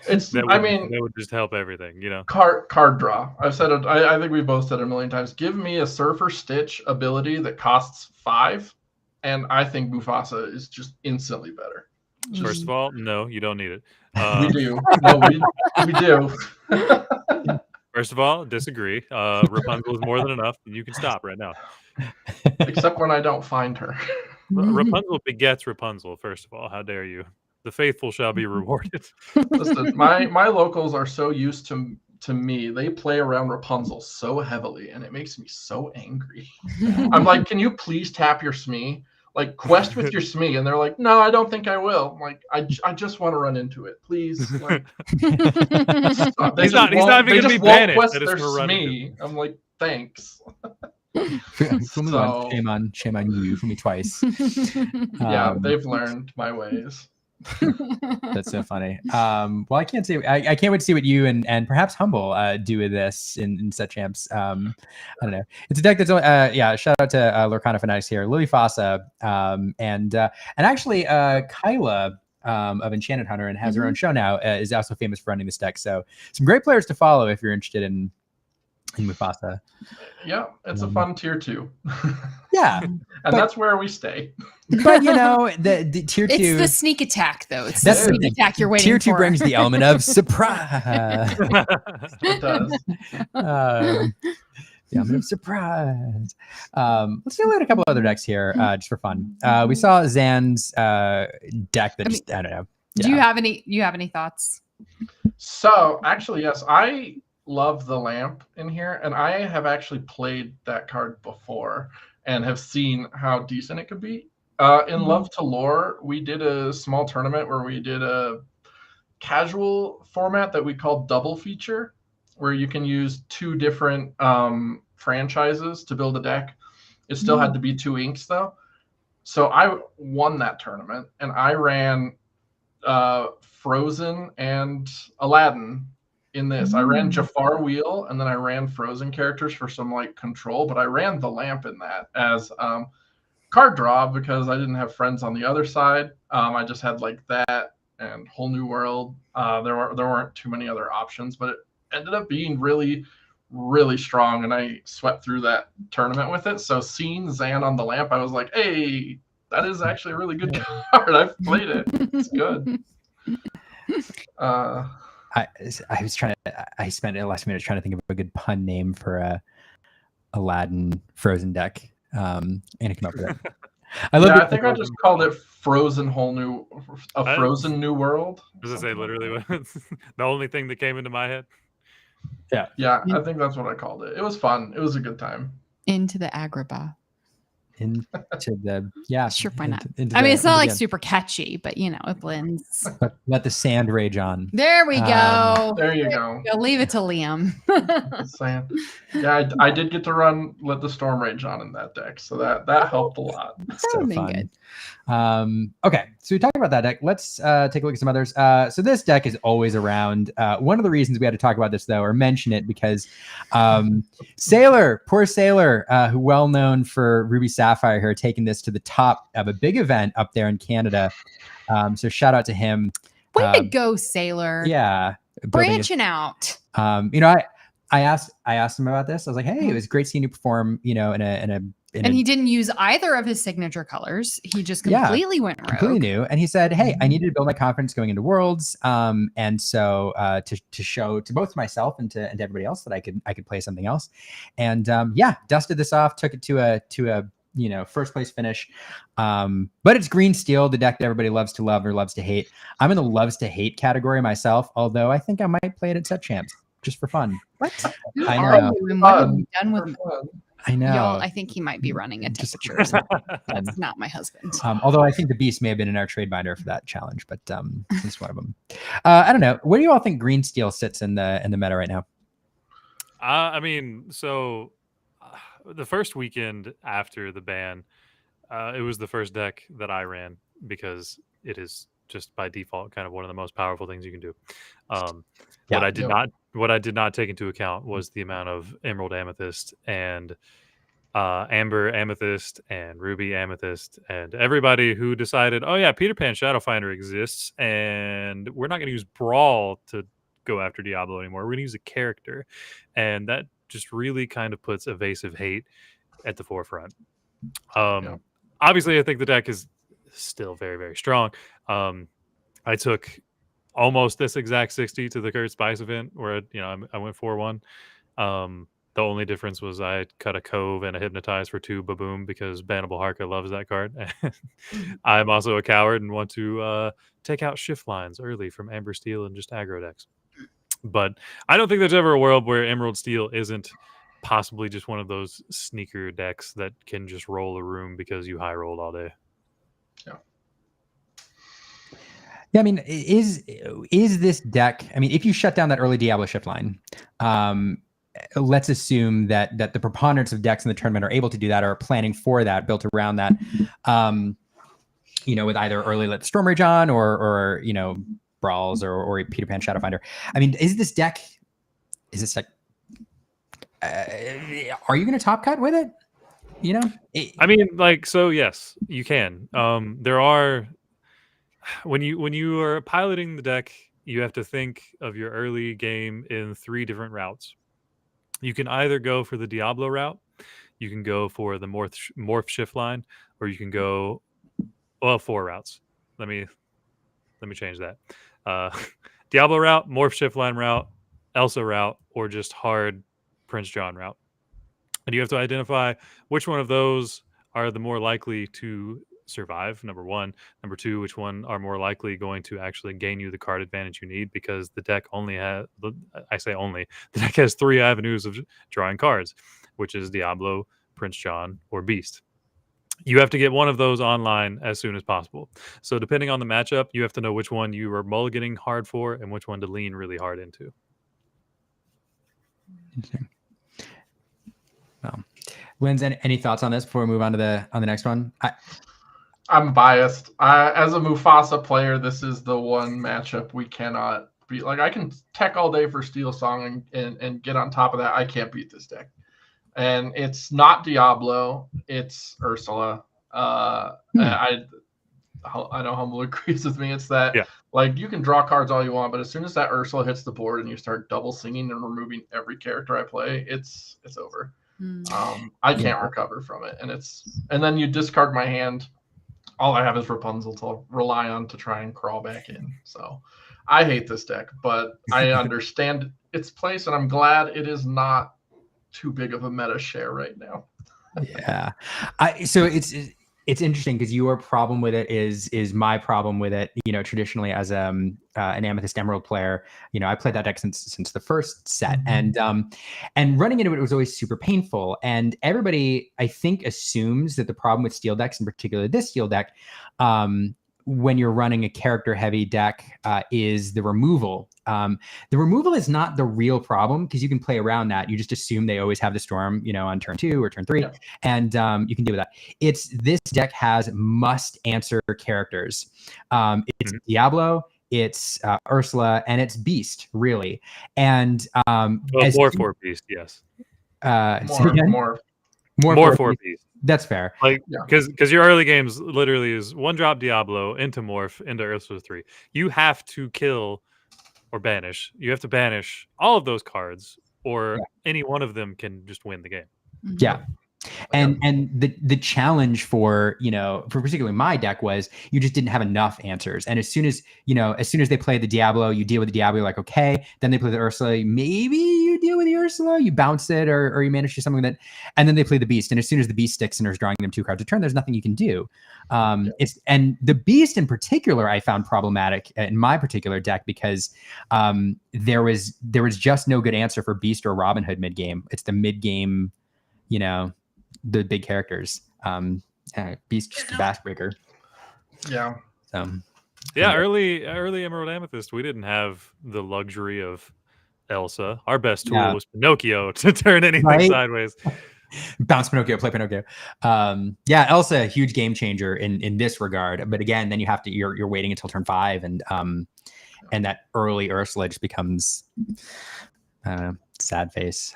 S2: that would just help everything, you know.
S5: Card draw. I've said it. I think we both said it a million times. Give me a Surfer Stitch ability that costs 5. And I think Mufasa is just instantly better.
S2: First of all, no, you don't need it.
S5: We do. No, we do.
S2: First of all, disagree. Rapunzel is more than enough. You can stop right now.
S5: Except when I don't find her.
S2: Rapunzel begets Rapunzel, first of all. How dare you? The faithful shall be rewarded.
S5: Listen, my locals are so used to me. They play around Rapunzel so heavily, and it makes me so angry. I'm like, can you please tap your Smee? Like, quest with your Smee. And they're like, no, I don't think I will. I'm like, I just want to run into it. Please. Like,
S2: he's not even going to be banished.
S5: Quest their Smee. I'm like, thanks.
S1: Shame on you. Fool me twice.
S5: Yeah, they've learned my ways.
S1: That's so funny. Well, I can't wait to see what you and perhaps Humble do with this in set champs. I don't know. It's a deck that's shout out to Lorcana Fanatics here, Lily Fossa, and actually Kyla of Enchanted Hunter, and has her own show now, is also famous for running this deck. So some great players to follow if you're interested in Mufasa.
S5: Yeah, it's a fun tier 2.
S1: Yeah.
S5: And that's where we stay.
S1: But you know, the tier 2.
S3: It's the sneak attack, though. It's the sneak attack you're waiting for.
S1: Tier 2 brings the element of surprise.
S5: It does.
S1: The element of surprise. Let's take a look at a couple other decks here, just for fun. We saw Zan's deck that I don't know.
S3: Do you have any thoughts?
S5: So actually, yes, I love the lamp in here, and I have actually played that card before, and have seen how decent it could be. In Love to Lore, we did a small tournament where we did a casual format that we called Double Feature, where you can use 2 different franchises to build a deck. It still had to be 2 inks though. So I won that tournament, and I ran Frozen and Aladdin in this. I ran Jafar Wheel, and then I ran Frozen characters for some like control, but I ran the lamp in that as card draw because I didn't have friends on the other side. I just had like that and Whole New World. There weren't too many other options, but it ended up being really, really strong, and I swept through that tournament with it. So seeing Zan on the lamp, I was like, hey, that is actually a really good card. I've played it. It's good.
S1: I was trying to. I spent the last minute trying to think of a good pun name for a Aladdin Frozen deck, and I came up with it.
S5: I think I just called it Frozen Frozen New World.
S2: Does it say literally the only thing that came into my head?
S5: Yeah, I think that's what I called it. It was fun. It was a good time.
S3: Into the Agrabah.
S1: Into the
S3: Sure, why not?
S1: Into
S3: I mean, it's not like
S1: the,
S3: super catchy, but you know, it blends.
S1: but let the sand rage on.
S3: There we go.
S5: There you go.
S3: Leave it to Liam.
S5: Just saying. Yeah, I did get to run Let the Storm Rage on in that deck, so that helped a lot.
S1: So
S3: That'd be
S1: fun.
S3: good.
S1: Okay, so we talked about that deck. Let's take a look at some others. So this deck is always around. One of the reasons we had to talk about this though, or mention it, because Sailor, poor Sailor, who well known for Ruby Sapphire here, taking this to the top of a big event up there in Canada. So shout out to him.
S3: Way to go, Sailor.
S1: Yeah,
S3: Branching out.
S1: You know, I asked him about this. I was like, hey, it was great seeing you perform. You know, in a
S3: And he didn't use either of his signature colors. He just completely went rogue.
S1: Completely new. And he said, hey, I needed to build my confidence going into Worlds. And so to show to both myself and to everybody else that I could play something else. And dusted this off, took it to a first place finish. But it's green steel, the deck that everybody loves to love or loves to hate. I'm in the loves to hate category myself, although I think I might play it at set champs just for fun.
S3: What?
S1: I know.
S3: What have you done with
S1: I know.
S3: Y'all, I think he might be running a temperature. That's not my husband.
S1: Although I think the Beast may have been in our trade binder for that challenge, but he's one of them. I don't know. Where do you all think green steel sits in the meta right now?
S2: I mean, so the first weekend after the ban, it was the first deck that I ran because it is just by default kind of one of the most powerful things you can do. What I did not take into account was the amount of Emerald Amethyst and Amber Amethyst and Ruby Amethyst and everybody who decided, oh yeah, Peter Pan Shadowfinder exists and we're not going to use Brawl to go after Diablo anymore. We're going to use a character. And that just really kind of puts evasive hate at the forefront. Obviously, I think the deck is still very, very strong. I took almost this exact 60 to the Kurt Spice event where I went 4-1. The only difference was I cut a Cove and a Hypnotize for 2 Baboom because Bannable Harka loves that card. I'm also a coward and want to take out shift lines early from Amber Steel and just aggro decks. But I don't think there's ever a world where Emerald Steel isn't possibly just one of those sneaker decks that can just roll a room because you high rolled all day.
S1: Yeah, I mean, is this deck? I mean, if you shut down that early Diablo shift line, let's assume that the preponderance of decks in the tournament are able to do that or are planning for that, built around that. With either early Let the Storm Rage on or Brawls or Peter Pan Shadowfinder. I mean, is this deck? Are you going to top cut with it?
S2: Yes, you can. There are. When you are piloting the deck, you have to think of your early game in 3 different routes. You can either go for the Diablo route, you can go for the morph shift line, or you can go 4 routes. Let me change that. Diablo route, morph shift line route, Elsa route, or just hard Prince John route. And you have to identify which one of those are the more likely to survive, number 1. Number 2, which one are more likely going to actually gain you the card advantage you need, because the deck the deck has 3 avenues of drawing cards, which is Diablo, Prince John, or Beast. You have to get one of those online as soon as possible. So depending on the matchup, you have to know which one you are mulliganing hard for and which one to lean really hard into.
S1: Interesting. Well, Lindz, any thoughts on this before we move on to the next one?
S5: I'm biased. As a Mufasa player, this is the one matchup we cannot beat. Like, I can tech all day for Steel Song and get on top of that. I can't beat this deck. And it's not Diablo. It's Ursula. I know Humble agrees with me. It's that, like, you can draw cards all you want, but as soon as that Ursula hits the board and you start double singing and removing every character I play, it's over. I can't recover from it. And then you discard my hand. All I have is Rapunzel to rely on to try and crawl back in. So I hate this deck, but I understand its place, and I'm glad it is not too big of a meta share right now.
S1: Yeah. So it's interesting because your problem with it is my problem with it. You know, traditionally as an Amethyst Emerald player, you know, I played that deck since the first set, and running into it was always super painful. And everybody, I think, assumes that the problem with steel decks, in particular this steel deck, when you're running a character-heavy deck, is the removal. The removal is not the real problem because you can play around that. You just assume they always have the storm, you know, on turn 2 or turn 3, and you can deal with that. It's this deck has must-answer characters. It's Diablo, it's Ursula, and it's Beast, really. And
S2: more for Beast, yes.
S1: More
S2: for Beast.
S1: That's fair.
S2: Like, because your early games literally is 1-drop Diablo into Morph into Ursula 3. You have to kill or banish. You have to banish all of those cards, or any one of them can just win the game.
S1: Yeah. And the challenge for, you know, for particularly my deck was you just didn't have enough answers. And as soon as they play the Diablo, you deal with the Diablo, you're like, okay. Then they play the Ursula, maybe you deal with the Ursula, you bounce it or you manage to do something with it. And then they play the Beast. And as soon as the Beast sticks and there's drawing them 2 cards a turn, there's nothing you can do. And the Beast in particular, I found problematic in my particular deck because there was just no good answer for Beast or Robin Hood mid game. It's the mid game, you know, the big characters. Beast just a bash breaker.
S5: Yeah.
S1: So
S2: early Emerald Amethyst, we didn't have the luxury of Elsa. Our best tool was Pinocchio to turn anything sideways.
S1: Bounce Pinocchio, play Pinocchio. Elsa, a huge game changer in this regard. But again, then you have to you're waiting until turn 5, and that early Ursula just becomes sad face.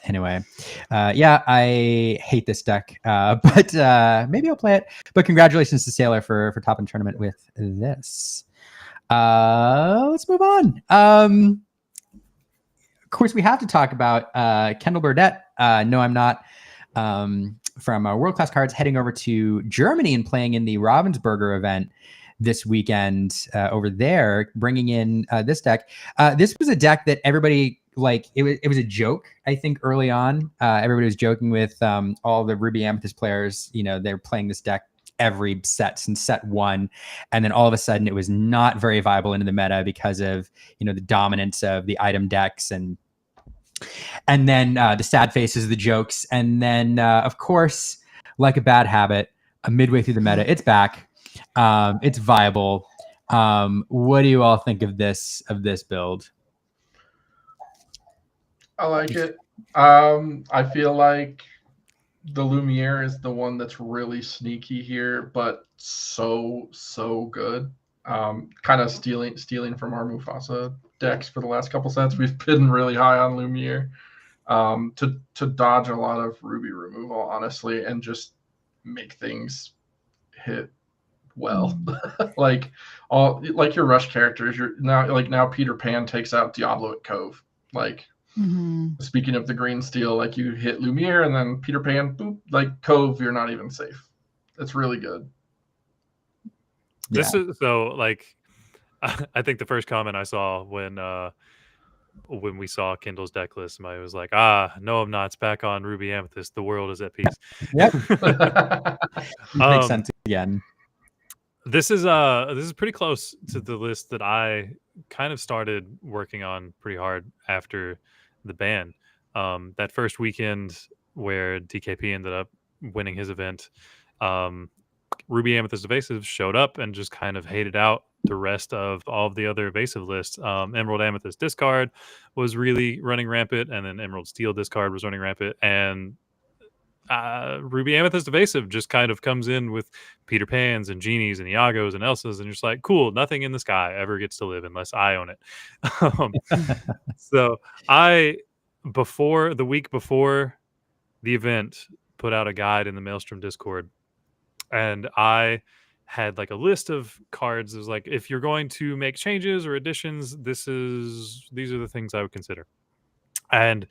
S1: Anyway, I hate this deck, but maybe I'll play it. But congratulations to Sailor for topping tournament with this. Let's move on. Of course, we have to talk about Kendall Burdett. No, I'm not. From World Class Cards, heading over to Germany and playing in the Ravensburger event this weekend over there, bringing in this deck. This was a deck that everybody, like, it was a joke, I think, early on. Everybody was joking with all the Ruby Amethyst players. You know, they're playing this deck every set since set 1, and then all of a sudden it was not very viable into the meta because of, you know, the dominance of the item decks and then the sad faces, the jokes, and then of course, like a bad habit, midway through the meta, it's back. It's viable. What do you all think of this build?
S5: I like it. I feel like the Lumiere is the one that's really sneaky here, but so good. Kind of stealing from our Mufasa decks for the last couple sets. We've been really high on Lumiere to dodge a lot of Ruby removal, honestly, and just make things hit well. like your rush characters, now Peter Pan takes out Diablo at Cove. Like, speaking of the green steel, like, you hit Lumiere and then Peter Pan, boop, like Cove, you're not even safe. It's really good.
S2: This is so, like, I think the first comment I saw when we saw Kindle's deck list, somebody was like, no, I'm not. It's back on Ruby Amethyst. The world is at peace.
S1: Yep. Makes sense again.
S2: This is pretty close to the list that I kind of started working on pretty hard after the ban. That first weekend where DKP ended up winning his event. Ruby Amethyst Evasive showed up and just kind of hated out the rest of all of the other evasive lists. Emerald Amethyst Discard was really running rampant, and then Emerald Steel Discard was running rampant, and Ruby Amethyst Evasive just kind of comes in with Peter Pans and Genies and Iagos and Elsas, and you're just like, cool, nothing in the sky ever gets to live unless I own it. So the week before the event, put out a guide in the Maelstrom Discord, and I had like a list of cards. It was like, if you're going to make changes or additions, these are the things I would consider. And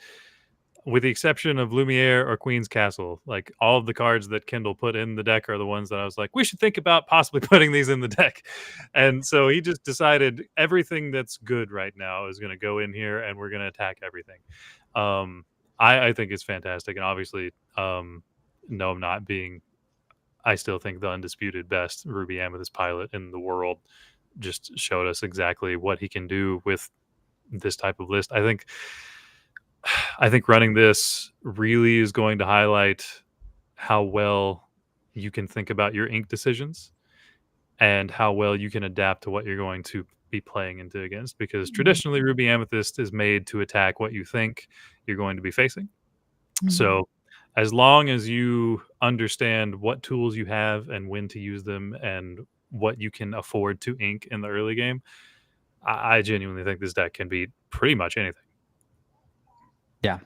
S2: with the exception of Lumiere or Queen's Castle, like all of the cards that Kendall put in the deck are the ones that I was like, we should think about possibly putting these in the deck. And so he just decided everything that's good right now is going to go in here, and we're going to attack everything. I think it's fantastic. And obviously, no, I'm not being, I still think the undisputed best Ruby Amethyst pilot in the world just showed us exactly what he can do with this type of list. I think running this really is going to highlight how well you can think about your ink decisions and how well you can adapt to what you're going to be playing into against, because traditionally Ruby Amethyst is made to attack what you think you're going to be facing. So as long as you understand what tools you have and when to use them and what you can afford to ink in the early game, I genuinely think this deck can beat pretty much anything.
S1: Yeah.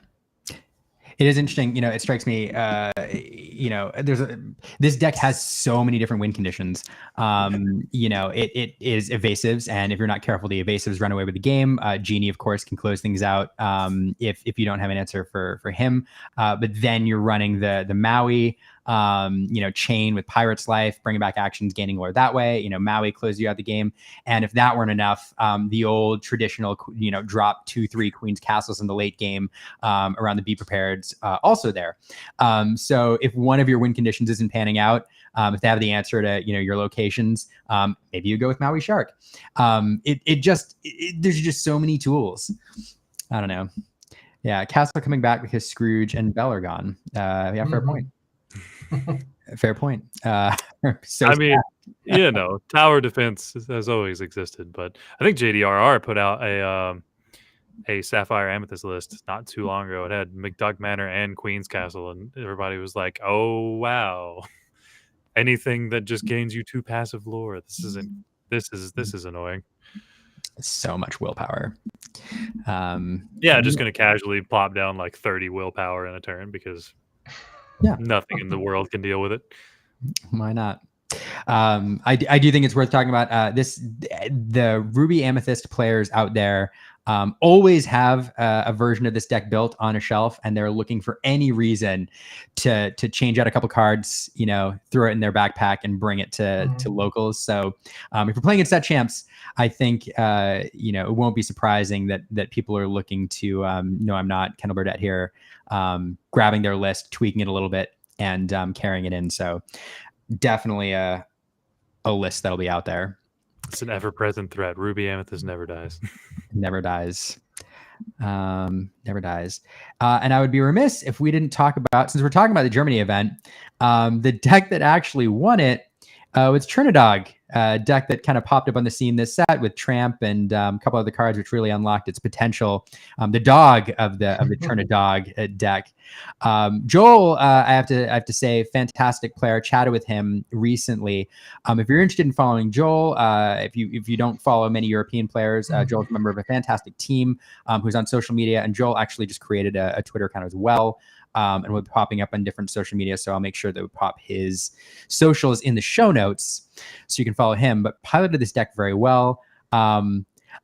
S1: It is interesting, it strikes me, this deck has so many different win conditions. It is evasives, and if you're not careful, the evasives run away with the game. Genie, of course, can close things out if you don't have an answer for him. But then you're running the Maui, chain with Pirate's Life, bringing back actions, gaining lore that way. Maui closes you out the game. And if that weren't enough, the old traditional, drop 2-3 Queen's Castles in the late game around the Be Prepared, also there. So if one of your win conditions isn't panning out, if they have the answer to your locations, maybe you go with Maui Shark. There's just so many tools. I don't know. Yeah, Castle coming back because Scrooge and Bell are gone. Yeah, fair point. Fair point. Tower
S2: defense has always existed, but I think JDRR put out a Sapphire Amethyst list not too long ago. It had McDuck Manor and Queen's Castle, and everybody was like, "Oh wow, anything that just gains you 2 passive lore. This is annoying."
S1: So much willpower.
S2: Just going to casually plop down like 30 willpower in a turn because nothing in the world can deal with it.
S1: Why not? I do think it's worth talking about the Ruby Amethyst players out there always have a version of this deck built on a shelf, and they're looking for any reason to change out a couple cards, throw it in their backpack and bring it to locals. So if you're playing against set champs, I think it won't be surprising that people are looking to no, I'm not Kendall Burdett here, grabbing their list, tweaking it a little bit, and carrying it in. So definitely a list that'll be out there.
S2: It's an ever-present threat. Ruby Amethyst never dies.
S1: Never dies. Never dies. And I would be remiss if we didn't talk about, since we're talking about the Germany event, the deck that actually won it was Chernadog, a deck that kind of popped up on the scene this set with Tramp and a couple other cards, which really unlocked its potential. The dog of the Chernadog deck. Joel, I have to say, fantastic player. Chatted with him recently. If you're interested in following Joel, if you don't follow many European players, Joel's a member of a fantastic team who's on social media, and Joel actually just created a Twitter account as well. And will be popping up on different social media. So I'll make sure that we pop his socials in the show notes so you can follow him. But piloted this deck very well. I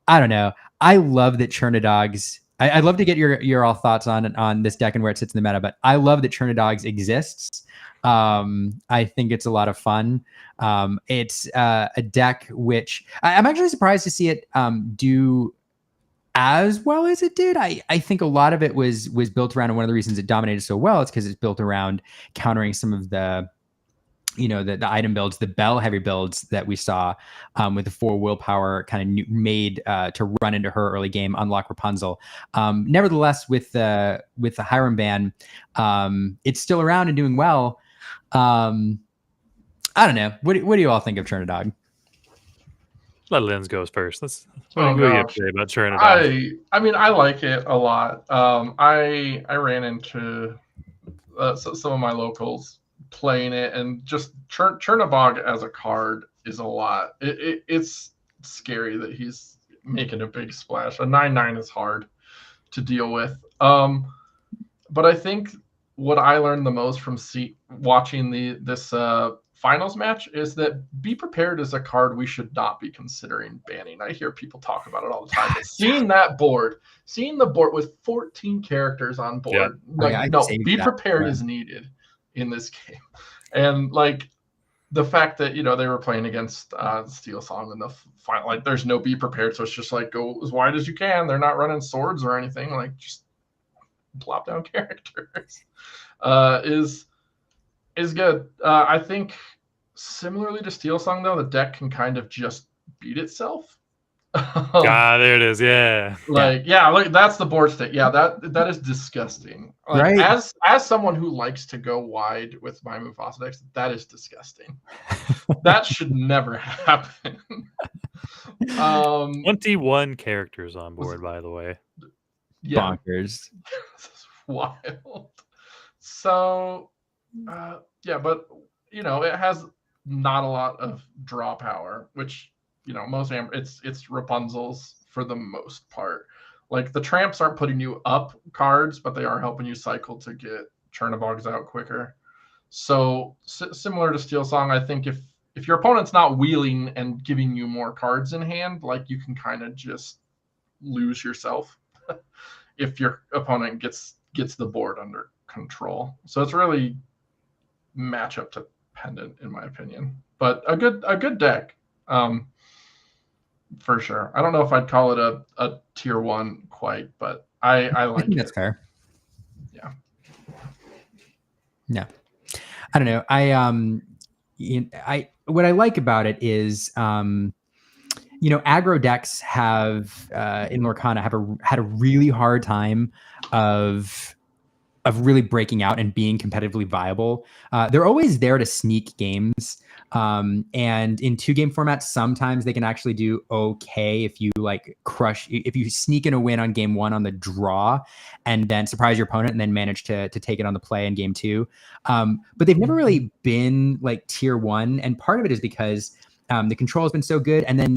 S1: don't know. I love that Chernadogs. I'd love to get your all thoughts on this deck and where it sits in the meta. But I love that Chernadogs exists. I think it's a lot of fun. It's a deck which I'm actually surprised to see it do as well as it did. I think a lot of it was built around, and one of the reasons it dominated so well is because it's built around countering some of the the item builds, the bell heavy builds that we saw with the 4 willpower kind of made to run into her early game, unlock Rapunzel. Nevertheless, with the Hiram ban, it's still around and doing well. I don't know. What do you all think of Chernadog?
S2: Let Lindz goes first. What
S5: Oh,
S2: do you have
S5: gosh.
S2: to say about Chernadogs?
S5: I mean, I like it a lot. I ran into some of my locals playing it, and just Chernabog as a card is a lot. It's scary that he's making a big splash. A 9/9 is hard to deal with. But I think what I learned the most from watching this finals match is that Be Prepared is a card we should not be considering banning. I hear people talk about it all the time. But seeing the board with 14 characters on board, Be Prepared is needed in this game. And like the fact that they were playing against Steel Song in the final, like there's no Be Prepared, so it's just like go as wide as you can. They're not running swords or anything. Like just plop down characters is good. I think similarly to Steel Song though, the deck can kind of just beat itself.
S2: There it is. Yeah.
S5: Like that's the board state. Yeah, that is disgusting. Like,
S1: right.
S5: As someone who likes to go wide with my Mufasa decks, that is disgusting. That should never happen.
S2: 21 characters on board, by the way.
S5: Yeah.
S1: Bonkers.
S5: This is wild. So yeah, but it has not a lot of draw power, which most it's Rapunzel's for the most part. Like the tramps aren't putting you up cards, but they are helping you cycle to get Chernadogs out quicker. So similar to Steel Song, I think if your opponent's not wheeling and giving you more cards in hand, like you can kind of just lose yourself if your opponent gets the board under control. So it's really matchup dependent in my opinion, but a good deck. For sure. I don't know if I'd call it a tier 1 quite, but I like
S1: I think that's fair.
S5: Yeah.
S1: No, I don't know. I what I like about it is, aggro decks have in Lorcana had a really hard time of really breaking out and being competitively viable. They're always there to sneak games. And in 2-game formats, sometimes they can actually do okay if you if you sneak in a win on game 1 on the draw and then surprise your opponent and then manage to take it on the play in game 2. But they've never really been like tier 1. And part of it is because the control has been so good. And then,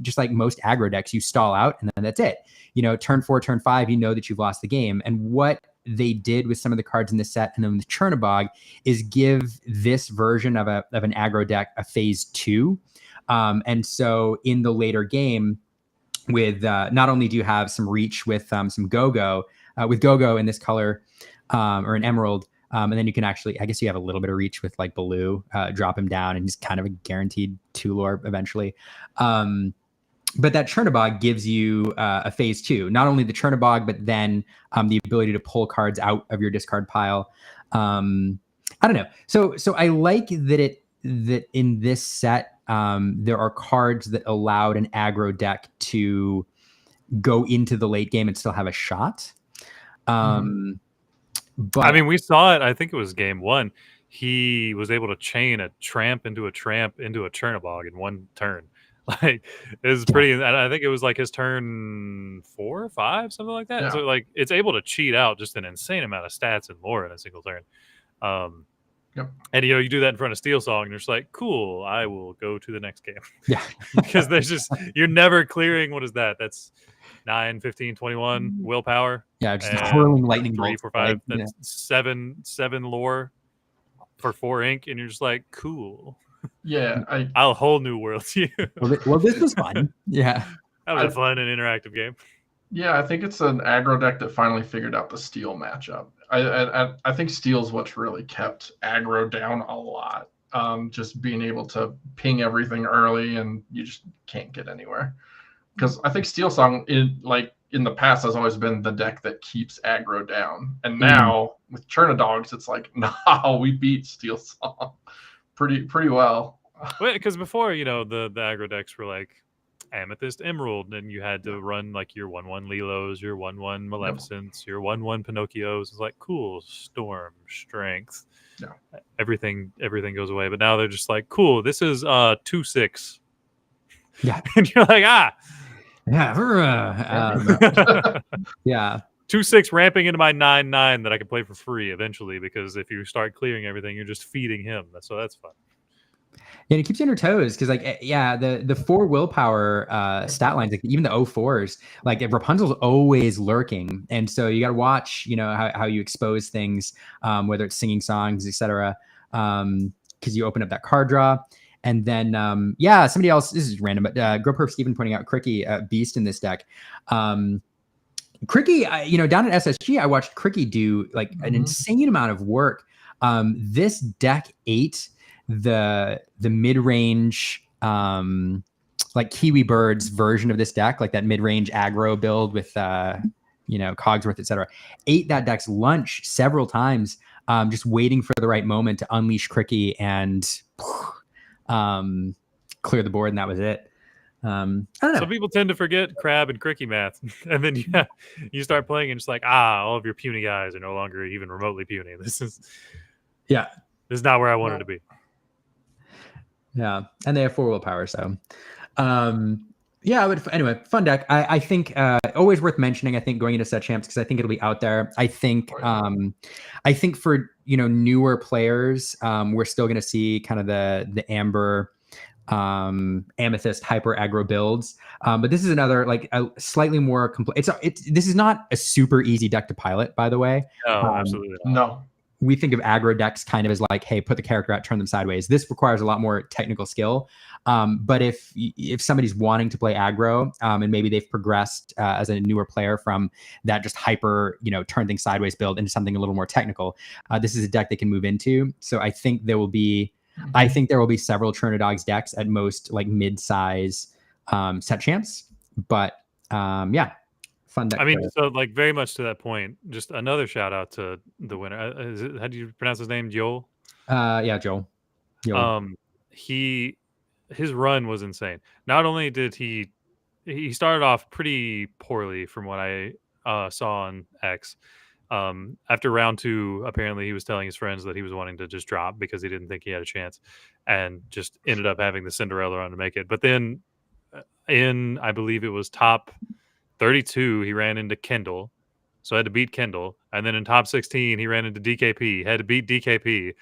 S1: just like most aggro decks, you stall out and then that's it. Turn 4, turn 5, that you've lost the game. And what they did with some of the cards in the set and then with Chernabog is give this version of an aggro deck a phase 2. And so in the later game with not only do you have some reach with some go-go with go-go in this color or an emerald, and then you can actually, I guess you have a little bit of reach with like Baloo, drop him down and he's kind of a guaranteed 2-lore eventually. But that Chernabog gives you a phase 2, not only the Chernabog, but then the ability to pull cards out of your discard pile. I don't know. So I like that in this set, there are cards that allowed an aggro deck to go into the late game and still have a shot. But
S2: I mean, we saw it. I think it was game 1. He was able to chain a tramp into a Chernabog in one turn. Like it was pretty, and I think it was like his turn 4 or 5, something like that.
S5: Yeah.
S2: So like it's able to cheat out just an insane amount of stats and lore in a single turn.
S5: Yep.
S2: And you do that in front of Steel Song, and you're just like, cool, I will go to the next game.
S1: Yeah.
S2: Because you're never clearing. What is that? That's 9, 15, 21 willpower.
S1: Yeah, just hurling lightning
S2: 3,
S1: bolts.
S2: 4, 5. That's 7 lore for 4 ink, and you're just like, cool.
S5: Yeah,
S2: I'll whole new world to you.
S1: Well, this was fun. Yeah.
S2: That was a fun and interactive game.
S5: Yeah, I think it's an aggro deck that finally figured out the steel matchup. I think steel's what's really kept aggro down a lot. Just being able to ping everything early and you just can't get anywhere. Because I think Steel Song in the past has always been the deck that keeps aggro down. And now with Chernadogs, it's like, nah, we beat Steel Song pretty well.
S2: Because before, the aggro decks were like Amethyst Emerald, and you had to run like your 1/1 Lilos, your 1/1 Maleficents, your 1/1 Pinocchios. It's like cool, Storm, Strength.
S5: Yeah.
S2: Everything goes away. But now they're just like, cool, this is 2/6.
S1: Yeah.
S2: And you're like,
S1: yeah.
S2: 2/6 ramping into my 9/9 that I can play for free eventually, because if you start clearing everything, you're just feeding him. So that's fun.
S1: And it keeps you on your toes because, like, the 4 willpower stat lines, like even the 04s, like Rapunzel's always lurking, and so you got to watch, how you expose things, whether it's singing songs, etc. Because you open up that card draw, and then somebody else. This is random, but GrowPerf Steven pointing out Cricky beast in this deck. Cricky, down at SSG, I watched Cricky do like an insane amount of work. This deck ate the mid-range like Kiwi Birds version of this deck, like that mid-range aggro build with Cogsworth, etc. Ate that deck's lunch several times, just waiting for the right moment to unleash Cricky and clear the board, and that was it. I don't know.
S2: Some people tend to forget Crab and Cricky math, and then you start playing and it's like, all of your puny guys are no longer even remotely puny. This is not where I wanted to be.
S1: Yeah, and they have 4 willpower, so anyway, fun deck. I think always worth mentioning. I think going into set champs, because I think it'll be out there. I think for newer players, we're still going to see kind of the Amber, Amethyst hyper aggro builds, but this is another like a slightly more complete. This is not a super easy deck to pilot, by the way.
S2: No, absolutely not.
S5: No.
S1: We think of aggro decks kind of as like, hey, put the character out, turn them sideways. This requires a lot more technical skill. But if somebody's wanting to play aggro, and maybe they've progressed as a newer player from that just hyper, turn things sideways build into something a little more technical, this is a deck they can move into. So I think there will be several Chernadogs decks at most, like mid-size set champs. But fun deck.
S2: I mean, so like very much to that point, just another shout out to the winner. How do you pronounce his name? Joel?
S1: Joel.
S2: His run was insane. Not only did he started off pretty poorly from what I saw on X. After round 2, apparently he was telling his friends that he was wanting to just drop because he didn't think he had a chance, and just ended up having the Cinderella run to make it. But then I believe it was top 32, he ran into Kendall, so had to beat Kendall. And then in top 16, he ran into DKP, had to beat DKP.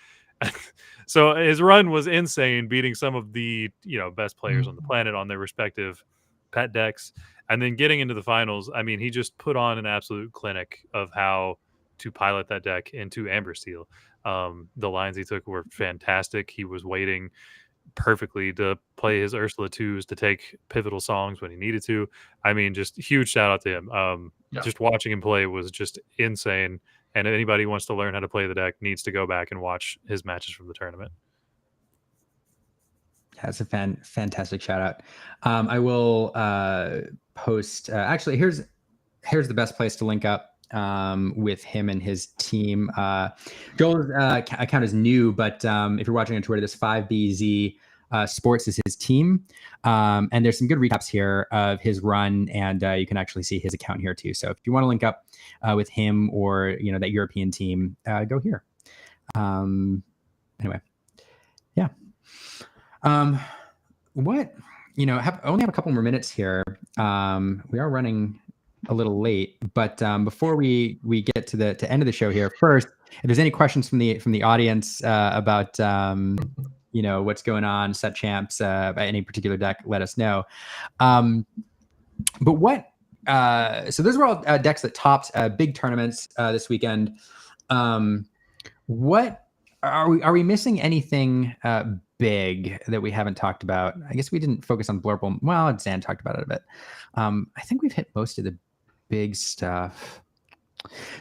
S2: So his run was insane, beating some of the best players on the planet on their respective pet decks. And then getting into the finals, I mean, he just put on an absolute clinic of how to pilot that deck into Amber Steel. The lines he took were fantastic. He was waiting perfectly to play his Ursula 2s to take pivotal songs when he needed to. I mean, just huge shout out to him. Just watching him play was just insane. And anybody who wants to learn how to play the deck needs to go back and watch his matches from the tournament.
S1: That's a fantastic shout out. I will post. Actually, here's the best place to link up with him and his team. Joel's account is new, but if you're watching on Twitter, this 5BZ Sports is his team, and there's some good recaps here of his run, and you can actually see his account here too. So if you want to link up with him or that European team, go here. Anyway, yeah. Only have a couple more minutes here. We are running a little late, but before we get to the end of the show here, first, if there's any questions from the audience about what's going on, set champs, by any particular deck, let us know. But what? So those were all decks that topped big tournaments this weekend. What are we missing anything big that we haven't talked about? I guess we didn't focus on Blurple. Well, Zan talked about it a bit. I think we've hit most of the big stuff.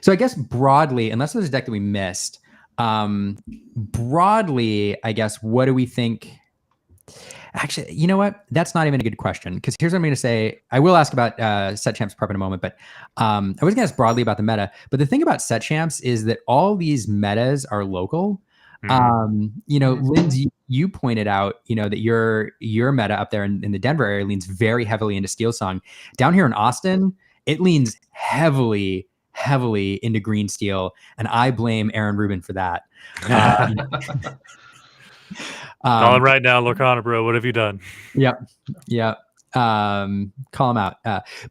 S1: So I guess broadly, unless there's a deck that we missed, broadly, I guess, what do we think? Actually, you know what? That's not even a good question, because here's what I'm going to say. I will ask about set champs prep in a moment, but I was going to ask broadly about the meta. But the thing about set champs is that all these metas are local. You know, Lindz, you pointed out, you know, that your meta up there in the Denver area leans very heavily into Steel Song. Down here in Austin, it leans heavily into green steel, and I blame Aaron Rubin for that.
S2: Call him right now, Lorcana, bro. What have you done?
S1: Yep. Call him out.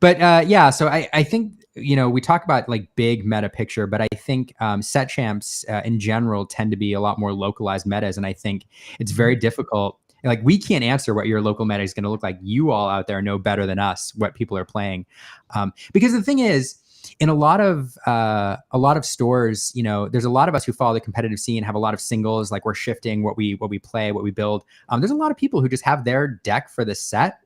S1: Yeah, so I think, you know, we talk about like big meta picture, but I think set champs in general tend to be a lot more localized metas, and I think it's very difficult. Like, we can't answer what your local meta is going to look like. You all out there know better than us what people are playing, because the thing is, in a lot of stores, you know, there's a lot of us who follow the competitive scene, have a lot of singles, like we're shifting what we play, what we build. There's a lot of people who just have their deck for the set,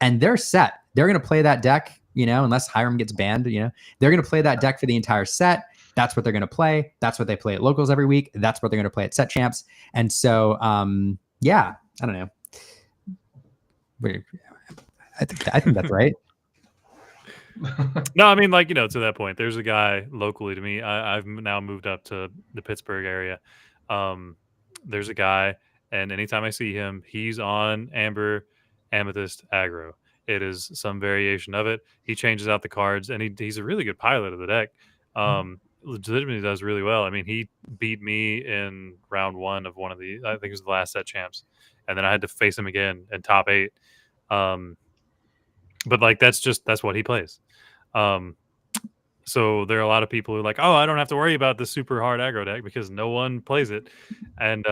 S1: and they're set. They're going to play that deck, you know, unless Hiram gets banned, you know, they're going to play that deck for the entire set. That's what they're going to play. That's what they play at locals every week. That's what they're going to play at set champs. And so, yeah, I don't know. I think that's right.
S2: No, I mean, like, you know, to that point, there's a guy locally to me. I've now moved up to the Pittsburgh area. There's a guy, and anytime I see him, he's on Amber, Amethyst, Aggro. It is some variation of it. He changes out the cards, and he's a really good pilot of the deck. Legitimately does really well. I mean, he beat me in round 1 of one of the, I think it was the last set champs, and then I had to face him again in top 8. But like, that's what he plays. So there are a lot of people who are like, oh, I don't have to worry about the super hard aggro deck because no one plays it. And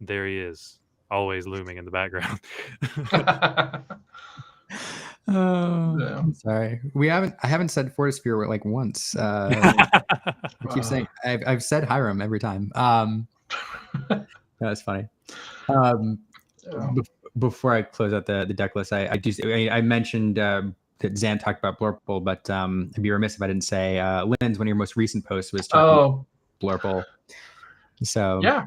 S2: there he is, always looming in the background.
S1: I'm sorry. I haven't said Fortisphere like once. I keep saying I've said Hiram every time. That's funny. Before I close out the deck list, I mentioned that Zan talked about Blurple, but I'd be remiss if I didn't say Lindz, one of your most recent posts was talking about Blurple. So
S5: yeah,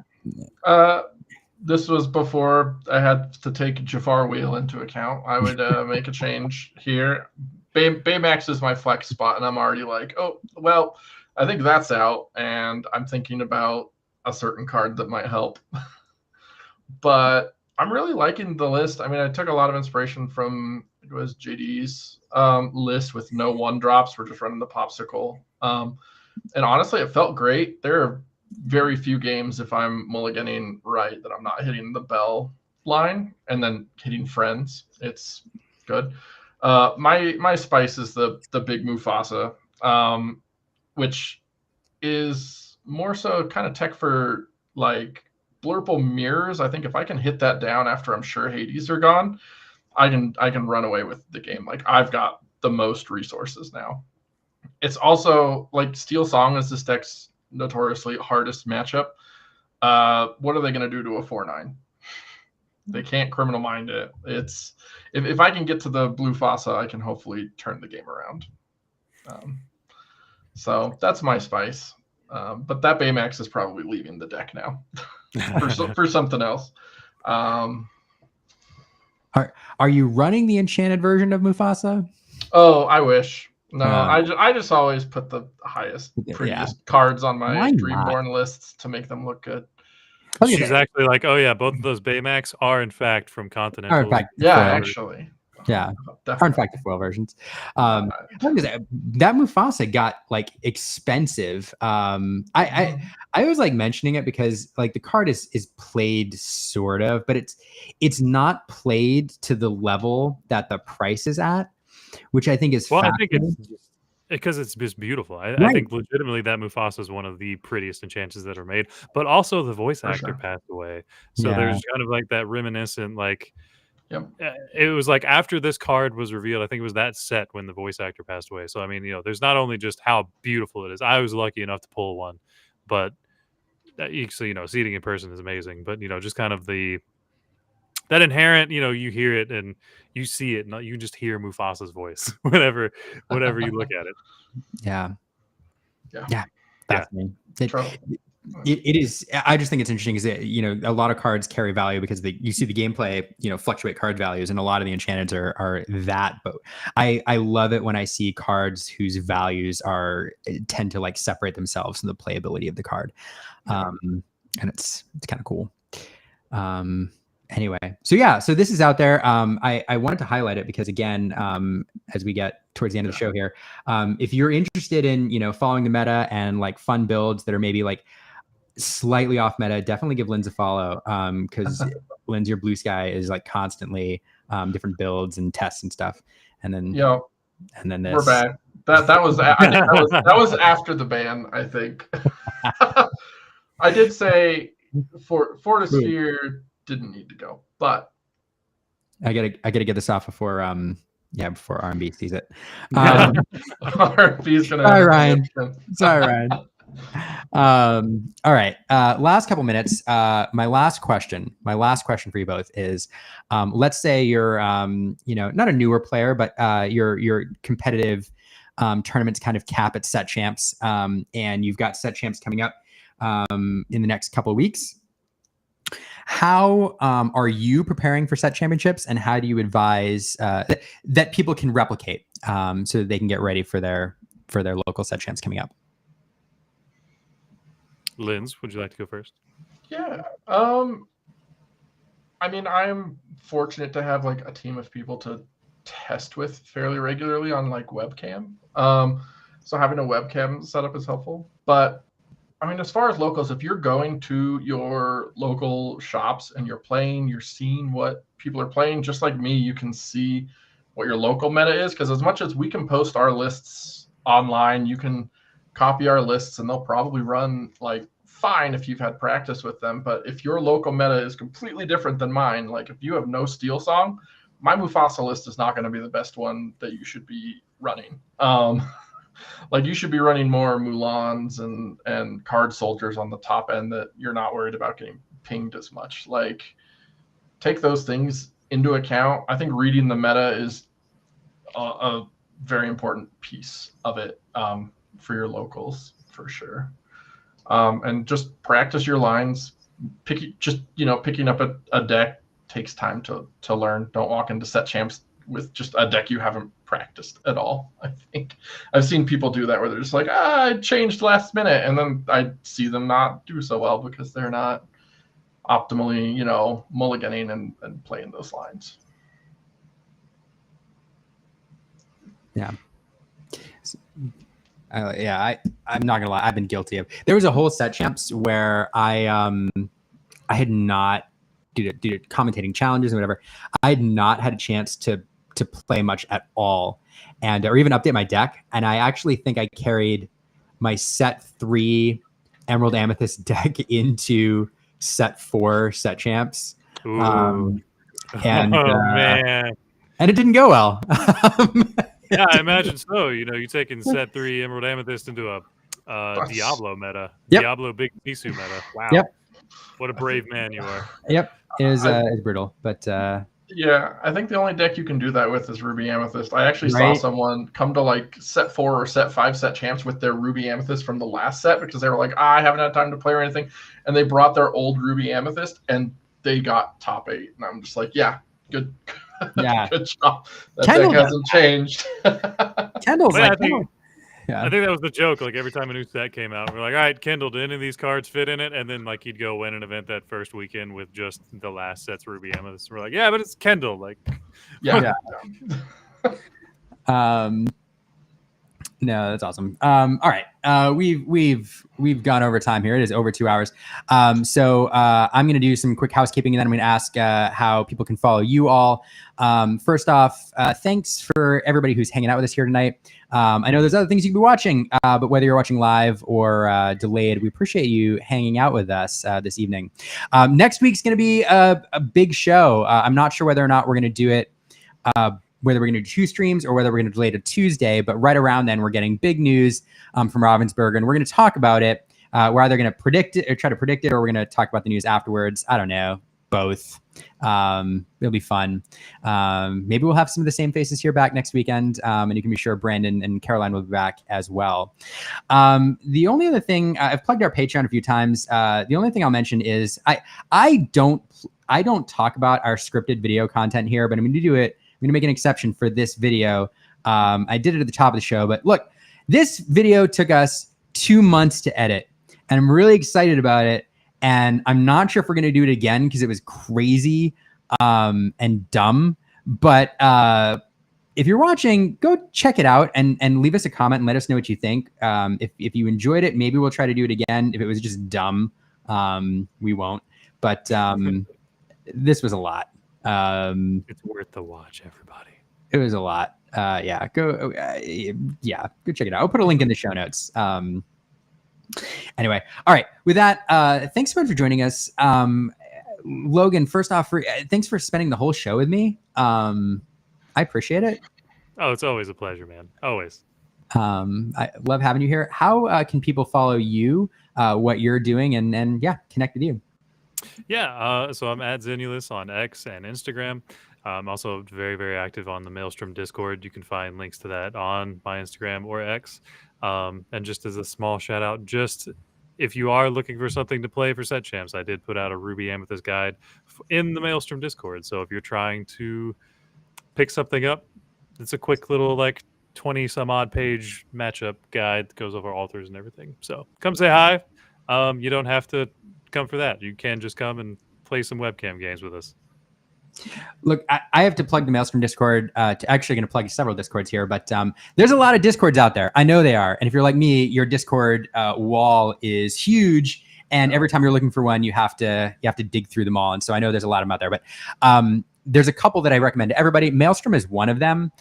S5: this was before I had to take Jafar Wheel into account. I would make a change here. Baymax is my flex spot, and I'm already like, oh, well, I think that's out, and I'm thinking about a certain card that might help. But I'm really liking the list. I mean, I took a lot of inspiration from, it was JD's list with no 1-drops. We're just running the popsicle. And honestly, it felt great. There are very few games, if I'm mulliganing right, that I'm not hitting the bell line and then hitting friends. It's good. My spice is the big Mufasa, which is more so kind of tech for like Blurple mirrors. I think if I can hit that down after I'm sure Hades are gone, I can run away with the game. Like, I've got the most resources now. It's also like Steel Song is this deck's notoriously hardest matchup. What are they going to do to a 4/9? They can't Criminal Mind it. It's if I can get to the blue Fasa, I can hopefully turn the game around. So that's my spice. But that Baymax is probably leaving the deck now for something else.
S1: Are you running the enchanted version of Mufasa?
S5: Oh, I wish. No, I just always put the highest, prettiest cards on my Dreamborn lists to make them look good.
S2: She's actually like, oh yeah, both of those Baymax are in fact from Continental.
S5: Actually.
S1: Yeah, are in fact the foil versions. That Mufasa got like expensive. I always like mentioning it because like the card is played sort of, but it's not played to the level that the price is at, which I think is
S2: I think it's because it's just beautiful. I think legitimately that Mufasa is one of the prettiest enchances that are made, but also the voice actor passed away, so there's kind of like that reminiscent like.
S5: Yep.
S2: It was like after this card was revealed, I think it was that set when the voice actor passed away. So I mean, you know, there's not only just how beautiful it is. I was lucky enough to pull one, but so you know, seeing in person is amazing. But you know, just kind of that inherent, you know, you hear it and you see it, not you just hear Mufasa's voice whenever you look at it.
S1: Yeah. Fascinating. It is. I just think it's interesting because you know, a lot of cards carry value because you see the gameplay, you know, fluctuate card values, and a lot of the enchanteds are that. But I love it when I see cards whose values tend to like separate themselves from the playability of the card. and it's kind of cool. Anyway, so this is out there. I wanted to highlight it because again, as we get towards the end of the show here, if you're interested in, following the meta and like fun builds that are maybe like slightly off meta, definitely give Lindz a follow. Cause Lindz, your blue sky is like constantly, different builds and tests and stuff. And then, this.
S5: We're back. That was, I think that was after the ban, I think. I did say Fortisphere didn't need to go, but
S1: I gotta get this off before before RMB sees it.
S5: RMB's gonna.
S1: Sorry, Ryan. All right. Last couple minutes. My last question for you both is, let's say you're not a newer player, but your competitive tournaments kind of cap at set champs, and you've got set champs coming up in the next couple of weeks. How are you preparing for set championships, and how do you advise that people can replicate so that they can get ready for their local set champs coming up?
S2: Lindz, would you like to go first?
S5: Yeah. I mean, I'm fortunate to have like a team of people to test with fairly regularly on like webcam. So having a webcam setup is helpful. But I mean, as far as locals, if you're going to your local shops and you're seeing what people are playing, just like me, you can see what your local meta is. Because as much as we can post our lists online, you can copy our lists and they'll probably run like fine if you've had practice with them. But if your local meta is completely different than mine, like if you have no Steel Song, my Mufasa list is not going to be the best one that you should be running. Like you should be running more Mulans and card soldiers on the top end that you're not worried about getting pinged as much. Like take those things into account. I think reading the meta is a very important piece of it for your locals for sure. And just practice your lines. Picking up a deck takes time to learn. Don't walk into set champs with just a deck you haven't practiced at all. I think I've seen people do that where they're just like, I changed last minute, and then I see them not do so well because they're not optimally, mulliganing and playing those lines.
S1: Yeah. I'm not gonna lie. I've been guilty of. There was a whole set champs where I had not due to commentating challenges and whatever. I had not had a chance to play much at all, or even update my deck. And I actually think I carried my set 3 Emerald Amethyst deck into set 4 set champs.
S2: Man.
S1: And it didn't go well.
S2: Yeah, I imagine so. You taking set 3 Emerald Amethyst into a Diablo meta.
S1: Yep.
S2: Diablo Big Nisu meta. Wow.
S1: Yep.
S2: What a brave man you are.
S1: Yep. It was brutal, but
S5: yeah, I think the only deck you can do that with is Ruby Amethyst. I actually saw someone come to like set 4 or set 5 set champs with their Ruby Amethyst from the last set because they were like, I haven't had time to play or anything. And they brought their old Ruby Amethyst and they got top 8. And I'm just like, yeah, good.
S1: Yeah.
S5: Good job. That
S1: Kendall
S5: deck hasn't changed.
S1: Kendall's
S2: Well,
S1: like,
S2: I think that was the joke. Like every time a new set came out, we're like, all right, Kendall, do any of these cards fit in it? And then like he'd go win an event that first weekend with just the last set's Ruby Amethyst. We're like, yeah, but it's Kendall. Like,
S5: yeah.
S1: No, that's awesome. All right. We've gone over time here. It is over 2 hours. So I'm going to do some quick housekeeping, and then I'm going to ask how people can follow you all. First off, thanks for everybody who's hanging out with us here tonight. I know there's other things you can be watching, but whether you're watching live or delayed, we appreciate you hanging out with us this evening. Next week's going to be a big show. I'm not sure whether or not we're going to do it whether we're going to do 2 streams or whether we're going to delay to Tuesday, but right around then we're getting big news from Ravensburger, and we're going to talk about it. We're either going to predict it or try to predict it, or we're going to talk about the news afterwards. I don't know, both. It'll be fun. Maybe we'll have some of the same faces here back next weekend, and you can be sure Brandon and Caroline will be back as well. The only other thing, I've plugged our Patreon a few times. The only thing I'll mention is I don't talk about our scripted video content here, but I'm going to do it. I'm going to make an exception for this video. I did it at the top of the show, but look, this video took us 2 months to edit, and I'm really excited about it. and I'm not sure if we're going to do it again because it was crazy and dumb. But if you're watching, go check it out and leave us a comment and let us know what you think. If you enjoyed it, maybe we'll try to do it again. If it was just dumb, we won't. But this was a lot.
S2: It's worth the watch, everybody.
S1: It was a lot. Go check it out. I'll put a link in the show notes. Anyway, all right. With that, thanks so much for joining us. Logan, first off, thanks for spending the whole show with me. I appreciate it.
S2: Oh, it's always a pleasure, man. Always.
S1: I love having you here. How can people follow you, what you're doing, and connect with you?
S2: Yeah, so I'm at Xenulous on X and Instagram. I'm also very, very active on the Maelstrom Discord. You can find links to that on my Instagram or X. And just as a small shout out, just if you are looking for something to play for Set Champs, I did put out a Ruby Amethyst guide in the Maelstrom Discord. So if you're trying to pick something up, it's a quick little 20 some odd page matchup guide that goes over altars and everything. So come say hi. You don't have to come for that. You can just come and play some webcam games with us.
S1: Look, I have to plug the Maelstrom Discord. Actually going to plug several Discords here, but there's a lot of Discords out there. I know they are. And if you're like me, your Discord wall is huge. And every time you're looking for one, you have to dig through them all. And so I know there's a lot of them out there, but there's a couple that I recommend to everybody. Maelstrom is one of them.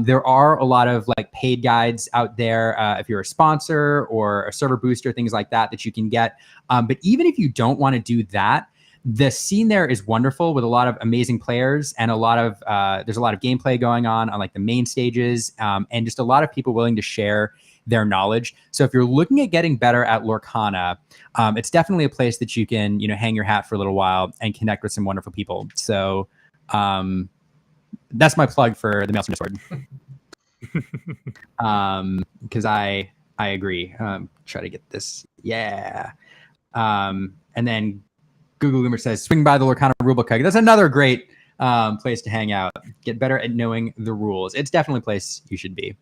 S1: There are a lot of paid guides out there if you're a sponsor or a server booster, things like that you can get. But even if you don't want to do that, the scene there is wonderful with a lot of amazing players and there's a lot of gameplay going on the main stages and just a lot of people willing to share their knowledge. So if you're looking at getting better at Lorcana, it's definitely a place that you can, hang your hat for a little while and connect with some wonderful people. So that's my plug for the Maelstrom Discord. Because I agree. Try to get this. Yeah. And then Google Goomer says, swing by the Lorcana rulebook. That's another great place to hang out. Get better at knowing the rules. It's definitely a place you should be.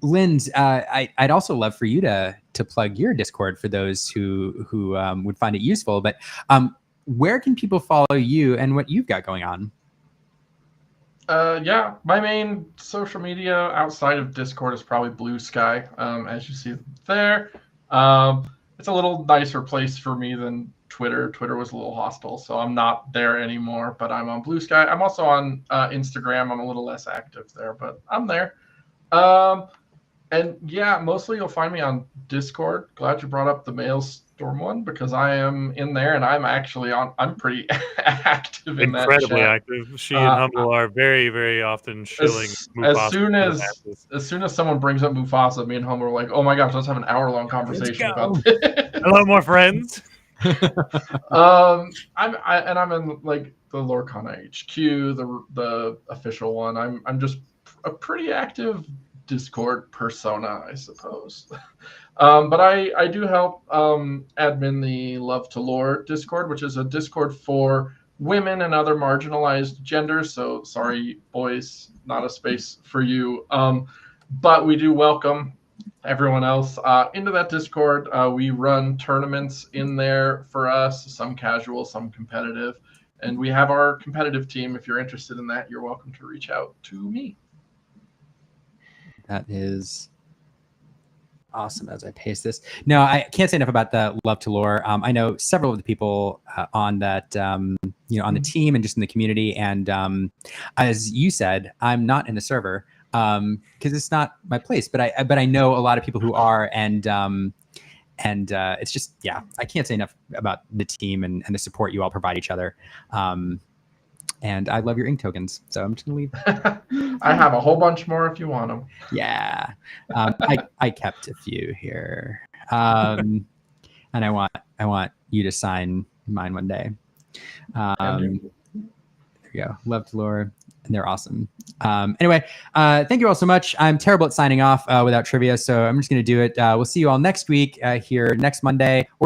S1: Lindz, I'd also love for you to plug your Discord for those who would find it useful. But where can people follow you and what you've got going on?
S5: My main social media outside of Discord is probably Blue Sky, as you see there. It's a little nicer place for me than Twitter. Twitter was a little hostile, so I'm not there anymore, but I'm on Blue Sky. I'm also on Instagram. I'm a little less active there, but I'm there. Mostly you'll find me on Discord. Glad you brought up the Maelstrom one because I am in there and I'm actually I'm pretty active in that chat.
S2: Incredibly active. She and Humble are very, very often shilling Mufasa.
S5: As soon as someone brings up Mufasa, me and Humble are like, oh my gosh, let's have an hour-long conversation about this.
S2: Hello, more friends.
S5: I'm in the Lorcana HQ, the official one. I'm just a pretty active Discord persona, I suppose. But I do help admin the Love to Lore Discord, which is a Discord for women and other marginalized genders. So sorry, boys, not a space for you. But we do welcome everyone else into that Discord. We run tournaments in there for us, some casual, some competitive. And we have our competitive team. If you're interested in that, you're welcome to reach out to me.
S1: That is awesome. As I paste this, no, I can't say enough about the Love to Lore. I know several of the people on that, on the team and just in the community. And as you said, I'm not in the server because it's not my place. But I know a lot of people who are, and it's just I can't say enough about the team and the support you all provide each other. And I love your ink tokens, so I'm just gonna leave.
S5: I have a whole bunch more if you want them.
S1: Yeah, I kept a few here, and I want you to sign mine one day. There you go. Love to Lore, and they're awesome. Anyway, thank you all so much. I'm terrible at signing off without trivia, so I'm just gonna do it. We'll see you all next week here next Monday. Or